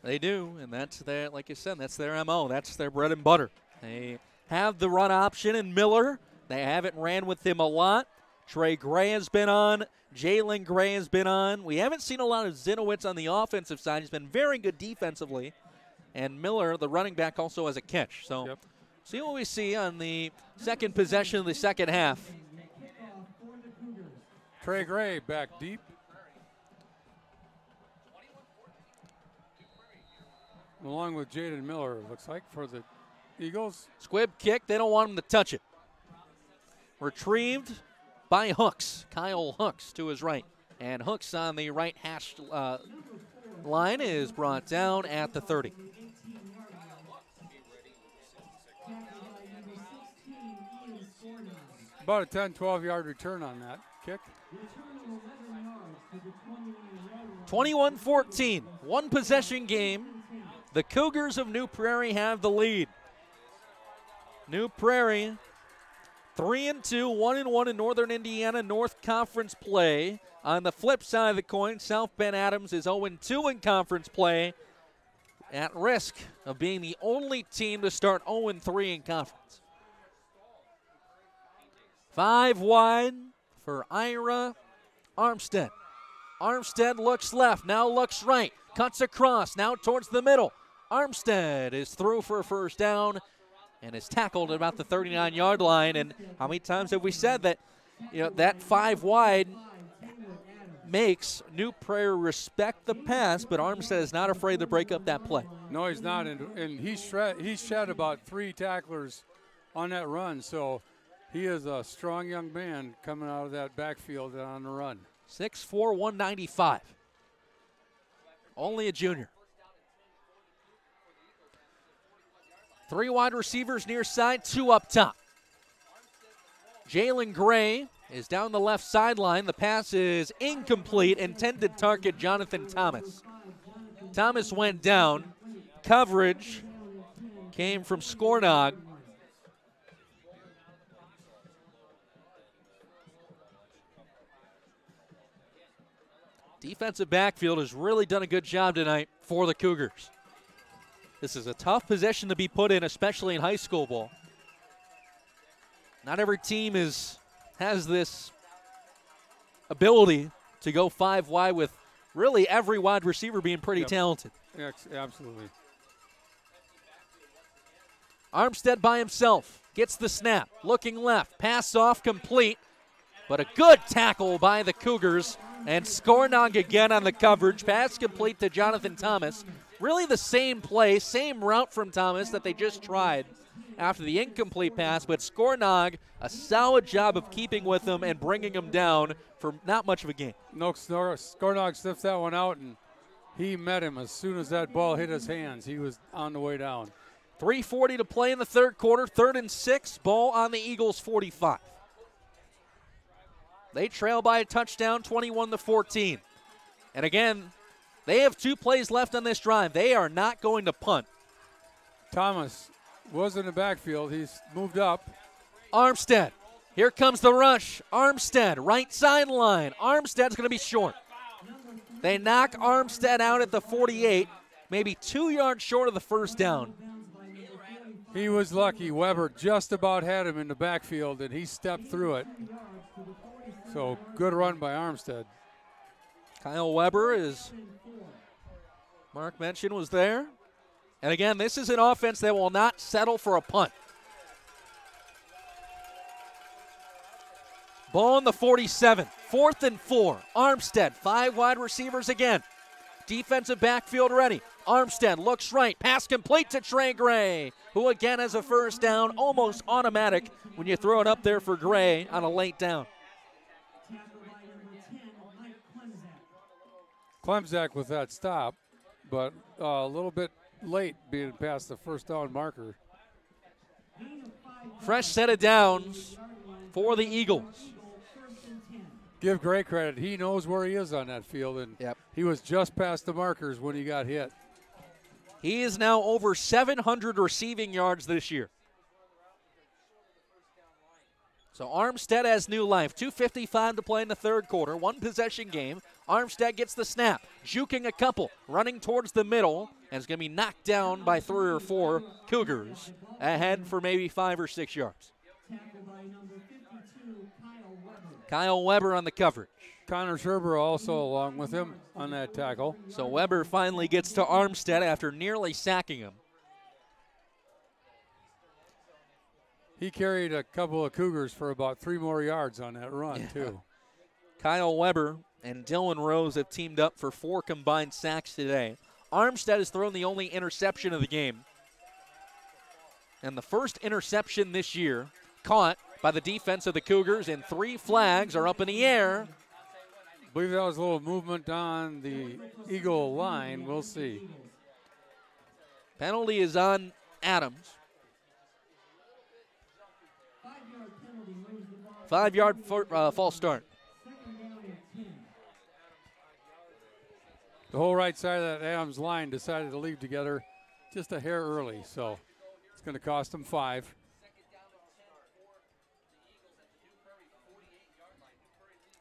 [SPEAKER 4] They do, and that's their, like you said, that's their MO. That's their bread and butter. They have the run option in Miller. They haven't ran with him a lot. Trey Gray has been on. Jalen Gray has been on. We haven't seen a lot of Zenowitz on the offensive side. He's been very good defensively. And Miller, the running back, also has a catch. So see what we see on the 2nd possession of the 2nd half.
[SPEAKER 1] Trey Gray back deep. Along with Jaden Miller, looks like, for the Eagles.
[SPEAKER 4] Squib kick. They don't want him to touch it. Retrieved by Hooks. Kyle Hooks to his right. And hooks on the right hash line is brought down at the 30.
[SPEAKER 1] About a 10, 12-yard return on that kick.
[SPEAKER 4] 21-14, one possession game. The Cougars of New Prairie have the lead. New Prairie 3-2, 1-1 in Northern Indiana North Conference play. On the flip side of the coin, South Bend Adams is 0-2 in conference play, at risk of being the only team to start 0-3 in conference. 5 wide for Ira Armstead. Armstead looks left, now looks right, cuts across, now towards the middle. Armstead is through for a first down and is tackled at about the 39-yard line. And how many times have we said that, that 5 wide makes New Prairie respect the pass, but Armstead is not afraid to break up that play.
[SPEAKER 1] No, he's not, and he shed about 3 tacklers on that run, so he is a strong young man coming out of that backfield and on the run.
[SPEAKER 4] 6'4", 195. Only a junior. 3 wide receivers near side, 2 up top. Jalen Gray is down the left sideline. The pass is incomplete, intended target Jonathan Thomas. Thomas went down. Coverage came from Skornog. Defensive backfield has really done a good job tonight for the Cougars. This is a tough position to be put in, especially in high school ball. Not every team has this ability to go 5 wide with really every wide receiver being pretty talented.
[SPEAKER 1] Yes, absolutely.
[SPEAKER 4] Armstead by himself, gets the snap, looking left, pass off, complete, but a good tackle by the Cougars, and Skornog again on the coverage, pass complete to Jonathan Thomas. Really the same play, same route from Thomas that they just tried after the incomplete pass, but Skornog, a solid job of keeping with him and bringing him down for not much of a gain.
[SPEAKER 1] No, Skornog sniffs that one out, and he met him as soon as that ball hit his hands. He was on the way down.
[SPEAKER 4] 3:40 to play in the third quarter, 3rd and 6, ball on the Eagles' 45. They trail by a touchdown, 21-14. And again, they have 2 plays left on this drive. They are not going to punt.
[SPEAKER 1] Thomas was in the backfield. He's moved up.
[SPEAKER 4] Armstead. Here comes the rush. Armstead, right sideline. Armstead's going to be short. They knock Armstead out at the 48, maybe 2 yards short of the first down.
[SPEAKER 1] He was lucky. Weber just about had him in the backfield, and he stepped through it. So good run by Armstead.
[SPEAKER 4] Kyle Weber, as Mark mentioned, was there. And again, this is an offense that will not settle for a punt. Ball on the 47, 4th and 4. Armstead, 5 wide receivers again. Defensive backfield ready. Armstead looks right, pass complete to Trey Gray, who again has a first down, almost automatic when you throw it up there for Gray on a late down.
[SPEAKER 1] Klemzak with that stop, but a little bit late being past the first down marker.
[SPEAKER 4] Fresh set of downs for the Eagles.
[SPEAKER 1] Give Gray credit. He knows where he is on that field, and he was just past the markers when he got hit.
[SPEAKER 4] He is now over 700 receiving yards this year. So Armstead has new life. 2:55 to play in the third quarter. 1 possession game. Armstead gets the snap, juking a couple, running towards the middle, and is going to be knocked down by 3 or 4 Cougars, ahead for maybe 5 or 6 yards. Kyle Weber on the coverage.
[SPEAKER 1] Connor Scherber also along with him on that tackle.
[SPEAKER 4] So Weber finally gets to Armstead after nearly sacking him.
[SPEAKER 1] He carried a couple of Cougars for about 3 more yards on that run, too.
[SPEAKER 4] Kyle Weber and Dylan Rose have teamed up for 4 combined sacks today. Armstead has thrown the only interception of the game. And the first interception this year caught by the defense of the Cougars, and 3 flags are up in the air
[SPEAKER 1] I believe that was a little movement on the Eagle line. We'll see.
[SPEAKER 11] Penalty is on Adams. 5-yard false start.
[SPEAKER 1] The whole right side of that Adams line decided to leave together just a hair early, so it's going to cost them 5.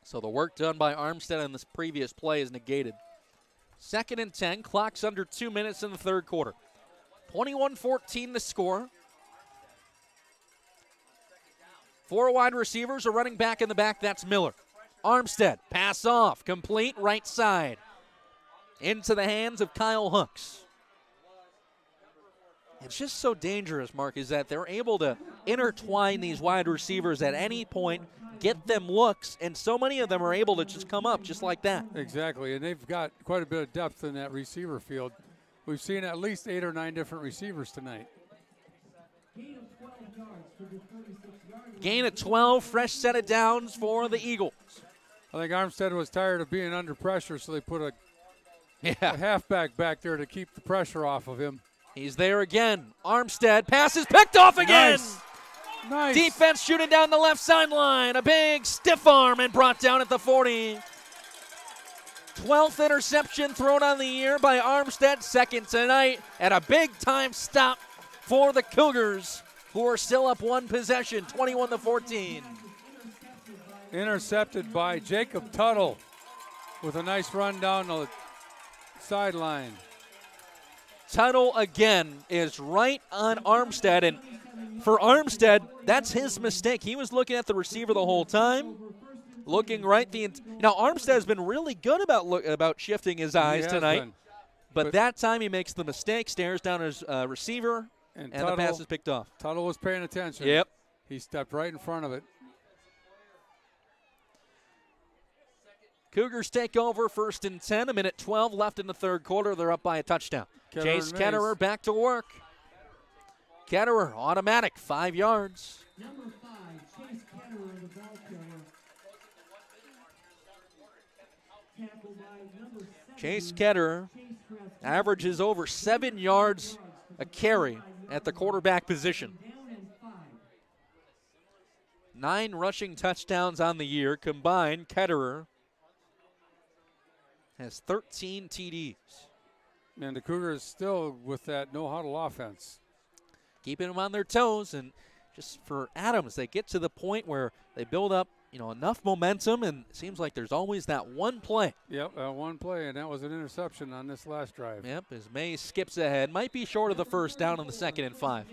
[SPEAKER 11] So the work done by Armstead on this previous play is negated. 2nd and 10, clock's under 2 minutes in the third quarter. 21-14 the score. 4 wide receivers, a running back in the back, that's Miller. Armstead, pass off, complete, right side. Into the hands of Kyle Hooks. It's just so dangerous, Mark, is that they're able to intertwine these wide receivers at any point, get them looks, and so many of them are able to just come up just like that.
[SPEAKER 1] Exactly, and they've got quite a bit of depth in that receiver field. We've seen at least 8 or 9 different receivers tonight.
[SPEAKER 11] Gain of 12, fresh set of downs for the Eagles.
[SPEAKER 1] I think Armstead was tired of being under pressure, so they put a halfback back there to keep the pressure off of him.
[SPEAKER 11] He's there again. Armstead, pass is picked off again.
[SPEAKER 1] Nice.
[SPEAKER 11] Defense shooting down the left sideline. A big stiff arm and brought down at the 40. 12th interception thrown on the year by Armstead, second tonight, and a big-time stop for the Cougars, who are still up 1 possession, 21-14.
[SPEAKER 1] Intercepted by Jacob Tuttle with a nice run down the sideline.
[SPEAKER 11] Tuttle again is right on Armstead, and for Armstead, that's his mistake. He was looking at the receiver the whole time, looking right now Armstead's been really good about shifting his eyes tonight, but that time he makes the mistake, stares down his receiver, and Tuttle, the pass is picked off.
[SPEAKER 1] Tuttle was paying attention.
[SPEAKER 11] Yep.
[SPEAKER 1] He stepped right in front of it.
[SPEAKER 11] Cougars take over, 1st and 10, a minute 12 left in the third quarter. They're up by a touchdown. Chase Ketterer back to work. Ketterer, automatic, 5 yards.
[SPEAKER 19] Number 5, Chase Ketterer, the ball carrier. Tackled by number 7.
[SPEAKER 11] Chase Ketterer averages over 7 yards a carry at the quarterback position. 9 rushing touchdowns on the year. Combined, Ketterer has 13 TDs.
[SPEAKER 1] And the Cougars still with that no-huddle offense.
[SPEAKER 11] Keeping them on their toes, and just for Adams, they get to the point where they build up, enough momentum, and it seems like there's always that one play.
[SPEAKER 1] Yep, one play, and that was an interception on this last drive.
[SPEAKER 11] Yep, as Mays skips ahead. Might be short of the first down on the 2nd and 5.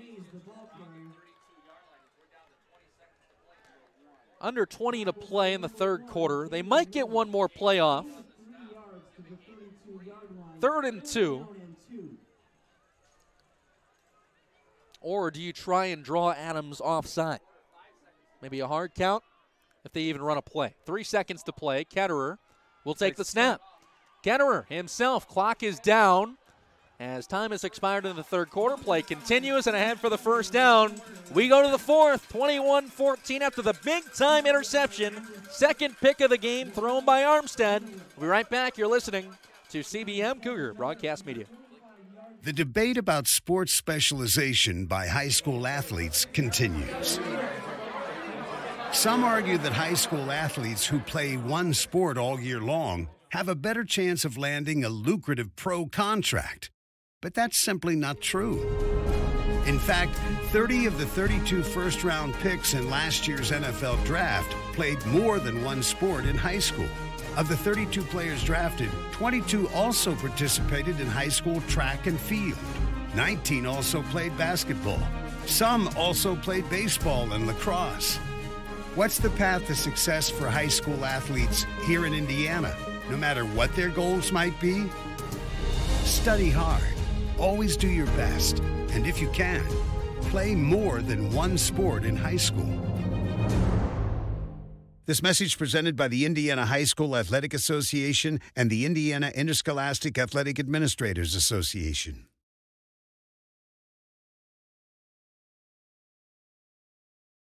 [SPEAKER 11] Under 20 to play in the third quarter. They might get one more play off. 3rd and 2. Or do you try and draw Adams offside? Maybe a hard count if they even run a play. 3 seconds to play. Ketterer will take the snap. Ketterer himself, clock is down. As time has expired in the third quarter, play continues and ahead for the first down. We go to the 4th, 21-14 after the big-time interception. 2nd pick of the game thrown by Armstead. We'll be right back. You're listening to CBM Cougar Broadcast Media.
[SPEAKER 3] The debate about sports specialization by high school athletes continues. Some argue that high school athletes who play one sport all year long have a better chance of landing a lucrative pro contract. But that's simply not true. In fact, 30 of the 32 first-round picks in last year's NFL draft played more than one sport in high school. Of the 32 players drafted, 22 also participated in high school track and field. 19 also played basketball. Some also played baseball and lacrosse. What's the path to success for high school athletes here in Indiana, no matter what their goals might be? Study hard, always do your best, and if you can, play more than one sport in high school. This message presented by the Indiana High School Athletic Association and the Indiana Interscholastic Athletic Administrators Association.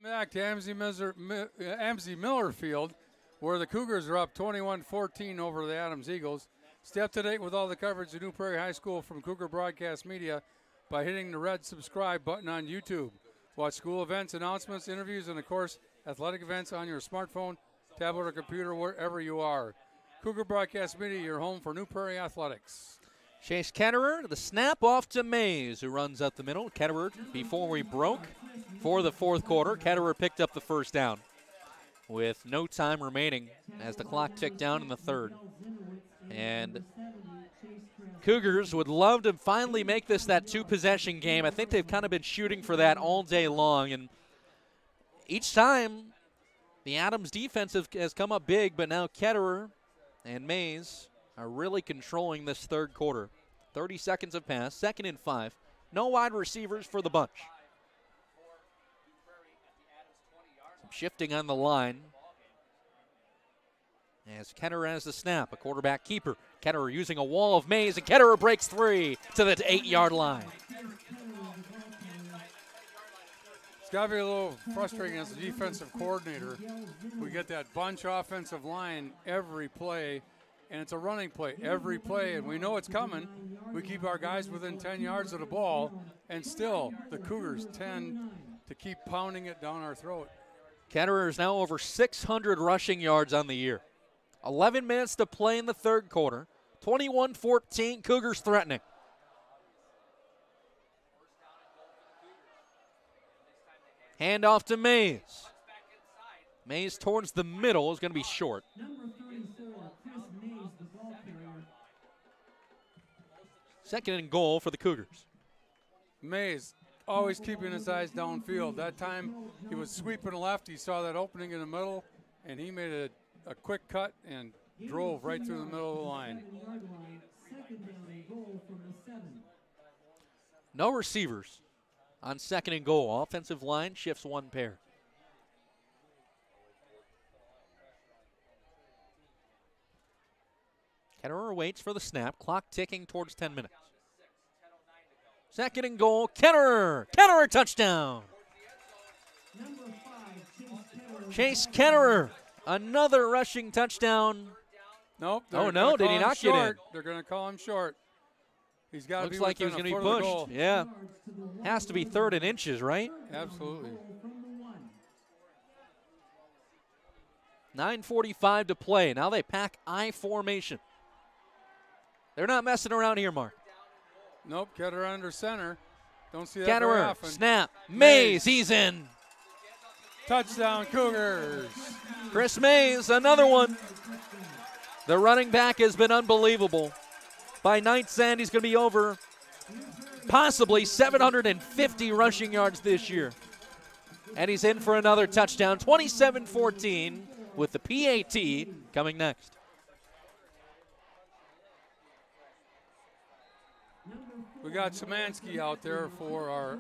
[SPEAKER 1] Back to Amzie Miller Field, where the Cougars are up 21-14 over the Adams Eagles. Stay up to date with all the coverage of New Prairie High School from Cougar Broadcast Media by hitting the red subscribe button on YouTube. Watch school events, announcements, interviews, and, of course, athletic events on your smartphone, tablet, or computer, wherever you are. Cougar Broadcast Media, your home for New Prairie athletics.
[SPEAKER 11] Chase Ketterer, the snap off to Mays, who runs up the middle. Ketterer, before we broke for the fourth quarter, Ketterer picked up the first down with no time remaining as the clock ticked down in the third. And Cougars would love to finally make this that two-possession game. I think they've kind of been shooting for that all day long. And each time, the Adams defense has come up big, but now Ketterer and Mays are really controlling this third quarter. 30 seconds have passed, 2nd and 5. No wide receivers for the bunch. Some shifting on the line as Ketterer has the snap, a quarterback keeper. Ketterer using a wall of Mays, and Ketterer breaks 3 to the 8-yard line.
[SPEAKER 1] It's got to be a little frustrating as a defensive coordinator. We get that bunch offensive line every play, and it's a running play every play, and we know it's coming. We keep our guys within 10 yards of the ball, and still the Cougars tend to keep pounding it down our throat.
[SPEAKER 11] Ketterer is now over 600 rushing yards on the year. 11 minutes to play in the third quarter. 21-14, Cougars threatening. Handoff to Mays. Mays towards the middle is going to be short. Second and goal for the Cougars.
[SPEAKER 1] Mays always keeping his eyes downfield. That time he was sweeping left. He saw that opening in the middle, and he made a quick cut and drove right through the middle of the line.
[SPEAKER 11] No receivers on 2nd and goal. Offensive line shifts 1 pair. Ketterer waits for the snap. Clock ticking towards 10 minutes. 2nd and goal. Ketterer. Ketterer touchdown. Chase Ketterer. Another rushing touchdown.
[SPEAKER 1] Nope.
[SPEAKER 11] Oh, no. Did he not get in?
[SPEAKER 1] They're going to call him short. He's got to be
[SPEAKER 11] Looks like he was
[SPEAKER 1] going to
[SPEAKER 11] be pushed. Yeah. Has to be 3rd and inches, right?
[SPEAKER 1] Absolutely.
[SPEAKER 11] 9:45 to play. Now they pack I formation. They're not messing around here, Mark.
[SPEAKER 1] Nope. Ketterer under center. Don't see that
[SPEAKER 11] Ketterer,
[SPEAKER 1] very often.
[SPEAKER 11] snap. Mays, he's in.
[SPEAKER 1] Touchdown, Cougars.
[SPEAKER 11] Chris Mays, another one. The running back has been unbelievable. By night's end, he's going to be over possibly 750 rushing yards this year. And he's in for another touchdown. 27-14 with the PAT coming next.
[SPEAKER 1] We got Szymanski out there for our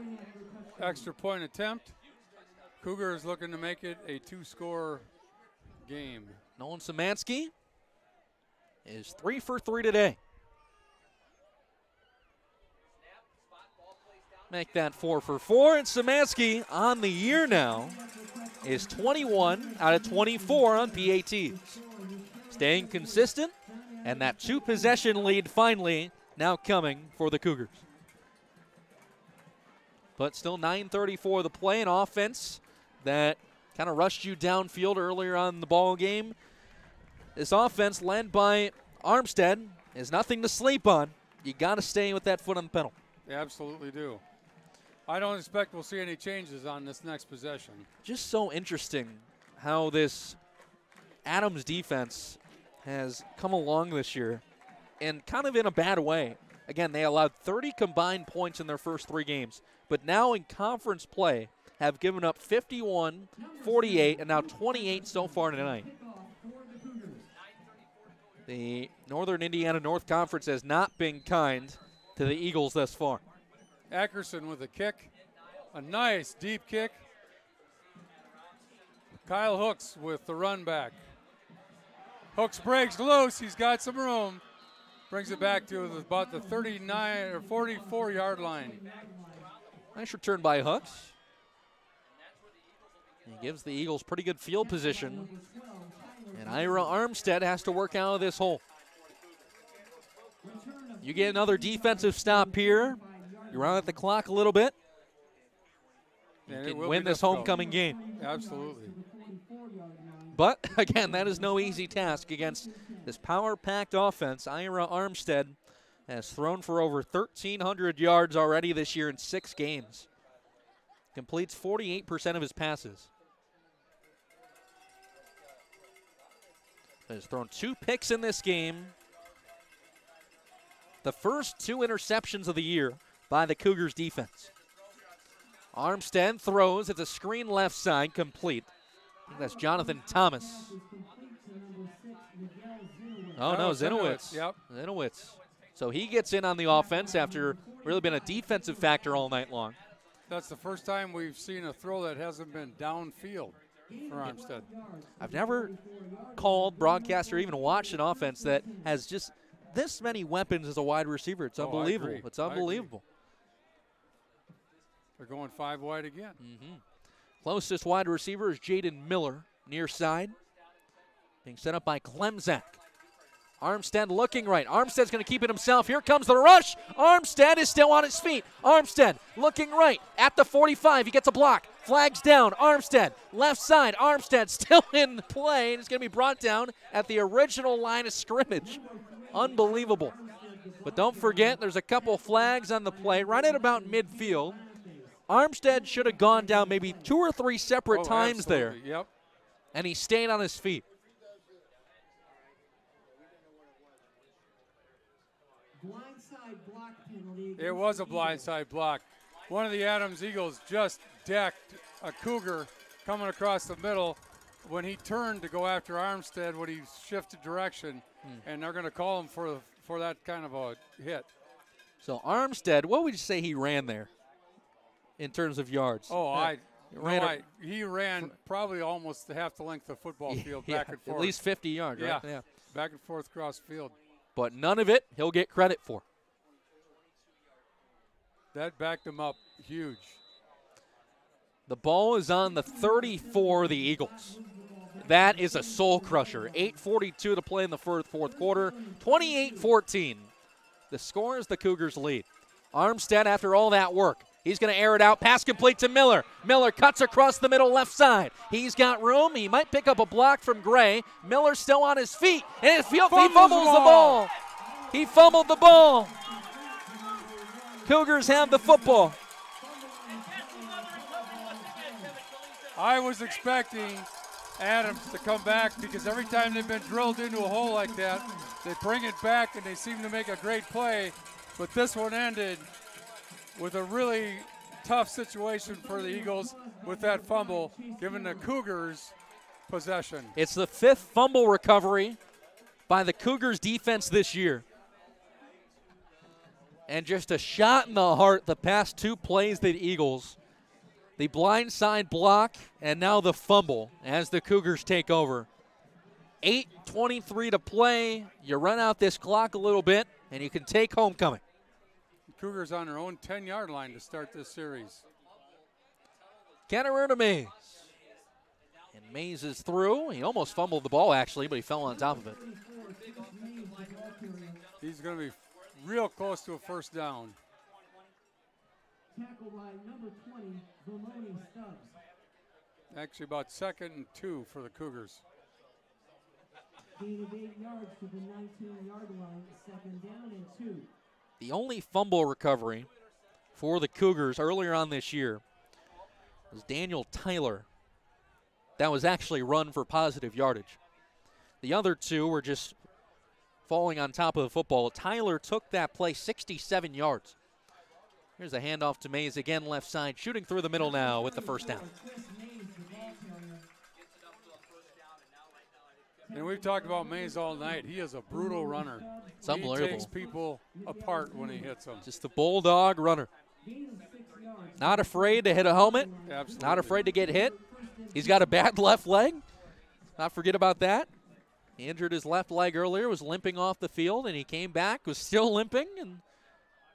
[SPEAKER 1] extra point attempt. Cougars looking to make it a 2-score game.
[SPEAKER 11] Nolan Szymanski is 3 for 3 today. Make that 4 for 4, and Szymanski on the year now is 21 out of 24 on PATs. Staying consistent, and that 2-possession lead finally now coming for the Cougars. But still 9:34 to play, an offense that kind of rushed you downfield earlier on in the ball game. This offense led by Armstead is nothing to sleep on. You got to stay with that foot on the pedal.
[SPEAKER 1] They absolutely do. I don't expect we'll see any changes on this next possession.
[SPEAKER 11] Just so interesting how this Adams defense has come along this year, and kind of in a bad way. Again, they allowed 30 combined points in their first 3 games, but now in conference play have given up 51, 48, and now 28 so far tonight. The Northern Indiana North Conference has not been kind to the Eagles thus far.
[SPEAKER 1] Ackerson with a kick, a nice deep kick. Kyle Hooks with the run back. Hooks breaks loose, he's got some room. Brings it back to about the 39 or 44-yard line.
[SPEAKER 11] Nice return by Hooks. He gives the Eagles pretty good field position And Ira Armstead has to work out of this hole. You get another defensive stop here. You run at the clock a little bit. You can win this homecoming game.
[SPEAKER 1] Absolutely.
[SPEAKER 11] But, again, that is no easy task against this power-packed offense. Ira Armstead has thrown for over 1,300 yards already this year in 6 games. Completes 48% of his passes. Has thrown 2 picks in this game. The first 2 interceptions of the year by the Cougars defense. Armstead throws at the screen left side, complete. I think that's Jonathan Thomas. Oh, no, Zinowitz.
[SPEAKER 1] Yep.
[SPEAKER 11] Zinowitz. So he gets in on the offense after really been a defensive factor all night long.
[SPEAKER 1] That's the first time we've seen a throw that hasn't been downfield for Armstead.
[SPEAKER 11] I've never called, broadcast, or even watched an offense that has just this many weapons as a wide receiver. It's unbelievable. It's unbelievable.
[SPEAKER 1] They're going 5 wide again.
[SPEAKER 11] Closest wide receiver is Jaden Miller, near side. Being set up by Klemzak. Armstead looking right. Armstead's going to keep it himself. Here comes the rush. Armstead is still on his feet. Armstead looking right at the 45. He gets a block. Flags down. Armstead, left side. Armstead still in play. And it's going to be brought down at the original line of scrimmage. Unbelievable. But don't forget, there's a couple flags on the play right at about midfield. Armstead should have gone down maybe 2 or 3 separate times there.
[SPEAKER 1] Yep.
[SPEAKER 11] And he stayed on his feet.
[SPEAKER 1] It was a blindside block. One of the Adams Eagles just decked a Cougar coming across the middle when he turned to go after Armstead when he shifted direction, and they're going to call him for that kind of a hit.
[SPEAKER 11] So Armstead, what would you say he ran there in terms of yards?
[SPEAKER 1] He ran probably almost half the length of the football field back and forth.
[SPEAKER 11] At least 50 yards, right?
[SPEAKER 1] Yeah, back and forth across the field.
[SPEAKER 11] But none of it he'll get credit for.
[SPEAKER 1] That backed him up huge.
[SPEAKER 11] The ball is on the 34 of the Eagles. That is a soul crusher. 8:42 to play in the fourth quarter. 28-14. The score is the Cougars' lead. Armstead, after all that work, he's going to air it out. Pass complete to Miller. Miller cuts across the middle left side. He's got room. He might pick up a block from Gray. Miller still on his feet. And he fumbles the ball. He fumbled the ball. Cougars have the football.
[SPEAKER 1] I was expecting Adams to come back because every time they've been drilled into a hole like that, they bring it back and they seem to make a great play. But this one ended with a really tough situation for the Eagles with that fumble, giving the Cougars possession.
[SPEAKER 11] It's the 5th fumble recovery by the Cougars defense this year. And just a shot in the heart the past 2 plays the Eagles. The blindside block and now the fumble as the Cougars take over. 8:23 to play. You run out this clock a little bit and you can take homecoming.
[SPEAKER 1] Cougars on their own 10-yard line to start this series.
[SPEAKER 11] Ketterer to Mays. And Mays is through. He almost fumbled the ball, actually, but he fell on top of it.
[SPEAKER 1] He's going to be real close to a first down.
[SPEAKER 19] Tackle by number 20, Vermoni Stubbs.
[SPEAKER 1] Actually, about 2nd and 2 for the Cougars.
[SPEAKER 19] Gain of 8 yards to the 19-yard line, 2nd down and 2.
[SPEAKER 11] The only fumble recovery for the Cougars earlier on this year was Daniel Tyler. That was actually run for positive yardage. The other 2 were just falling on top of the football. Tyler took that play 67 yards. Here's a handoff to Mays again, left side, shooting through the middle now with the first down.
[SPEAKER 1] And we've talked about Mays all night. He is a brutal runner.
[SPEAKER 11] It's unbelievable.
[SPEAKER 1] He takes people apart when he hits them.
[SPEAKER 11] Just a bulldog runner. Not afraid to hit a helmet.
[SPEAKER 1] Absolutely.
[SPEAKER 11] Not afraid to get hit. He's got a bad left leg. Not forget about that. He injured his left leg earlier, was limping off the field, and he came back, was still limping, and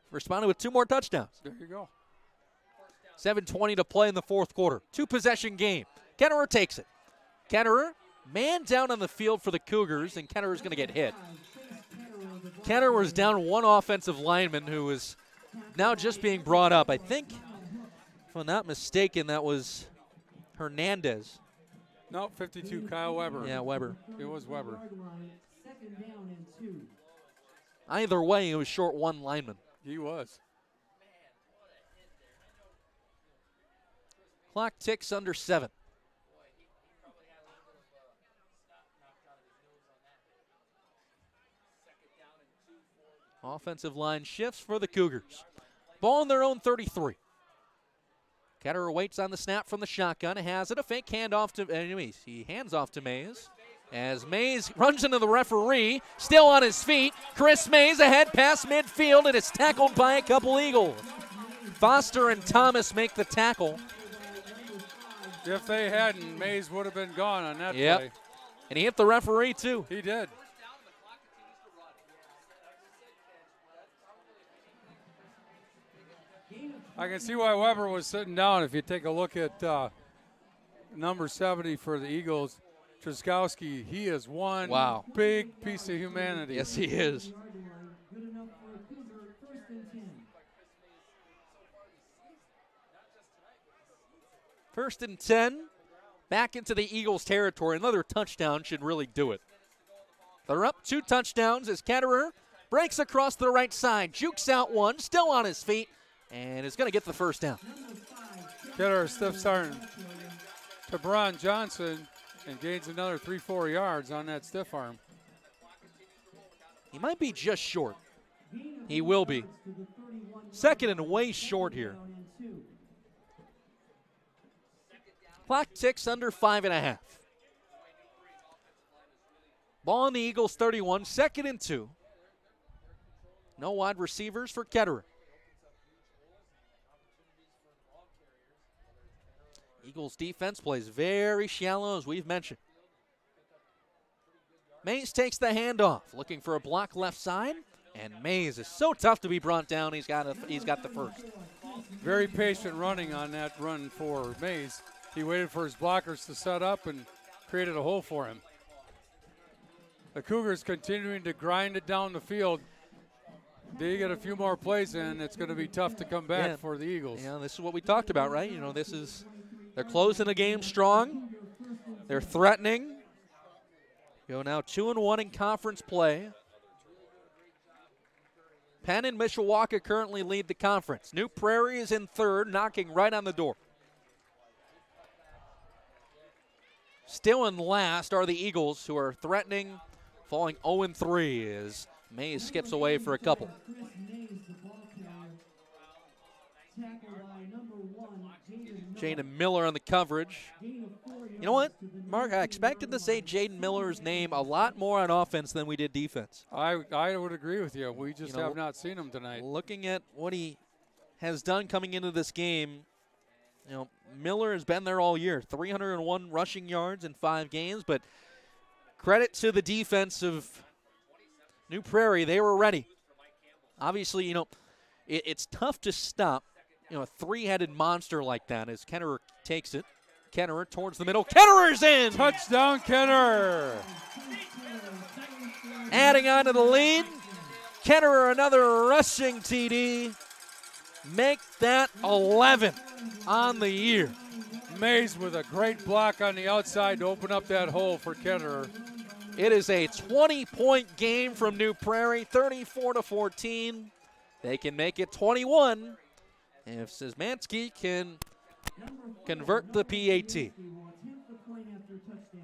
[SPEAKER 11] responded with 2 more touchdowns.
[SPEAKER 1] There you go.
[SPEAKER 11] 7:20 to play in the fourth quarter. 2-possession game. Ketterer takes it. Ketterer Man down on the field for the Cougars, and Ketterer's going to get hit. Ketterer was down one offensive lineman who is now just being brought up. I think, if I'm not mistaken, that was Hernandez.
[SPEAKER 1] No, 52, Kyle Weber.
[SPEAKER 11] Yeah, Weber.
[SPEAKER 1] It was Weber.
[SPEAKER 11] Either way, he was short one lineman.
[SPEAKER 1] He was.
[SPEAKER 11] Clock ticks under 7. Offensive line shifts for the Cougars. Ball on their own 33. Ketterer waits on the snap from the shotgun. Has it, a fake handoff to, anyways, he hands off to Mays. As Mays runs into the referee, still on his feet. Chris Mays ahead past midfield, and it's tackled by a couple Eagles. Foster and Thomas make the tackle.
[SPEAKER 1] If they hadn't, Mays would have been gone on that play.
[SPEAKER 11] And he hit the referee too.
[SPEAKER 1] He did. I can see why Weber was sitting down. If you take a look at number 70 for the Eagles, Trzaskowski, he is one big piece of humanity.
[SPEAKER 11] Yes, he is. First and 10, back into the Eagles' territory. Another touchdown should really do it. They're up 2 touchdowns as Ketterer breaks across the right side, jukes out one, still on his feet, and is going to get the first down.
[SPEAKER 1] Ketterer stiff arm to Bron Johnson and gains another 3-4 yards on that stiff arm.
[SPEAKER 11] He might be just short. He will be. Second and way short here. Clock ticks under 5.5. Ball on the Eagles 31, second and 2. No wide receivers for Ketterer. Eagles defense plays very shallow, as we've mentioned. Mays takes the handoff, looking for a block left side, and Mays is so tough to be brought down. He's got the first.
[SPEAKER 1] Very patient running on that run for Mays. He waited for his blockers to set up and created a hole for him. The Cougars continuing to grind it down the field. They get a few more plays in, it's going to be tough to come back for the Eagles.
[SPEAKER 11] Yeah, this is what we talked about, right? You know, they're closing the game strong. They're threatening. Go now 2-1 in conference play. Penn and Mishawaka currently lead the conference. New Prairie is in third, knocking right on the door. Still in last are the Eagles, who are threatening, falling 0-3 as Mays skips away for a couple. Jaden Miller on the coverage. You know what, Mark, I expected to say Jaden Miller's name a lot more on offense than we did defense.
[SPEAKER 1] I would agree with you. We just have not seen him tonight.
[SPEAKER 11] Looking at what he has done coming into this game, you know, Miller has been there all year. 301 rushing yards in 5 games, but credit to the defense of New Prairie. They were ready. Obviously, you know, it's tough to stop, you know, a 3-headed monster like that as Ketterer takes it. Ketterer towards the middle. Ketterer's in!
[SPEAKER 1] Touchdown, Ketterer!
[SPEAKER 11] Adding on to the lead. Ketterer another rushing TD. Make that 11 on the year.
[SPEAKER 1] Mays with a great block on the outside to open up that hole for Ketterer.
[SPEAKER 11] It is a 20-point game from New Prairie, 34-14. They can make it 21 if Szymanski can convert the PAT.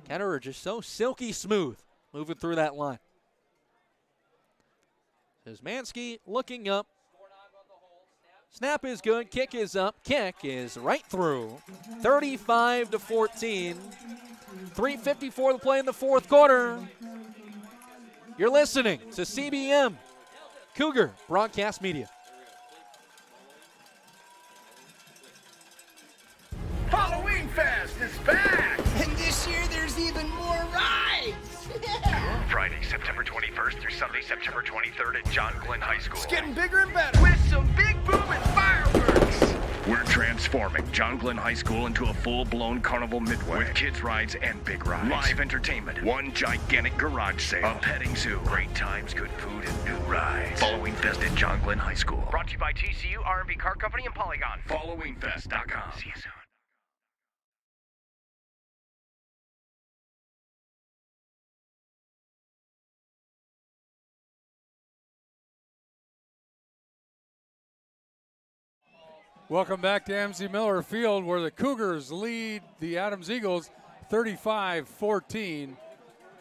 [SPEAKER 11] Ketterer just so silky smooth moving through that line. Szymanski looking up. Snap is good, kick is up, kick is right through. 35-14. 3:54 to play in the fourth quarter. You're listening to CBM Cougar Broadcast Media.
[SPEAKER 6] Halloween Fest is back! And this year there's even more rides! Yeah.
[SPEAKER 10] Friday, September 21st through Sunday, September 23rd at John Glenn High School.
[SPEAKER 6] It's getting bigger and better with some big booming fireworks.
[SPEAKER 10] We're transforming John Glenn High School into a full-blown carnival midway with kids rides and big rides. Live entertainment, one gigantic garage sale, a petting zoo, great times, good food, and new rides. Following Fest at John Glenn High School. Brought to you by TCU, R&B Car Company, and Polygon. Followingfest.com. See you soon.
[SPEAKER 1] Welcome back to Amzie Miller Field, where the Cougars lead the Adams Eagles 35-14,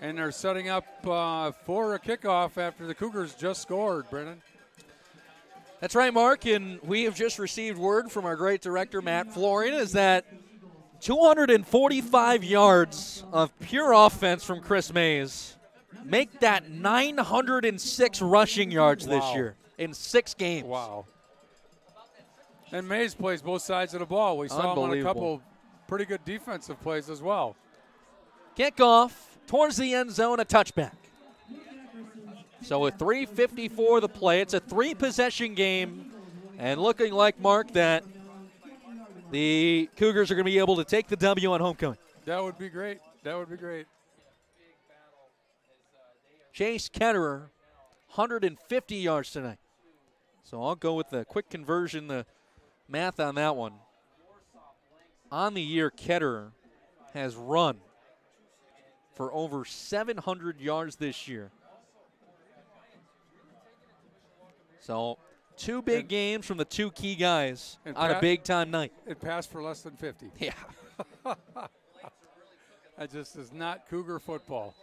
[SPEAKER 1] and they're setting up for a kickoff after the Cougars just scored, Brennan.
[SPEAKER 11] That's right, Mark, and we have just received word from our great director, Matt Florian, is that 245 yards of pure offense from Chris Mays make that 906 rushing yards this year in 6 games.
[SPEAKER 1] Wow. And Mays plays both sides of the ball. We saw him on a couple pretty good defensive plays as well.
[SPEAKER 11] Kickoff towards the end zone, a touchback. So with 3:54 to play, it's a 3-possession game, and looking like, Mark, that the Cougars are going to be able to take the W on homecoming.
[SPEAKER 1] That would be great. That would be great.
[SPEAKER 11] Chase Ketterer, 150 yards tonight. So I'll go with the quick conversion, the math on that one. On the year, Ketterer has run for over 700 yards this year. So 2 big games from the 2 key guys on a big-time night.
[SPEAKER 1] It passed for less than 50.
[SPEAKER 11] Yeah.
[SPEAKER 1] That just is not Cougar football.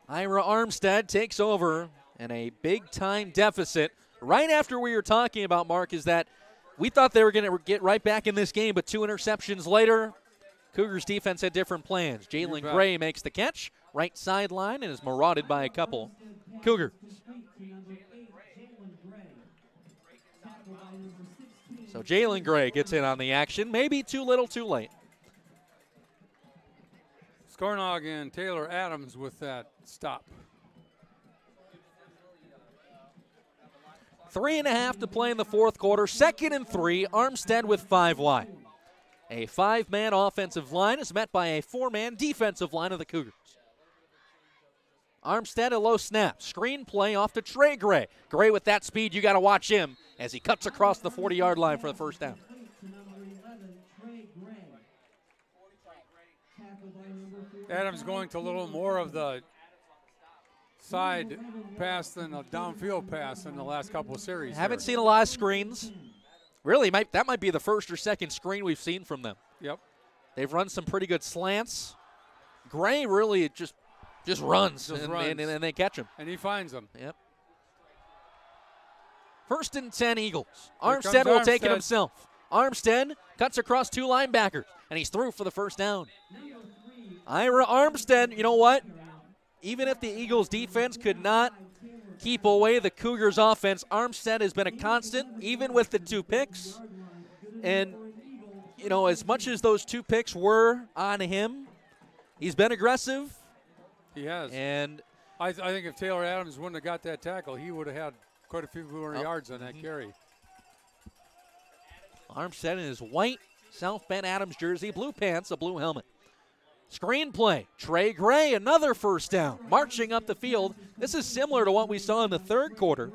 [SPEAKER 11] Ira Armstead takes over in a big-time deficit. Right after we were talking about, Mark, is that we thought they were going to get right back in this game, but 2 interceptions later, Cougars defense had different plans. Jalen Gray makes the catch, right sideline, and is marauded by a couple Cougar. So Jalen Gray gets in on the action, maybe too little too late.
[SPEAKER 1] Skornog and Taylor Adams with that stop.
[SPEAKER 11] 3.5 to play in the fourth quarter. 2nd and 3, Armstead with 5 wide. A 5-man offensive line is met by a 4-man defensive line of the Cougars. Armstead, a low snap. Screen play off to Trey Gray. Gray with that speed, you got to watch him as he cuts across the 40-yard line for the first down.
[SPEAKER 1] Adams going to a little more of the side pass than a downfield pass in the last couple of series.
[SPEAKER 11] Haven't seen a lot of screens. Really, that might be the first or second screen we've seen from them.
[SPEAKER 1] Yep.
[SPEAKER 11] They've run some pretty good slants. Gray really just runs, and they catch him.
[SPEAKER 1] And he finds them.
[SPEAKER 11] Yep. 1st and 10 Eagles. Armstead will take it himself. Armstead cuts across 2 linebackers, and he's through for the first down. Ira Armstead, you know what? Even if the Eagles defense could not keep away the Cougars offense, Armstead has been a constant, even with the 2 picks. And, you know, as much as those 2 picks were on him, he's been aggressive.
[SPEAKER 1] He has.
[SPEAKER 11] And
[SPEAKER 1] I think if Taylor Adams wouldn't have got that tackle, he would have had quite a few more yards on that carry.
[SPEAKER 11] Armstead in his white South Bend Adams jersey, blue pants, a blue helmet. Screen play, Trey Gray, another first down, marching up the field. This is similar to what we saw in the 3rd quarter,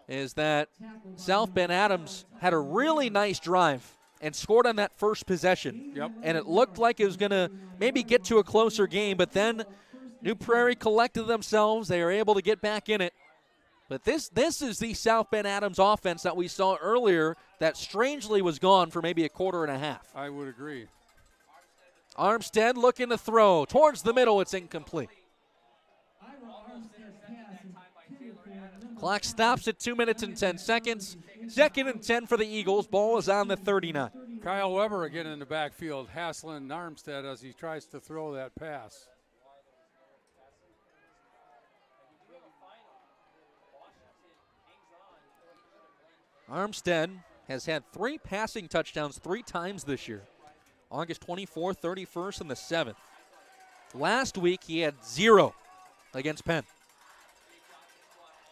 [SPEAKER 11] is that South Bend Adams had a really nice drive and scored on that first possession.
[SPEAKER 1] Yep.
[SPEAKER 11] And it looked like it was going to maybe get to a closer game, but then New Prairie collected themselves. They were able to get back in it. But this is the South Bend Adams offense that we saw earlier that strangely was gone for maybe a quarter and a half.
[SPEAKER 1] I would agree.
[SPEAKER 11] Armstead looking to throw. Towards the middle, it's incomplete. Clock stops at 2 minutes and 10 seconds. 2nd and 10 for the Eagles. Ball is on the 39.
[SPEAKER 1] Kyle Weber again in the backfield, hassling Armstead as he tries to throw that pass.
[SPEAKER 11] Armstead has had 3 passing touchdowns 3 times this year. August 24th, 31st, and the 7th. Last week, he had 0 against Penn.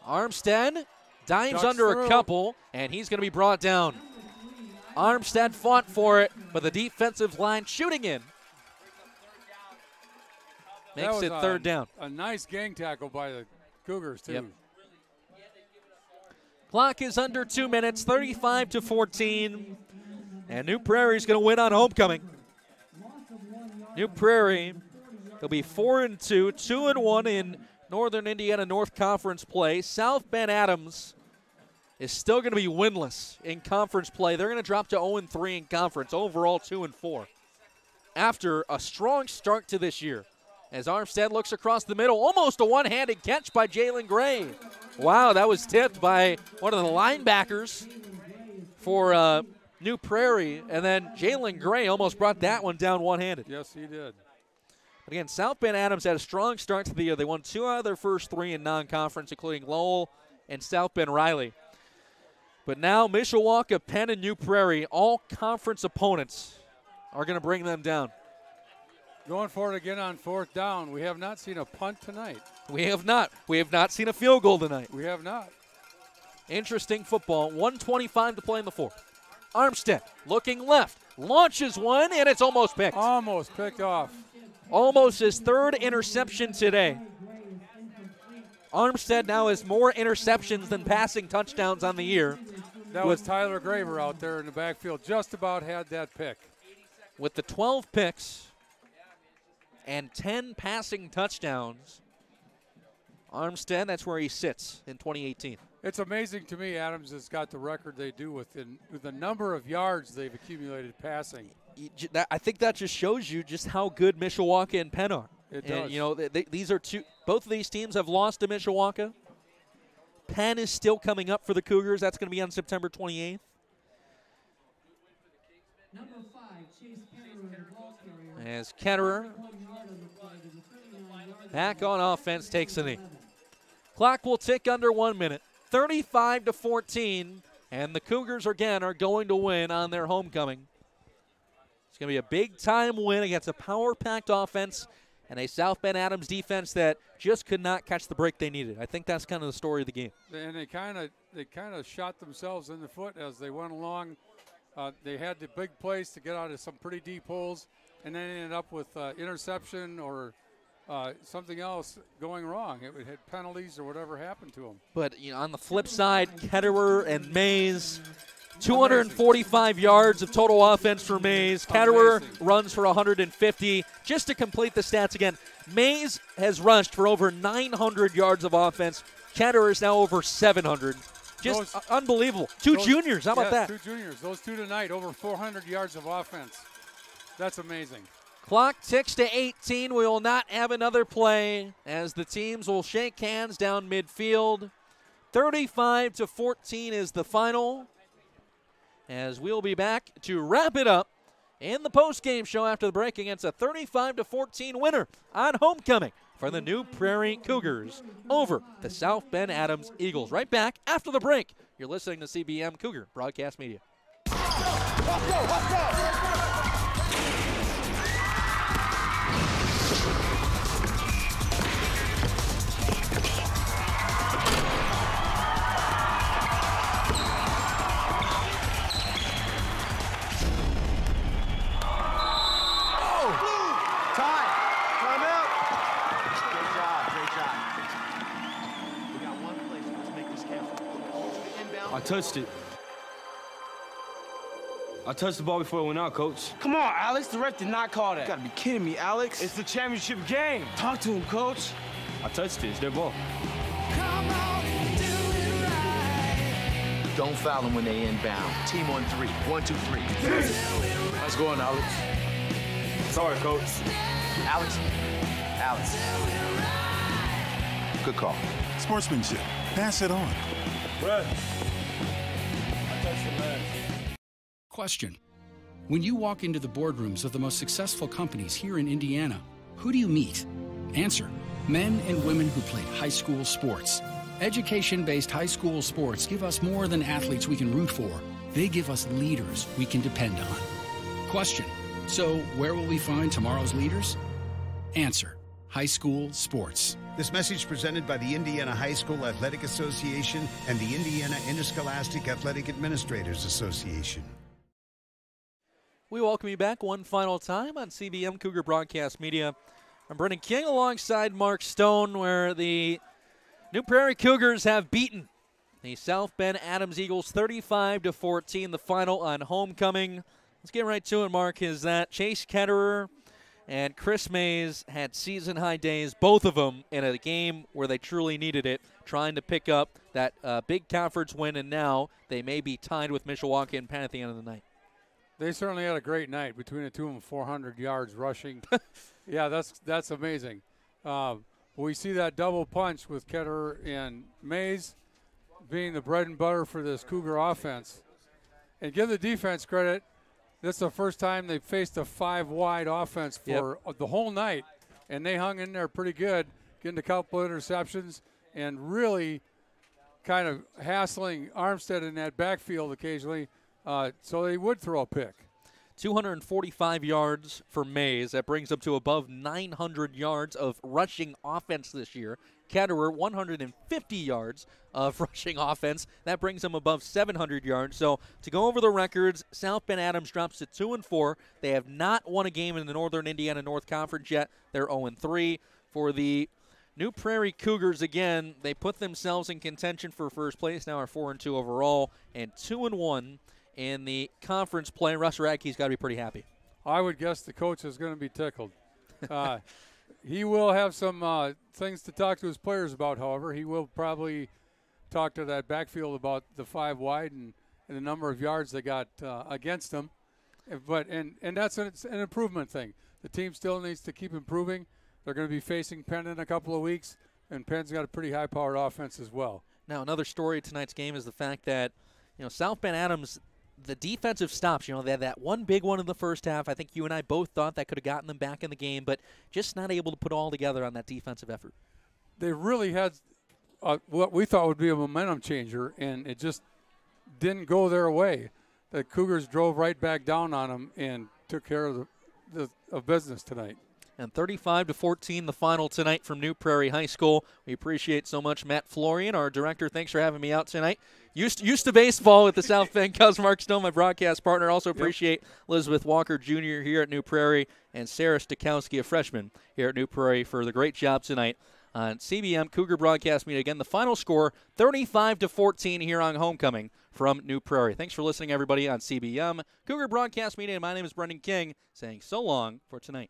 [SPEAKER 11] Armstead dives under a couple, and he's going to be brought down. Armstead fought for it, but the defensive line shooting in. Makes it third down.
[SPEAKER 1] A nice gang tackle by the Cougars, too.
[SPEAKER 11] Yep. Clock is under 2 minutes, 35-14. And New Prairie's going to win on homecoming. New Prairie, they'll be 4-2, 2-1 in Northern Indiana North Conference play. South Bend Adams is still going to be winless in conference play. They're going to drop to 0-3 in conference, overall 2-4. After a strong start to this year, as Armstead looks across the middle, almost a one-handed catch by Jalen Gray. Wow, that was tipped by one of the linebackers for New Prairie, and then Jalen Gray almost brought that one down one-handed.
[SPEAKER 1] Yes, he did.
[SPEAKER 11] But again, South Bend Adams had a strong start to the year. They won 2 out of their first 3 in non-conference, including Lowell and South Bend Riley. But now Mishawaka, Penn, and New Prairie, all conference opponents, are going to bring them down.
[SPEAKER 1] Going for it again on 4th down. We have not seen a punt tonight.
[SPEAKER 11] We have not. We have not seen a field goal tonight.
[SPEAKER 1] We have not.
[SPEAKER 11] Interesting football. 1:25 to play in the 4th. Armstead looking left, launches one, and it's almost picked.
[SPEAKER 1] Almost picked off.
[SPEAKER 11] Almost his 3rd interception today. Armstead now has more interceptions than passing touchdowns on the year.
[SPEAKER 1] That was Tyler Graver out there in the backfield. Just about had that pick.
[SPEAKER 11] With the 12 picks and 10 passing touchdowns, Armstead, that's where he sits in 2018.
[SPEAKER 1] It's amazing to me Adams has got the record they do with the number of yards they've accumulated passing.
[SPEAKER 11] I think that just shows you just how good Mishawaka and Penn are.
[SPEAKER 1] It does.
[SPEAKER 11] And, you know, these are both of these teams have lost to Mishawaka. Penn is still coming up for the Cougars. That's going to be on September 28th. As Ketterer back on offense takes a knee. Clock will tick under 1 minute. 35-14, and the Cougars again are going to win on their homecoming. It's going to be a big-time win against a power-packed offense and a South Bend Adams defense that just could not catch the break they needed. I think that's kind of the story of the game.
[SPEAKER 1] And they kind of shot themselves in the foot as they went along. They had the big plays to get out of some pretty deep holes, and then ended up with interception or something else going wrong. It had penalties or whatever happened to them.
[SPEAKER 11] But you know, on the flip side, Ketterer and Mays, 245 yards of total offense for Mays. Ketterer runs for 150. Just to complete the stats again, Mays has rushed for over 900 yards of offense. Ketterer is now over 700. Just unbelievable. Two juniors, how about that?
[SPEAKER 1] 2 juniors. Those 2 tonight, over 400 yards of offense. That's amazing.
[SPEAKER 11] Clock ticks to 18. We will not have another play as the teams will shake hands down midfield. 35-14 is the final. As we'll be back to wrap it up in the post-game show after the break against a 35-14 winner on homecoming for the New Prairie Cougars over the South Bend Adams Eagles. Right back after the break. You're listening to CBM Cougar Broadcast Media.
[SPEAKER 6] Let's go.
[SPEAKER 5] I touched it. I touched the ball before it went out, Coach.
[SPEAKER 17] Come on, Alex. The ref did not call that.
[SPEAKER 5] You gotta be kidding me, Alex.
[SPEAKER 17] It's the championship game. Talk to him, Coach.
[SPEAKER 5] I touched it. It's their ball.
[SPEAKER 8] Don't foul them when they inbound. Team on 3. 1, 2, 3.
[SPEAKER 5] Nice going, Alex. Sorry, Coach.
[SPEAKER 8] Alex. Good call.
[SPEAKER 9] Sportsmanship. Pass it on.
[SPEAKER 5] Brett.
[SPEAKER 2] Question. When you walk into the boardrooms of the most successful companies here in Indiana, who do you meet? Answer. Men and women who played high school sports. Education-based high school sports give us more than athletes we can root for. They give us leaders we can depend on. Question. So where will we find tomorrow's leaders? Answer. High school sports.
[SPEAKER 3] This message presented by the Indiana High School Athletic Association and the Indiana Interscholastic Athletic Administrators Association.
[SPEAKER 11] We welcome you back one final time on CBM Cougar Broadcast Media. I'm Brendan King alongside Mark Stone, where the New Prairie Cougars have beaten the South Bend Adams Eagles 35-14, the final on homecoming. Let's get right to it, Mark. Is that Chase Ketterer and Chris Mays had season-high days, both of them, in a game where they truly needed it, trying to pick up that big conference win, and now they may be tied with Mishawaka and Penn at the end of the night. They certainly had a great night between the two of them, 400 yards rushing. Yeah, that's amazing. We see that double punch with Ketterer and Mays being the bread and butter for this Cougar offense. And give the defense credit. This is the first time they've faced a 5-wide offense for the whole night, and they hung in there pretty good, getting a couple of interceptions and really kind of hassling Armstead in that backfield occasionally, so they would throw a pick. 245 yards for Mays. That brings them to above 900 yards of rushing offense this year. Ketterer, 150 yards of rushing offense. That brings them above 700 yards. So to go over the records, South Bend Adams drops to 2-4. They have not won a game in the Northern Indiana North Conference yet. They're 0-3. For the New Prairie Cougars, again, they put themselves in contention for first place. Now are 4-2 overall and 2-1 in the conference play. Russ Radke's got to be pretty happy. I would guess the coach is going to be tickled. He will have some things to talk to his players about, however. He will probably talk to that backfield about the 5-wide and the number of yards they got against them. And that's an improvement thing. The team still needs to keep improving. They're going to be facing Penn in a couple of weeks, and Penn's got a pretty high-powered offense as well. Now, another story of tonight's game is the fact that, South Bend Adams, the defensive stops, they had that one big one in the first half. I think you and I both thought that could have gotten them back in the game, but just not able to put all together on that defensive effort. They really had what we thought would be a momentum changer, and it just didn't go their way. The Cougars drove right back down on them and took care of the business tonight. And 35-14, the final tonight from New Prairie High School. We appreciate so much Matt Florian, our director. Thanks for having me out tonight. Used to baseball with the South Bend Cubs. Mark Stone, my broadcast partner. Also appreciate Elizabeth Walker Jr. here at New Prairie and Sarah Stakowski, a freshman here at New Prairie, for the great job tonight on CBM Cougar Broadcast Media. Again, the final score, 35-14 here on homecoming from New Prairie. Thanks for listening, everybody, on CBM Cougar Broadcast Media. My name is Brendan King, saying so long for tonight.